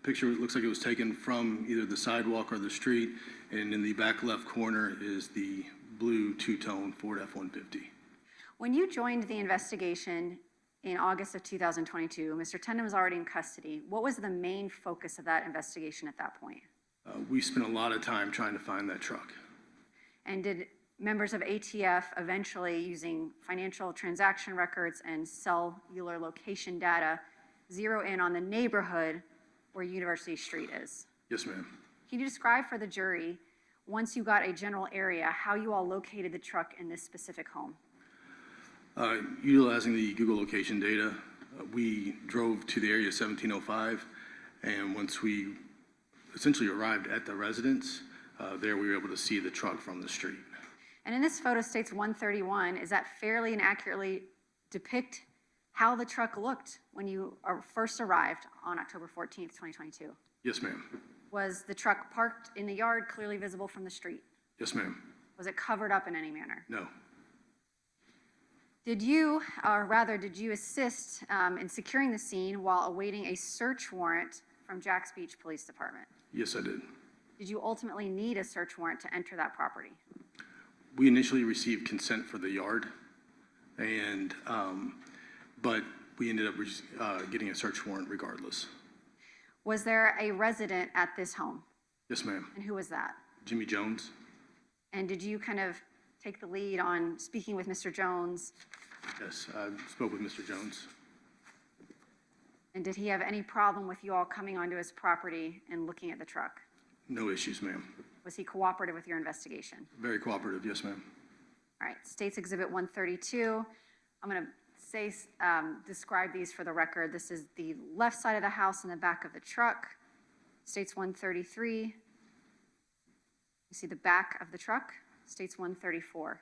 picture looks like it was taken from either the sidewalk or the street, and in the back left corner is the blue two-tone Ford F-150. When you joined the investigation in August of 2022, Mr. Tendon was already in custody. What was the main focus of that investigation at that point? We spent a lot of time trying to find that truck. And did members of ATF eventually, using financial transaction records and cellular location data, zero in on the neighborhood where University Street is? Yes, ma'am. Can you describe for the jury, once you got a general area, how you all located the truck in this specific home? Utilizing the Google location data, we drove to the area 1705, and once we essentially arrived at the residence, there we were able to see the truck from the street. And in this photo, State's 131, is that fairly and accurately depict how the truck looked when you first arrived on October 14th, 2022? Yes, ma'am. Was the truck parked in the yard, clearly visible from the street? Yes, ma'am. Was it covered up in any manner? No. Did you, or rather, did you assist in securing the scene while awaiting a search warrant from Jacksonville Beach Police Department? Yes, I did. Did you ultimately need a search warrant to enter that property? We initially received consent for the yard, and but we ended up getting a search warrant regardless. Was there a resident at this home? Yes, ma'am. And who was that? Jimmy Jones? And did you kind of take the lead on speaking with Mr. Jones? Yes, I spoke with Mr. Jones. And did he have any problem with you all coming onto his property and looking at the truck? No issues, ma'am. Was he cooperative with your investigation? Very cooperative, yes, ma'am. All right, State's Exhibit 132. I'm going to describe these for the record. This is the left side of the house and the back of the truck. State's 133. You see the back of the truck. State's 134.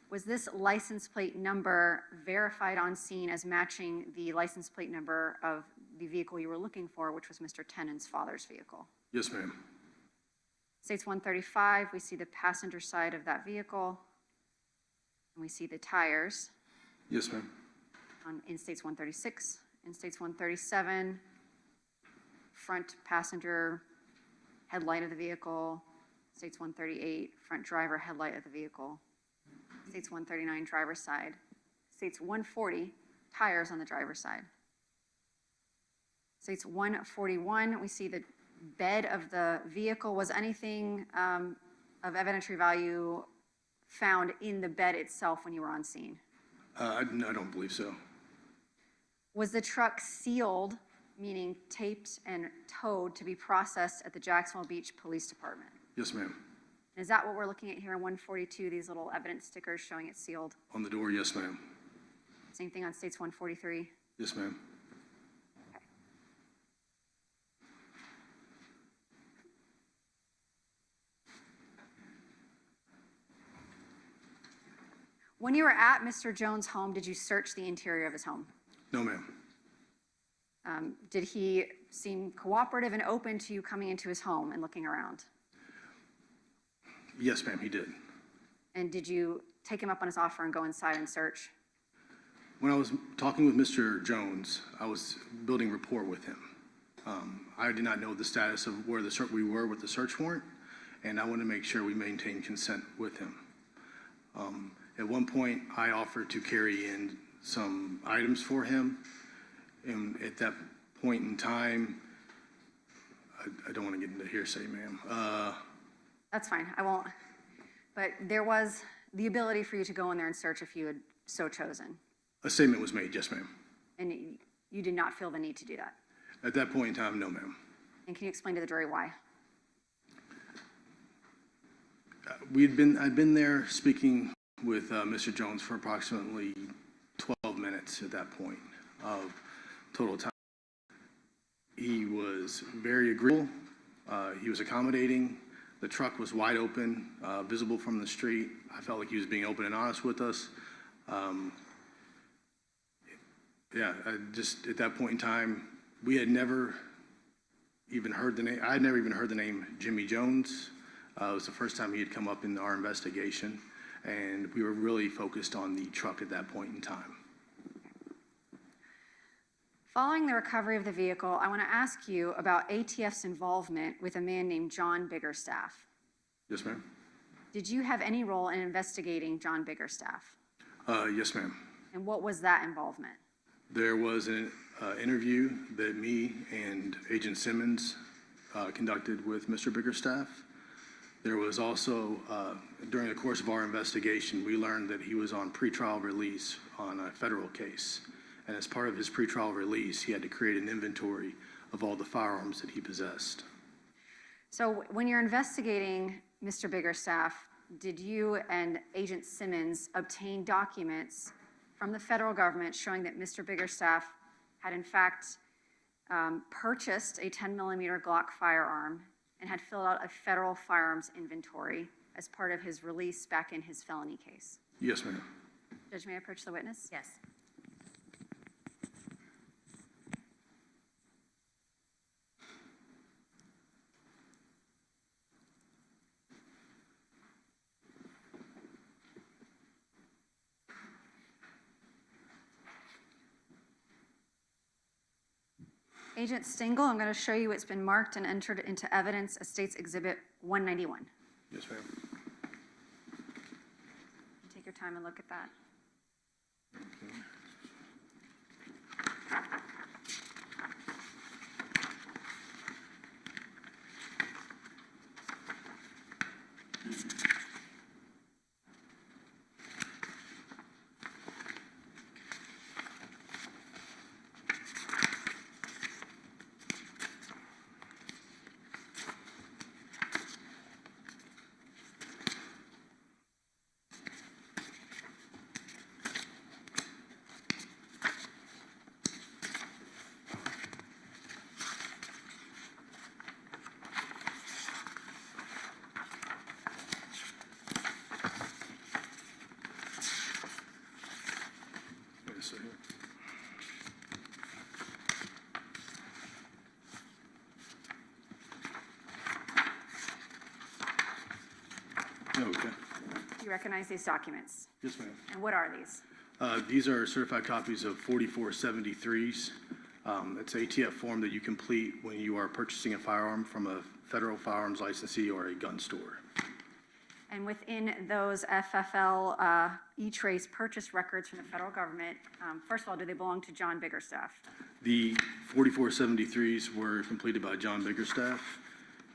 Was this license plate number verified on scene as matching the license plate number of the vehicle you were looking for, which was Mr. Tennant's father's vehicle? Yes, ma'am. State's 135, we see the passenger side of that vehicle, and we see the tires. Yes, ma'am. In State's 136, in State's 137, front passenger headlight of the vehicle. State's 138, front driver headlight of the vehicle. State's 139, driver's side. State's 140, tires on the driver's side. State's 141, we see the bed of the vehicle. Was anything of evidentiary value found in the bed itself when you were on scene? I don't believe so. Was the truck sealed, meaning taped and towed to be processed at the Jacksonville Beach Police Department? Yes, ma'am. Is that what we're looking at here in 142, these little evidence stickers showing it's sealed? On the door, yes, ma'am. Same thing on State's 143? Yes, ma'am. Okay. When you were at Mr. Jones' home, did you search the interior of his home? No, ma'am. Did he seem cooperative and open to you coming into his home and looking around? Yes, ma'am, he did. And did you take him up on his offer and go inside and search? When I was talking with Mr. Jones, I was building rapport with him. I did not know the status of where we were with the search warrant, and I wanted to make sure we maintained consent with him. At one point, I offered to carry in some items for him, and at that point in time, I don't want to get into hearsay, ma'am. That's fine. I won't. But there was the ability for you to go in there and search if you had so chosen. A statement was made, yes, ma'am. And you did not feel the need to do that. At that point in time, no, ma'am. And can you explain to the jury why? I'd been there speaking with Mr. Jones for approximately 12 minutes at that point of total time. He was very agreeable. He was accommodating. The truck was wide open, visible from the street. I felt like he was being open and honest with us. Just at that point in time, we had never even heard the name. I had never even heard the name Jimmy Jones. It was the first time he had come up in our investigation, and we were really focused on the truck at that point in time. Following the recovery of the vehicle, I want to ask you about ATF's involvement with a man named John Biggerstaff. Yes, ma'am. Did you have any role in investigating John Biggerstaff? Yes, ma'am. And what was that involvement? There was an interview that me and Agent Simmons conducted with Mr. Biggerstaff. There was also, during the course of our investigation, we learned that he was on pretrial release on a federal case. And as part of his pretrial release, he had to create an inventory of all the firearms that he possessed. So when you're investigating Mr. Biggerstaff, did you and Agent Simmons obtain documents from the federal government showing that Mr. Biggerstaff had in fact purchased a 10mm Glock firearm and had filled out a federal firearms inventory as part of his release back in his felony case? Yes, ma'am. Judge, may I approach the witness? Yes. Agent Stengel, I'm going to show you it's been marked and entered into evidence as State's Exhibit 191. Yes, ma'am. Take your time and look at that. Wait a second. Okay. Do you recognize these documents? Yes, ma'am. And what are these? These are certified copies of 4473s. It's an ATF form that you complete when you are purchasing a firearm from a federal firearms licensee or a gun store. And within those FFL E-Trace purchase records from the federal government, first of all, do they belong to John Biggerstaff? The 4473s were completed by John Biggerstaff,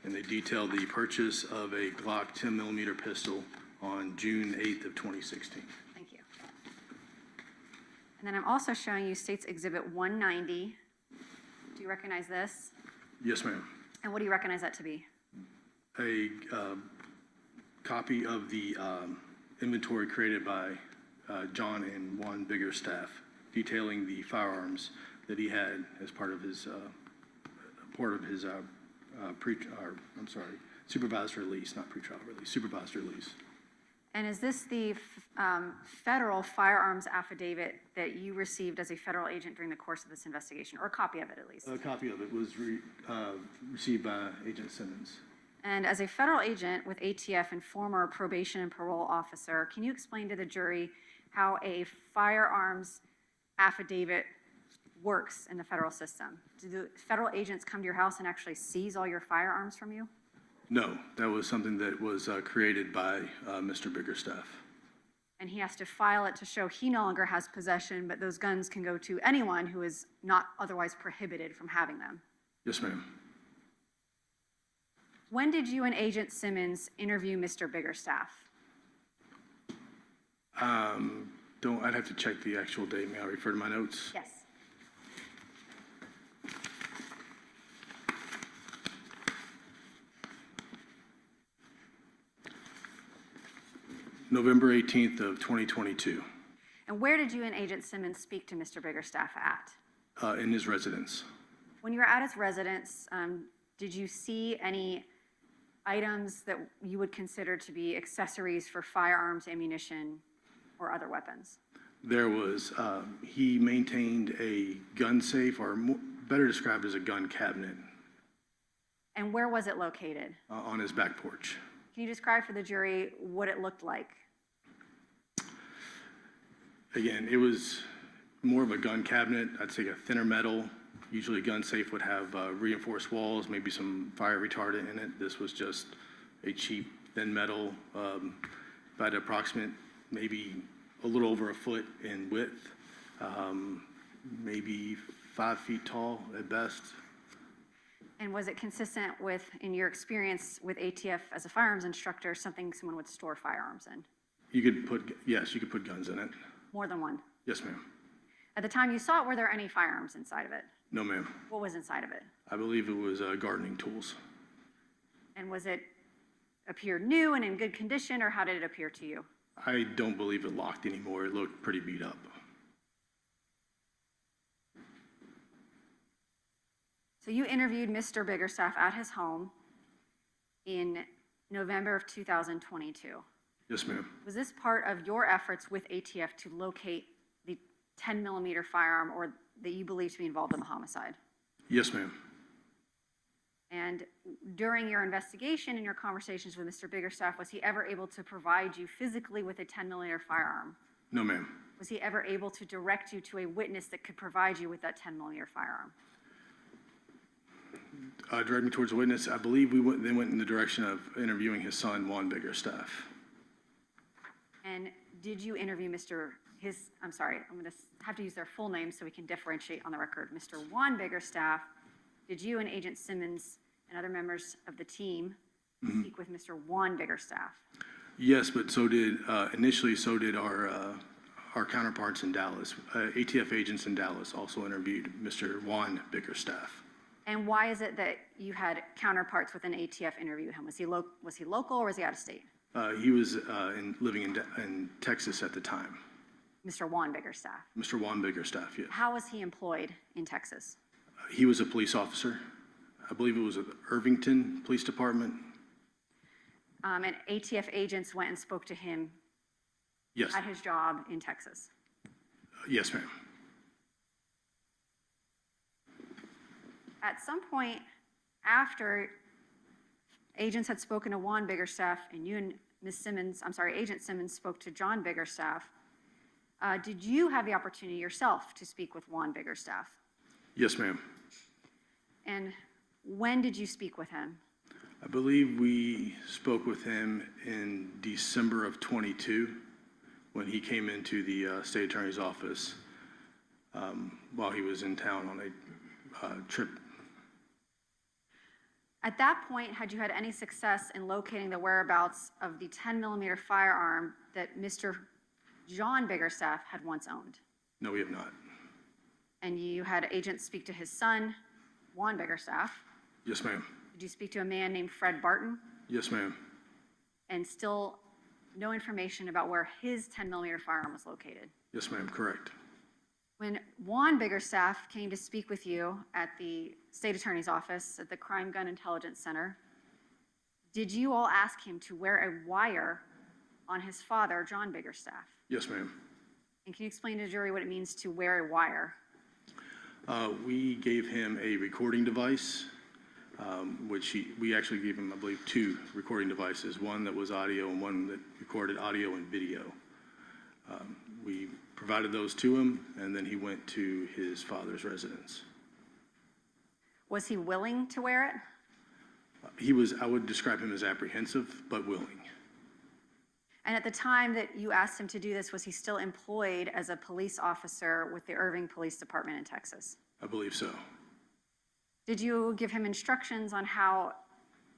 and they detail the purchase of a Glock 10mm pistol on June 8th of 2016. Thank you. And then I'm also showing you State's Exhibit 190. Do you recognize this? Yes, ma'am. And what do you recognize that to be? A copy of the inventory created by John and Juan Biggerstaff, detailing the firearms that he had as part of his supervised release, not pretrial release, supervised release. And is this the federal firearms affidavit that you received as a federal agent during the course of this investigation, or a copy of it at least? A copy of it was received by Agent Simmons. And as a federal agent with ATF and former probation and parole officer, can you explain to the jury how a firearms affidavit works in the federal system? Do the federal agents come to your house and actually seize all your firearms from you? No, that was something that was created by Mr. Biggerstaff. And he has to file it to show he no longer has possession, but those guns can go to anyone who is not otherwise prohibited from having them. Yes, ma'am. When did you and Agent Simmons interview Mr. Biggerstaff? I'd have to check the actual date. May I refer to my notes? Yes. November 18th of 2022, And where did you and Agent Simmons speak to Mr. Biggerstaff at? in his residence. When you were at his residence, did you see any items that you would consider to be accessories for firearms, ammunition, or other weapons? There was, he maintained a gun safe, or better described as a gun cabinet, And where was it located? on his back porch. Can you describe for the jury what it looked like? Again, it was more of a gun cabinet. I'd say a thinner metal. Usually a gun safe would have reinforced walls, maybe some fire retardant in it. This was just a cheap, thin metal, about approximate, maybe a little over a foot in width, maybe 5 feet tall at best. And was it consistent with, in your experience with ATF as a firearms instructor, something someone would store firearms in? Yes, you could put guns in it. More than one? Yes, ma'am. At the time you saw it, were there any firearms inside of it? No, ma'am. What was inside of it? I believe it was gardening tools. And was it appear new and in good condition, or how did it appear to you? I don't believe it locked anymore. It looked pretty beat up. So you interviewed Mr. Biggerstaff at his home in November of 2022. Yes, ma'am. Was this part of your efforts with ATF to locate the 10 millimeter firearm or that you believe to be involved in the homicide? Yes, ma'am. And during your investigation and your conversations with Mr. Biggerstaff, was he ever able to provide you physically with a 10 millimeter firearm? No, ma'am. Was he ever able to direct you to a witness that could provide you with that 10 millimeter firearm? Direct me towards a witness. I believe they went in the direction of interviewing his son, Juan Biggerstaff. And did you interview I'm sorry, I'm going to have to use their full name so we can differentiate on the record. Mr. Juan Biggerstaff, did you and Agent Simmons and other members of the team speak with Mr. Juan Biggerstaff? Yes, but initially so did our counterparts in Dallas. ATF agents in Dallas also interviewed Mr. Juan Biggerstaff. And why is it that you had counterparts within ATF interview him? Was he local or was he out of state? He was living in Texas at the time. Mr. Juan Biggerstaff. Mr. Juan Biggerstaff, yes. How was he employed in Texas? He was a police officer. I believe it was the Irvington Police Department. And ATF agents went and spoke to him Yes. at his job in Texas. Yes, ma'am. At some point after agents had spoken to Juan Biggerstaff and you and Agent Simmons spoke to John Biggerstaff, did you have the opportunity yourself to speak with Juan Biggerstaff? Yes, ma'am. And when did you speak with him? I believe we spoke with him in December of 22 when he came into the state attorney's office while he was in town on a trip. At that point, had you had any success in locating the whereabouts of the 10 millimeter firearm that Mr. John Biggerstaff had once owned? No, we have not. And you had agents speak to his son, Juan Biggerstaff. Yes, ma'am. Did you speak to a man named Fred Barton? Yes, ma'am. And still no information about where his 10 millimeter firearm was located? Yes, ma'am, correct. When Juan Biggerstaff came to speak with you at the state attorney's office at the Crime Gun Intelligence Center, did you all ask him to wear a wire on his father, John Biggerstaff? Yes, ma'am. And can you explain to the jury what it means to wear a wire? We gave him a recording device, which we actually gave him, I believe, 2 recording devices, one that was audio and one that recorded audio and video. We provided those to him, and then he went to his father's residence. Was he willing to wear it? I would describe him as apprehensive, but willing. And at the time that you asked him to do this, was he still employed as a police officer with the Irving Police Department in Texas? I believe so. Did you give him instructions on how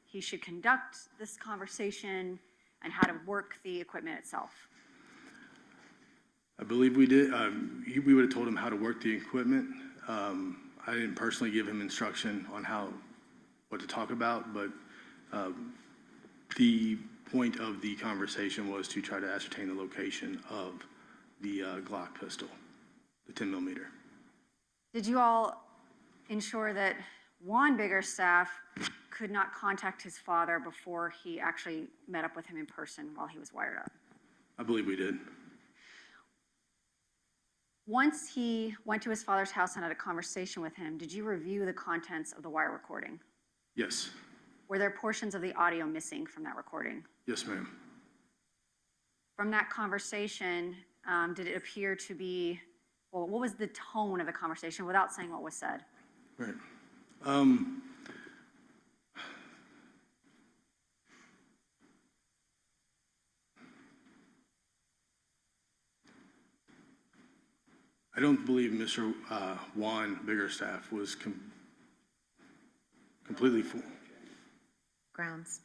he should conduct this conversation and how to work the equipment itself? I believe we did. We would have told him how to work the equipment. I didn't personally give him instruction on what to talk about, but the point of the conversation was to try to ascertain the location of the Glock pistol, the 10 millimeter. Did you all ensure that Juan Biggerstaff could not contact his father before he actually met up with him in person while he was wired up? I believe we did. Once he went to his father's house and had a conversation with him, did you review the contents of the wire recording? Yes. Were there portions of the audio missing from that recording? Yes, ma'am. From that conversation, did it appear to be, well, what was the tone of the conversation without saying what was said? Right. I don't believe Mr. Juan Biggerstaff was completely full. Grounds.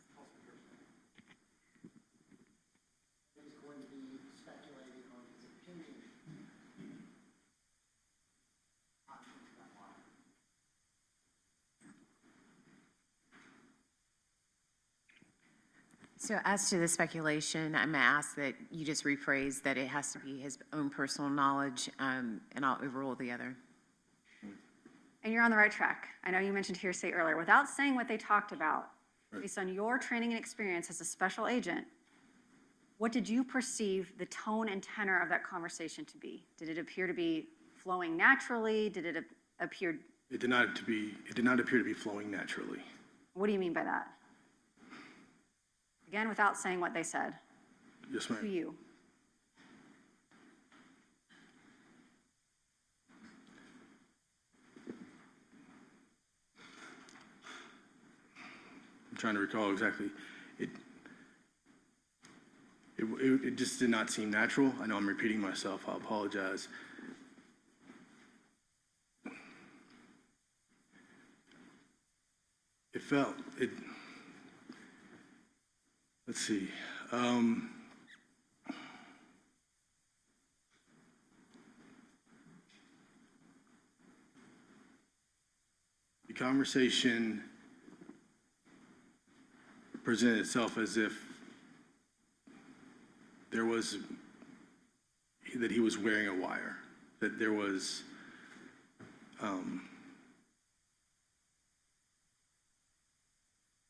So as to the speculation, I'm going to ask that you just rephrase that it has to be his own personal knowledge, and I'll overrule the other. And you're on the right track. I know you mentioned hearsay earlier. Without saying what they talked about, based on your training and experience as a special agent, what did you perceive the tone and tenor of that conversation to be? Did it appear to be flowing naturally? Did it appear? It did not appear to be flowing naturally. What do you mean by that? Again, without saying what they said. Yes, To ma'am. you. I'm trying to recall exactly. It just did not seem natural. I know I'm repeating myself. I apologize. Let's see. The conversation presented itself as if that he was wearing a wire, that there was,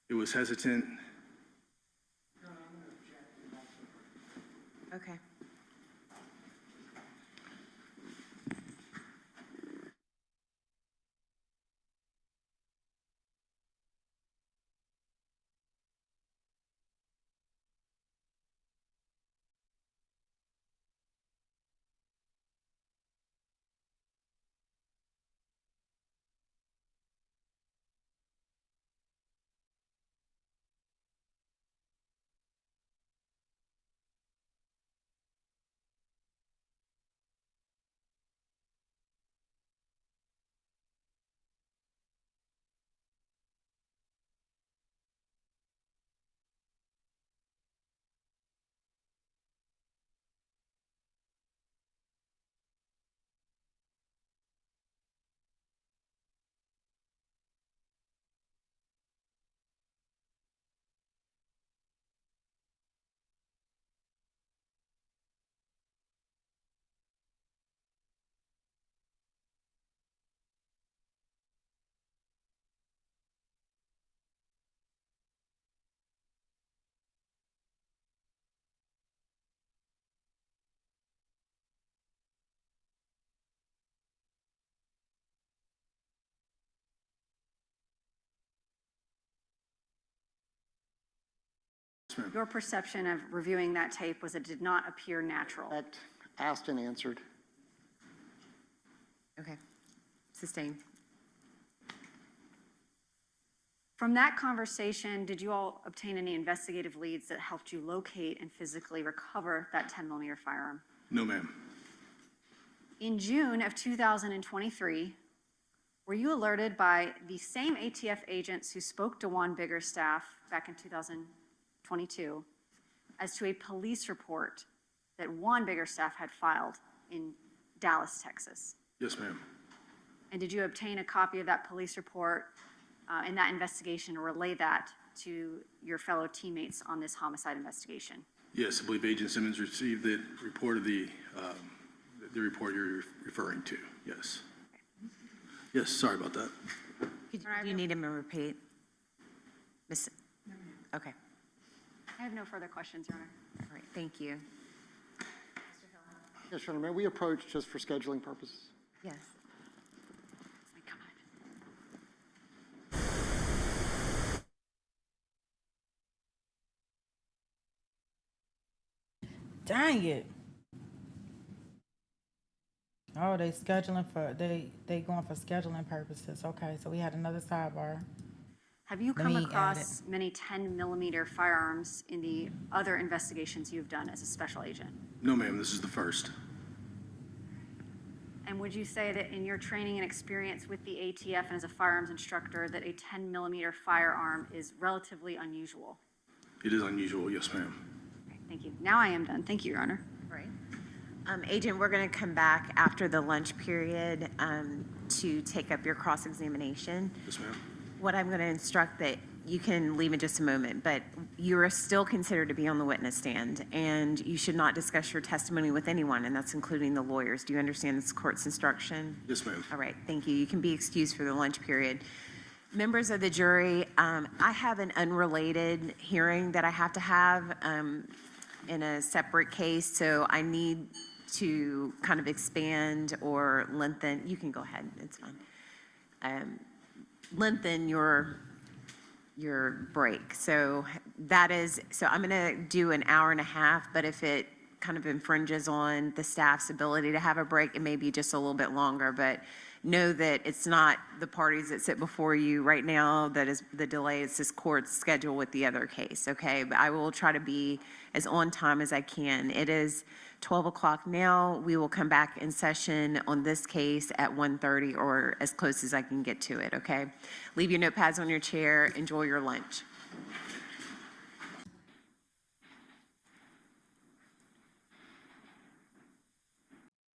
it was hesitant. Okay. Your perception of reviewing that tape was it did not appear natural. Correct. Asked and answered. Okay. Sustained. From that conversation, did you all obtain any investigative leads that helped you locate and physically recover that 10 millimeter firearm? No, ma'am. In June of 2023, were you alerted by the same ATF agents who spoke to Juan Biggerstaff back in 2022 as to a police report that Juan Biggerstaff had filed in Dallas, Texas. Yes, ma'am. And did you obtain a copy of that police report and that investigation and relay that to your fellow teammates on this homicide investigation? Yes, I believe Agent Simmons received the report of the report you're referring to. Yes. Yes, sorry about that. Do you need him to repeat? Okay, I have no further questions, Your Honor. all right, thank you. Yes, Your Honor, may we approach just for scheduling purposes? Yes. My God. Dang it. Oh, they scheduling for, they going for scheduling purposes. Okay, so we had another sidebar. Have you Let come me add across many 10mm firearms in the other investigations you've done as a special agent? No, ma'am, this is the first. And would you say that in your training and experience with the ATF and as a firearms instructor, that a 10mm firearm is relatively unusual? It is unusual, yes, ma'am. Okay, thank you. Now I am done. Thank you, Your Honor. Right. Agent, we're going to come back after the lunch period to take up your cross-examination. Yes, ma'am. What I'm going to instruct that you can leave in just a moment, but you are still considered to be on the witness stand, and you should not discuss your testimony with anyone, and that's including the lawyers. Do you understand this court's instruction? Yes, ma'am. All right, thank you. You can be excused for the lunch period. Members of the jury, I have an unrelated hearing that I have to have in a separate case, so I need to kind of expand or lengthen. You can go ahead, it's fine. Lengthen your break. So that is, so I'm gonna do an hour and a half, but if it kind of infringes on the staff's ability to have a break, it may be just a little bit longer, but know that it's not the parties that sit before you right now that is the delay, it's this court's schedule with the other case, okay? But I will try to be as on time as I can. It is 12 o'clock now. We will come back in session on this case at 1:30 or as close as I can get to it, okay? Leave your notepads on your chair. Enjoy your lunch.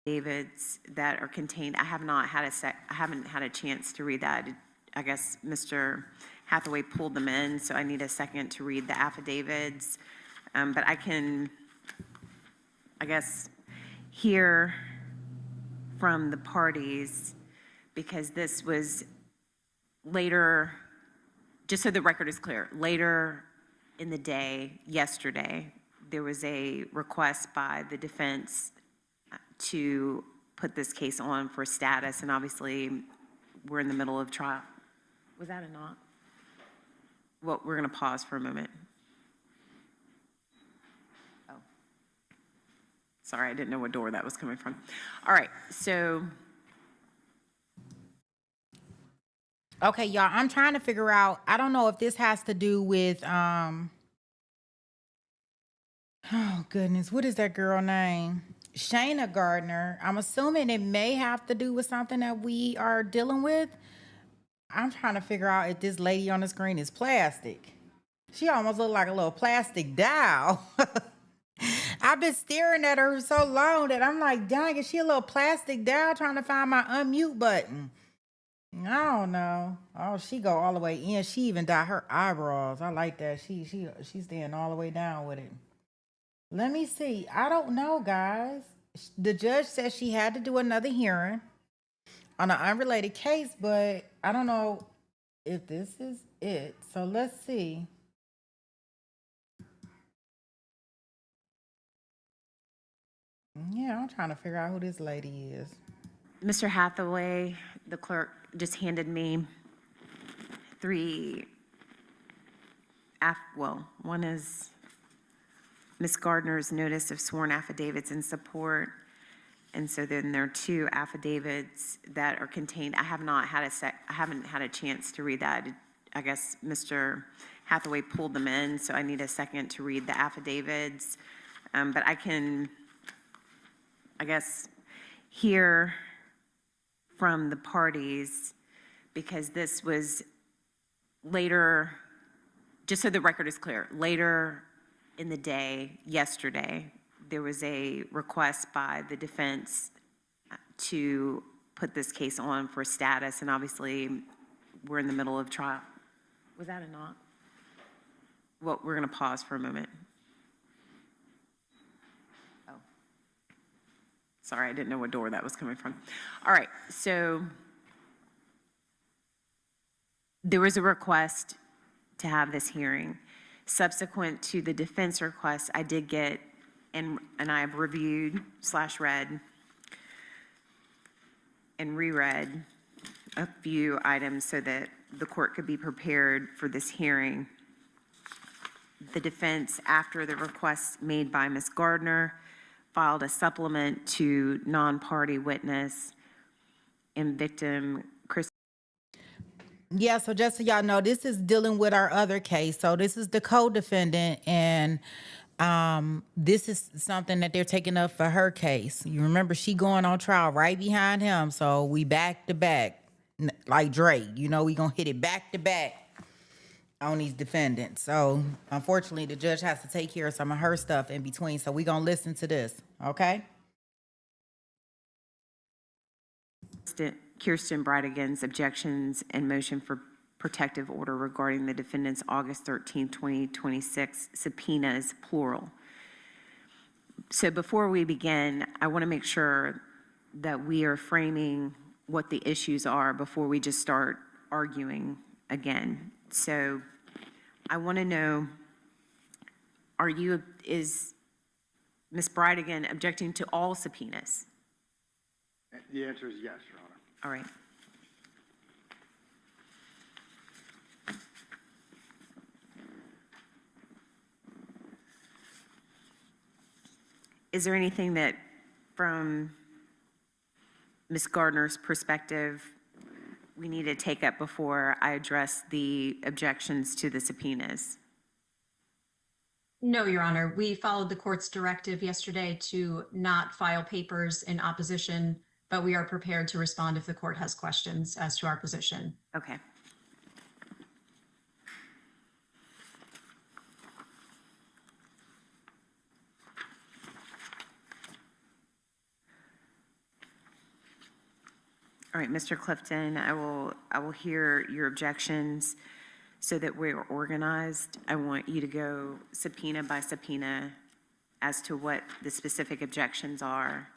Affidavits that are contained, I haven't had a chance to read that. I guess Mr. Hathaway pulled them in, so I need a second to read the affidavits. But I can, I guess, hear from the parties, because this was later, just so the record is clear, later in the day, yesterday, there was a request by the defense to put this case on for status, and obviously, we're in the middle of trial. Was that a knock? Well, we're gonna pause for a moment. Oh. Sorry, I didn't know what door that was coming from. All right, so. Okay, y'all, I'm trying to figure out, I don't know if this has to do with, oh goodness, what is that girl name? Shayna Gardner. I'm assuming it may have to do with something that we are dealing with. I'm trying to figure out if this lady on the screen is plastic. She almost looked like a little plastic doll. I've been staring at her so long that I'm like, dang, is she a little plastic doll trying to find my unmute button? I don't know. Oh, she go all the way in. She even dyed her eyebrows. I like that. She's staying all the way down with it. Let me see. I don't know, guys. The judge said she had to do another hearing on an unrelated case, but I don't know if this is it. So let's see. Yeah, I'm trying to figure out who this lady is. Mr. Hathaway, the clerk just handed me one is Ms. Gardner's notice of sworn affidavits in support. And so then there are two affidavits that are contained. I haven't had a chance to read that. I guess Mr. Hathaway pulled them in, so I need a second to read the affidavits. But I can, I guess, hear from the parties, because this was later, just so the record is clear, later in the day, yesterday, there was a request by the defense to put this case on for status, and obviously, we're in the middle of trial. Was that a knock? Well, we're going to pause for a moment. Oh. Sorry, I didn't know what door that was coming from. All right, so there was a request to have this hearing. Subsequent to the defense request, I did get, and I have reviewed / read and reread a few items so that the court could be prepared for this hearing. The defense, after the request made by Ms. Gardner, filed a supplement to non-party witness and victim Chris. Yeah, so just so y'all know, this is dealing with our other case. So this is the co-defendant, and this is something that they're taking up for her case. You remember she going on trial right behind him, so we back to back, like Drake. You know, we gonna hit it back to back on these defendants. So unfortunately, the judge has to take care of some of her stuff in between. So we gonna listen to this, okay? Kirsten Bridegan's objections and motion for protective order regarding the defendant's August 13, 2026 subpoenas, plural. So before we begin, I want to make sure that we are framing what the issues are before we just start arguing again. So I want to know, is Ms. Bridegan objecting to all subpoenas? The answer is yes, Your Honor. All right. Is there anything that, from Ms. Gardner's perspective, we need to take up before I address the objections to the subpoenas? No, Your Honor. We followed the court's directive yesterday to not file papers in opposition, but we are prepared to respond if the court has questions as to our position. Okay. All right, Mr. Clifton, I will hear your objections so that we're organized. I want you to go subpoena by subpoena as to what the specific objections are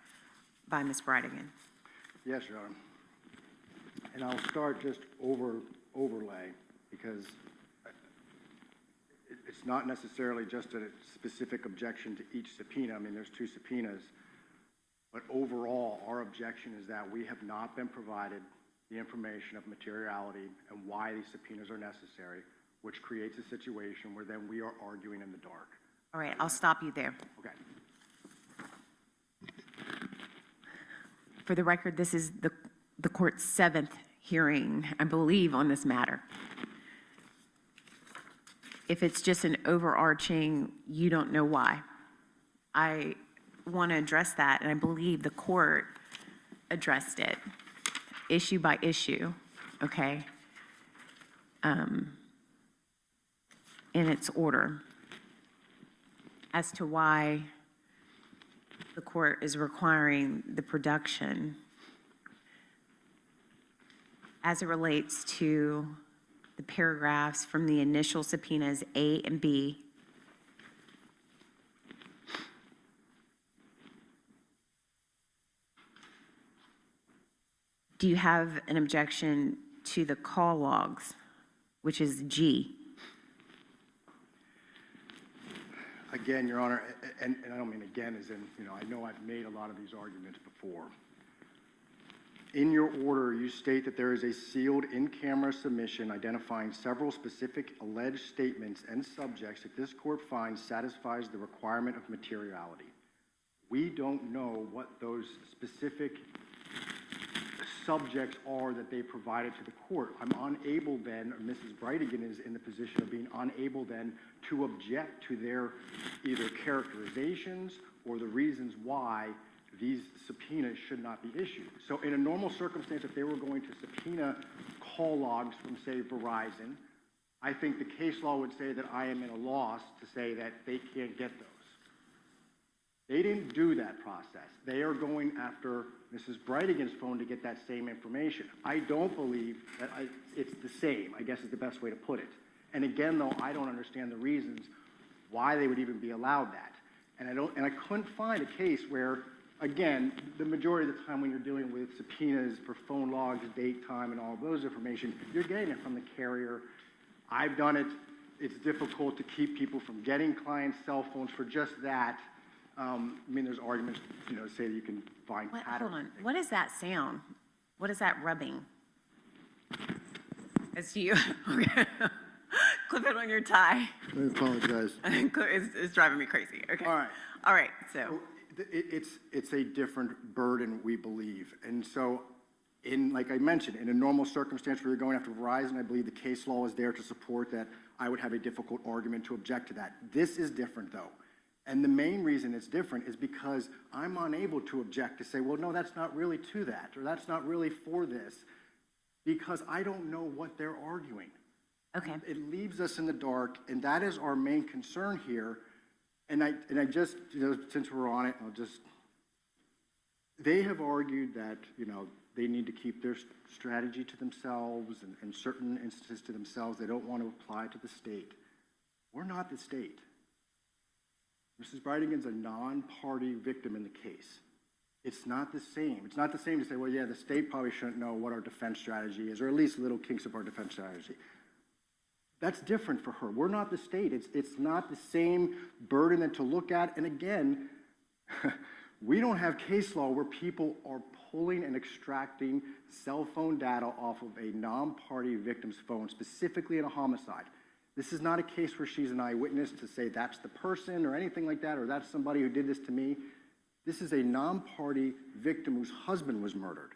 by Ms. Bridegan. Yes, Your Honor. And I'll start just overlay, because it's not necessarily just a specific objection to each subpoena. I mean, there's 2 subpoenas. But overall, our objection is that we have not been provided the information of materiality and why these subpoenas are necessary, which creates a situation where then we are arguing in the dark. All right, I'll stop you there. Okay. For the record, this is the court's 7th hearing, I believe, on this matter. If it's just an overarching, you don't know why, I want to address that, and I believe the court addressed it issue by issue, okay, in its order as to why the court is requiring the production as it relates to the paragraphs from the initial subpoenas A and B. Do you have an objection to the call logs, which is G? Again, Your Honor, and I don't mean again as in, I know I've made a lot of these arguments before. In your order, you state that there is a sealed in-camera submission identifying several specific alleged statements and subjects that this court finds satisfies the requirement of materiality. We don't know what those specific subjects are that they provided to the court. I'm unable then, or Mrs. Bridegan is in the position of being unable then to object to their either characterizations or the reasons why these subpoenas should not be issued. So in a normal circumstance, if they were going to subpoena call logs from, say, Verizon, I think the case law would say that I am at a loss to say that they can't get those. They didn't do that process. They are going after Mrs. Bridegan's phone to get that same information. I don't believe that it's the same, I guess is the best way to put it. And again, though, I don't understand the reasons why they would even be allowed that. And I couldn't find a case where, again, the majority of the time when you're dealing with subpoenas for phone logs, date, time, and all of those information, you're getting it from the carrier. I've done it. It's difficult to keep people from getting clients' cell phones for just that. I mean, there's arguments, say that you can find patterns. Hold on. What is that sound? What is that rubbing? It's you. Okay. Clip it on your tie. I apologize. It's driving me crazy. Okay. All right. All right. So it's a different burden, we believe. And so, like I mentioned, in a normal circumstance where you're going after Verizon, I believe the case law is there to support that. I would have a difficult argument to object to that. This is different, though. And the main reason it's different is because I'm unable to object to say, well, no, that's not really to that, or that's not really for this, because I don't know what they're arguing. okay. It leaves us in the dark, and that is our main concern here. And I just, since we're on it, they have argued that, they need to keep their strategy to themselves and certain instances to themselves. They don't want to apply to the state. We're not the state. Mrs. Bridegan's a non-party victim in the case. It's not the same. It's not the same to say, well, yeah, the state probably shouldn't know what our defense strategy is, or at least little kinks of our defense strategy. That's different for her. We're not the state. It's not the same burden that to look at. And again, we don't have case law where people are pulling and extracting cell phone data off of a non-party victim's phone, specifically in a homicide. This is not a case where she's an eyewitness to say that's the person or anything like that, or that's somebody who did this to me. This is a non-party victim whose husband was murdered.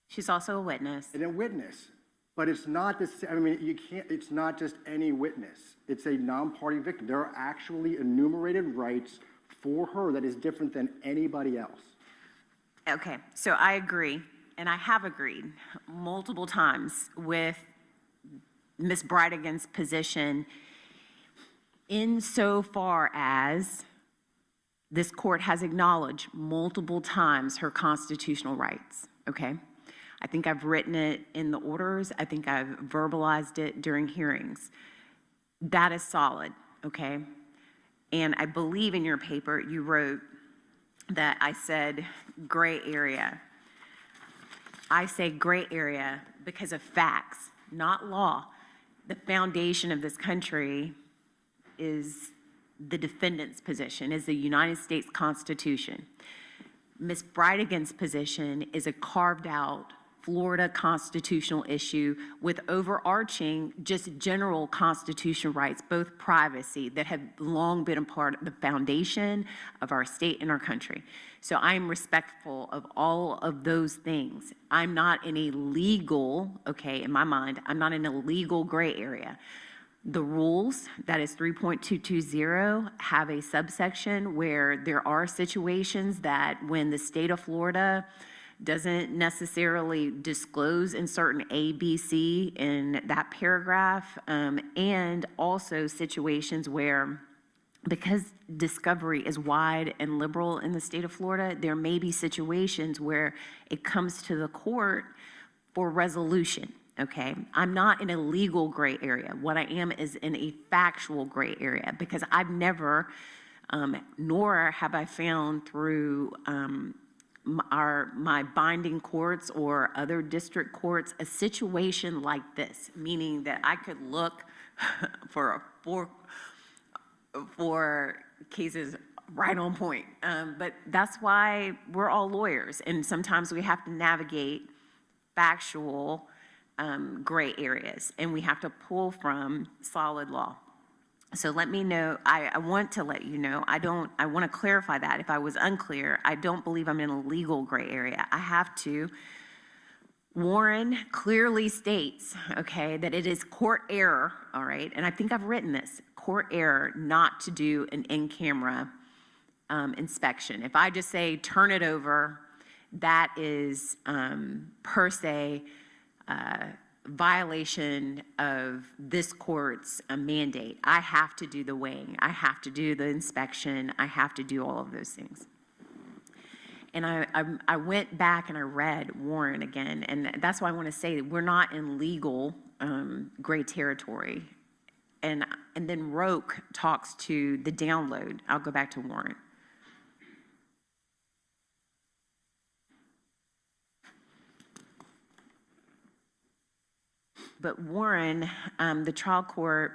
She's also a witness. And a witness. But it's not this, it's not just any witness. It's a non-party victim. There are actually enumerated rights for her that is different than anybody else. Okay, so I agree, and I have agreed multiple times with Ms. Bridegan's position insofar as this court has acknowledged multiple times her constitutional rights, okay? I think I've written it in the orders. I think I've verbalized it during hearings. That is solid, okay? And I believe in your paper you wrote that I said gray area. I say gray area because of facts, not law. The foundation of this country is the defendant's position, is the United States Constitution. Ms. Bridegan's position is a carved out Florida constitutional issue with overarching, just general constitutional rights, both privacy, that have long been a part of the foundation of our state and our country. So I'm respectful of all of those things. I'm not in a legal, okay, in my mind, I'm not in a legal gray area. The rules, that is 3.220, have a subsection where there are situations that when the state of Florida doesn't necessarily disclose in certain A, B, C in that paragraph, and also situations where, because discovery is wide and liberal in the state of Florida, there may be situations where it comes to the court for resolution, okay? I'm not in a legal gray area. What I am is in a factual gray area, because I've never, nor have I found through my binding courts or other district courts a situation like this, meaning that I could look for cases right on point. But that's why we're all lawyers, and sometimes we have to navigate factual gray areas, and we have to pull from solid law. So let me know, I want to let you know, I want to clarify that if I was unclear. I don't believe I'm in a legal gray area. I have to. Warren clearly states, okay, that it is court error, all right, and I think I've written this, court error not to do an in-camera inspection. If I just say turn it over, that is per se violation of this court's mandate. I have to do the weighing. I have to do the inspection. I have to do all of those things. And I went back and I read Warren again, and that's why I want to say that we're not in legal gray territory. And then Roque talks to the download. I'll go back to Warren. But Warren, the trial court,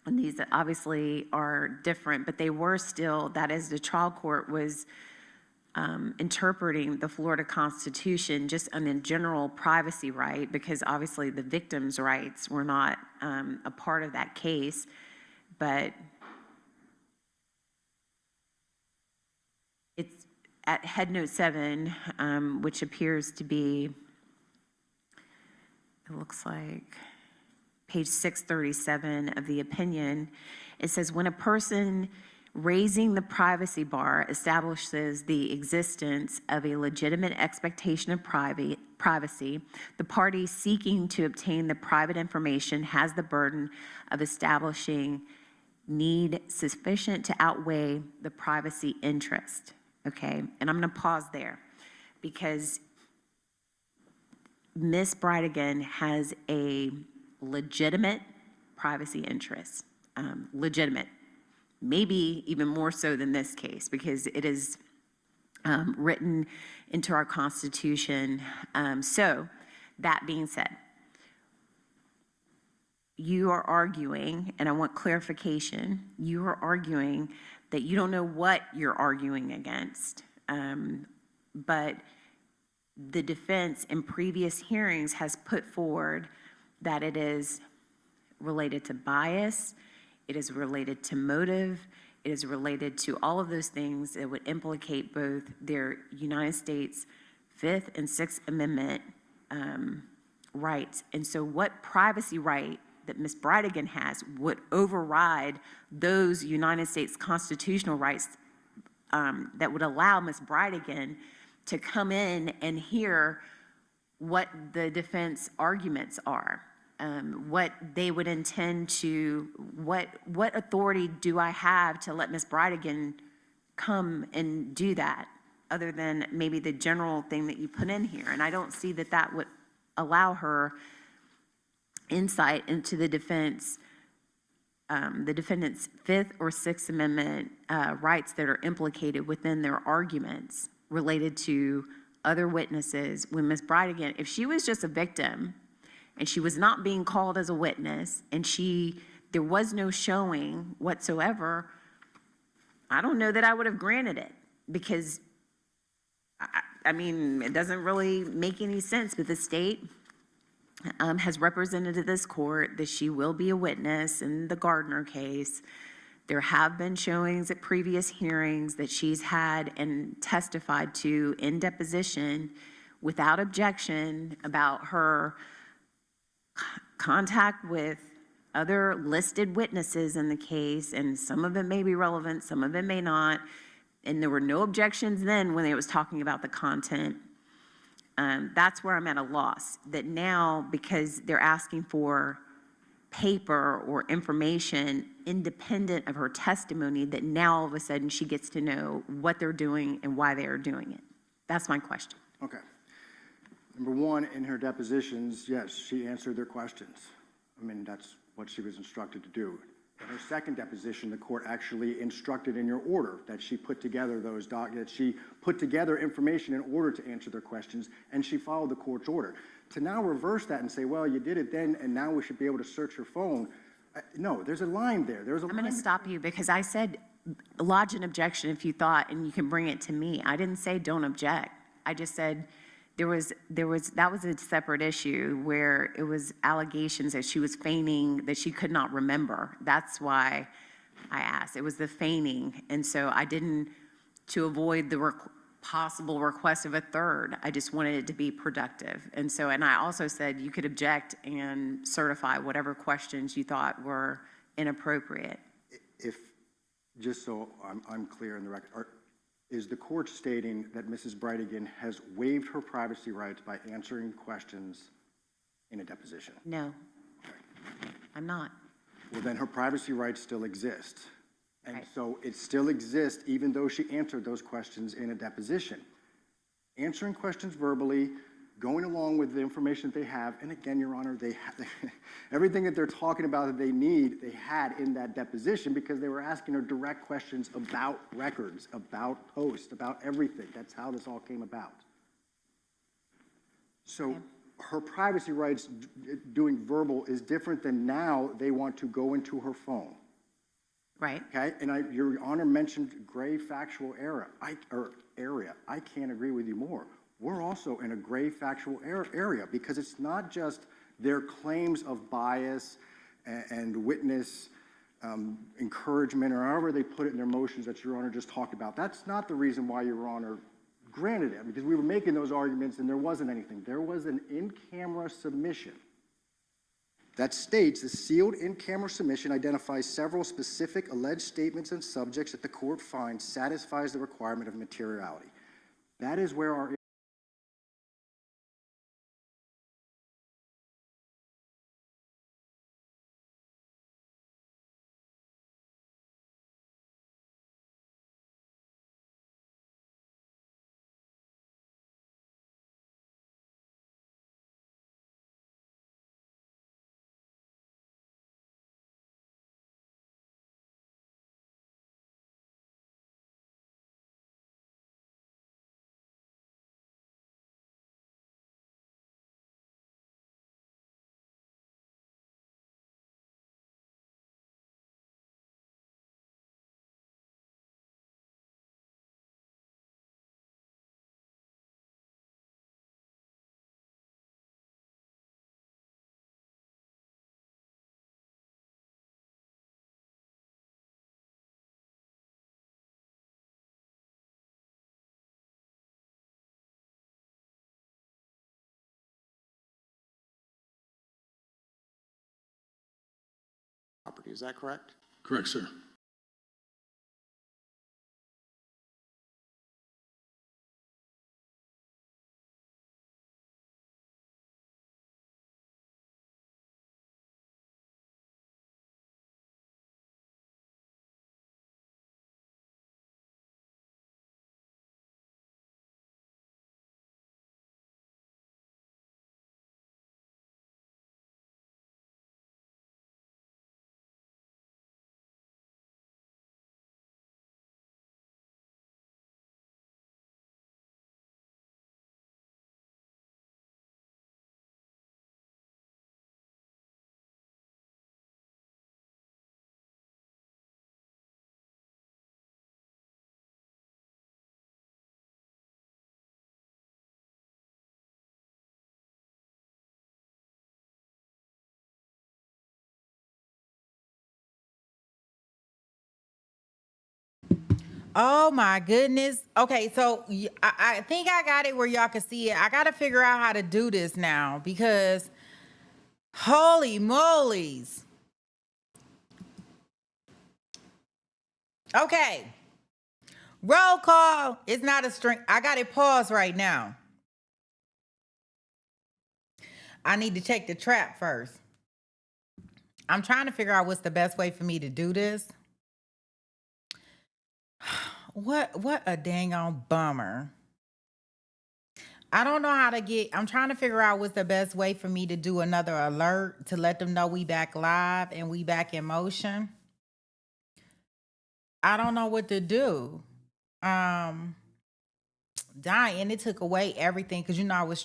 and these obviously are different, but they were still, that is, the trial court was interpreting the Florida Constitution just on a general privacy right, because obviously the victim's rights were not a part of that case. But it's at Head Note 7, which appears to be, it looks like page 637 of the opinion. It says, when a person raising the privacy bar establishes the existence of a legitimate expectation of privacy, the party seeking to obtain the private information has the burden of establishing need sufficient to outweigh the privacy interest. Okay, and I'm going to pause there because Ms. Bridegan has a legitimate privacy interest, legitimate. Maybe even more so than this case, because it is written into our Constitution. So, that being said, you are arguing, and I want clarification, you are arguing that you don't know what you're arguing against. But the defense in previous hearings has put forward that it is related to bias, it is related to motive, it is related to all of those things that would implicate both their United States Fifth and Sixth Amendment rights. And so what privacy right that Ms. Bridegan has would override those United States constitutional rights that would allow Ms. Bridegan to come in and hear what the defense arguments are. What they would intend to, what authority do I have to let Ms. Bridegan come and do that, other than maybe the general thing that you put in here? And I don't see that that would allow her insight into the defendant's Fifth or Sixth Amendment rights that are implicated within their arguments related to other witnesses. When Ms. Bridegan, if she was just a victim, and she was not being called as a witness, and there was no showing whatsoever, I don't know that I would have granted it, because, I mean, it doesn't really make any sense, but the state has represented to this court that she will be a witness in the Gardner case. There have been showings at previous hearings that she's had and testified to in deposition without objection about her contact with other listed witnesses in the case, and some of it may be relevant, some of it may not, and there were no objections then when it was talking about the content. That's where I'm at a loss, that now, because they're asking for paper or information independent of her testimony, that now all of a sudden she gets to know what they're doing and why they are doing it. That's my question. Okay. Number one, in her depositions, yes, she answered their questions. I mean, that's what she was instructed to do. In her second deposition, the court actually instructed in your order that she put together those that she put together information in order to answer their questions, and she followed the court's order. To now reverse that and say, well, you did it then, and now we should be able to search your phone. No, there's a line there. There's a line. I'm going to stop you because I said lodge an objection if you thought, and you can bring it to me. I didn't say don't object. I just said that was a separate issue where it was allegations that she was feigning that she could not remember. That's why I asked. It was the feigning, and so I didn't, to avoid the possible request of a third, I just wanted it to be productive. And so, and I also said you could object and certify whatever questions you thought were inappropriate. If, just so I'm clear in the record, is the court stating that Mrs. Bridegan has waived her privacy rights by answering questions in a deposition? No, I'm not. Well, then her privacy rights still exist. And Right. so it still exists even though she answered those questions in a deposition. Answering questions verbally, going along with the information that they have, and again, Your Honor, they have, everything that they're talking about that they need, they had in that deposition because they were asking her direct questions about records, about posts, about everything. That's how this all came about. So her privacy rights doing verbal is different than now they want to go into her phone. Right? Okay, and Your Honor mentioned gray factual area. I can't agree with you more. We're also in a gray factual area because it's not just their claims of bias and witness encouragement or however they put it in their motions that Your Honor just talked about. That's not the reason why Your Honor granted it, because we were making those arguments and there wasn't anything. There was an in-camera submission that states the sealed in-camera submission identifies several specific alleged statements and subjects that the court finds satisfies the requirement of materiality. That is where our property. Is that correct? Correct, sir. Oh my goodness. Okay, so I think I got it where y'all can see it. I got to figure out how to do this now because holy molies. Okay. Roll call. It's not a string. I got it paused right now. I need to check the trap first. I'm trying to figure out what's the best way for me to do this. What a dang on bummer. I don't know how to I'm trying to figure out what's the best way for me to do another alert to let them know we back live and we back in motion. I don't know what to do. Dying, and it took away everything because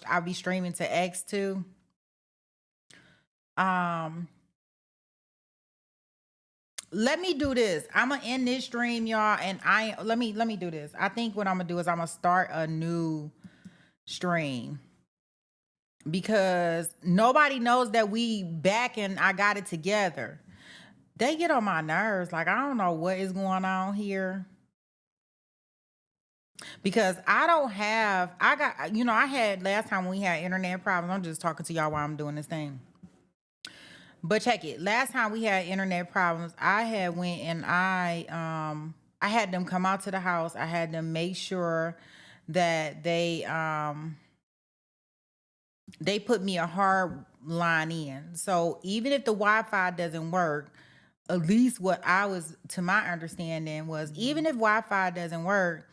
I'll be streaming to X too. Let me do this. I'm gonna end this stream, y'all, and let me do this. I think what I'm gonna do is I'm gonna start a new stream because nobody knows that we back and I got it together. They get on my nerves. Like, I don't know what is going on here. Because I had last time when we had internet problems. I'm just talking to y'all while I'm doing this thing. But check it. Last time we had internet problems, I had went and I had them come out to the house. I had them make sure that they they put me a hard line in. So even if the Wi-Fi doesn't work, at least what I was, to my understanding, was even if Wi-Fi doesn't work,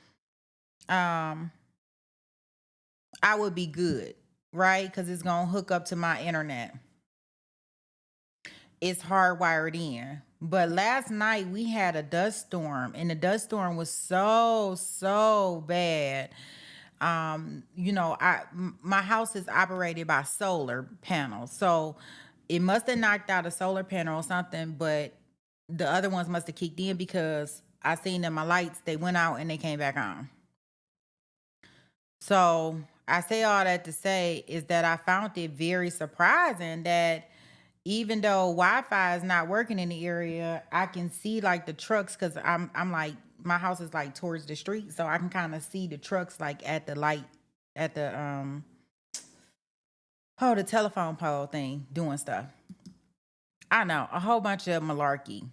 I would be good, right? Because it's gonna hook up to my internet. It's hardwired in. But last night we had a dust storm, and the dust storm was so bad. My house is operated by solar panels, so it must have knocked out a solar panel or something, but the other ones must have kicked in because I seen that my lights, they went out and they came back on. So I say all that to say is that I found it very surprising that even though Wi-Fi is not working in the area, I can see like the trucks, because I'm like, my house is like towards the street, so I can kind of see the trucks like at the light, at the the telephone pole thing doing stuff. I know, a whole bunch of malarkey.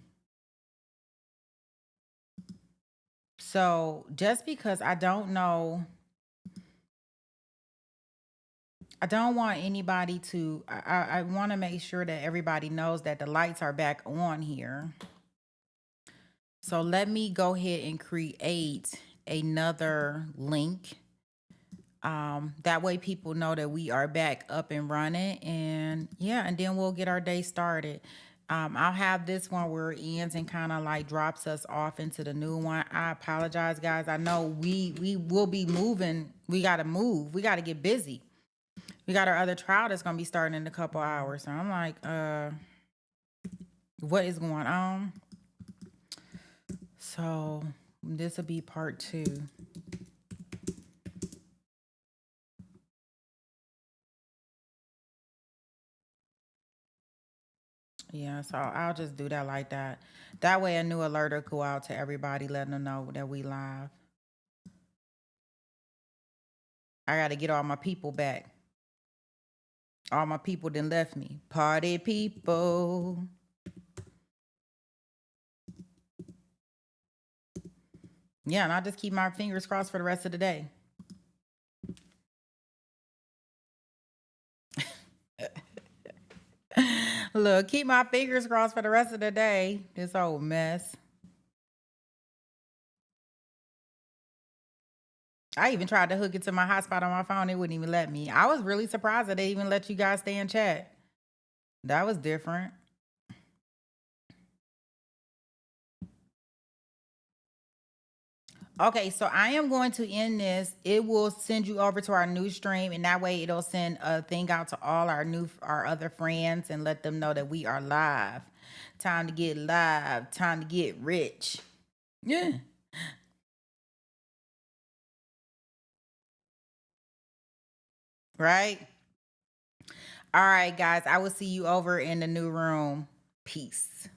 So just because I don't know, I don't want anybody to, I want to make sure that everybody knows that the lights are back on here. So let me go ahead and create another link. That way people know that we are back up and running, and yeah, and then we'll get our day started. I'll have this one where it ends and kind of like drops us off into the new one. I apologize, guys. I know we will be moving. We got to move. We got to get busy. We got our other trial that's going to be starting in a couple hours. So I'm like, what is going on? So this will be part 2. Yeah, so I'll just do that like that. That way a new alert will go out to everybody, letting them know that we live. I got to get all my people back. All my people done left me. Party people. Yeah, and I'll just keep my fingers crossed for the rest of the day. Look, keep my fingers crossed for the rest of the day. This old mess. I even tried to hook it to my hotspot on my phone. It wouldn't even let me. I was really surprised that they even let you guys stay in chat. That was different. Okay, so I am going to end this. It will send you over to our new stream, and that way it'll send a thing out to all our other friends and let them know that we are live. Time to get live. Time to get rich. Yeah. Right? All right, guys. I will see you over in the new room. Peace.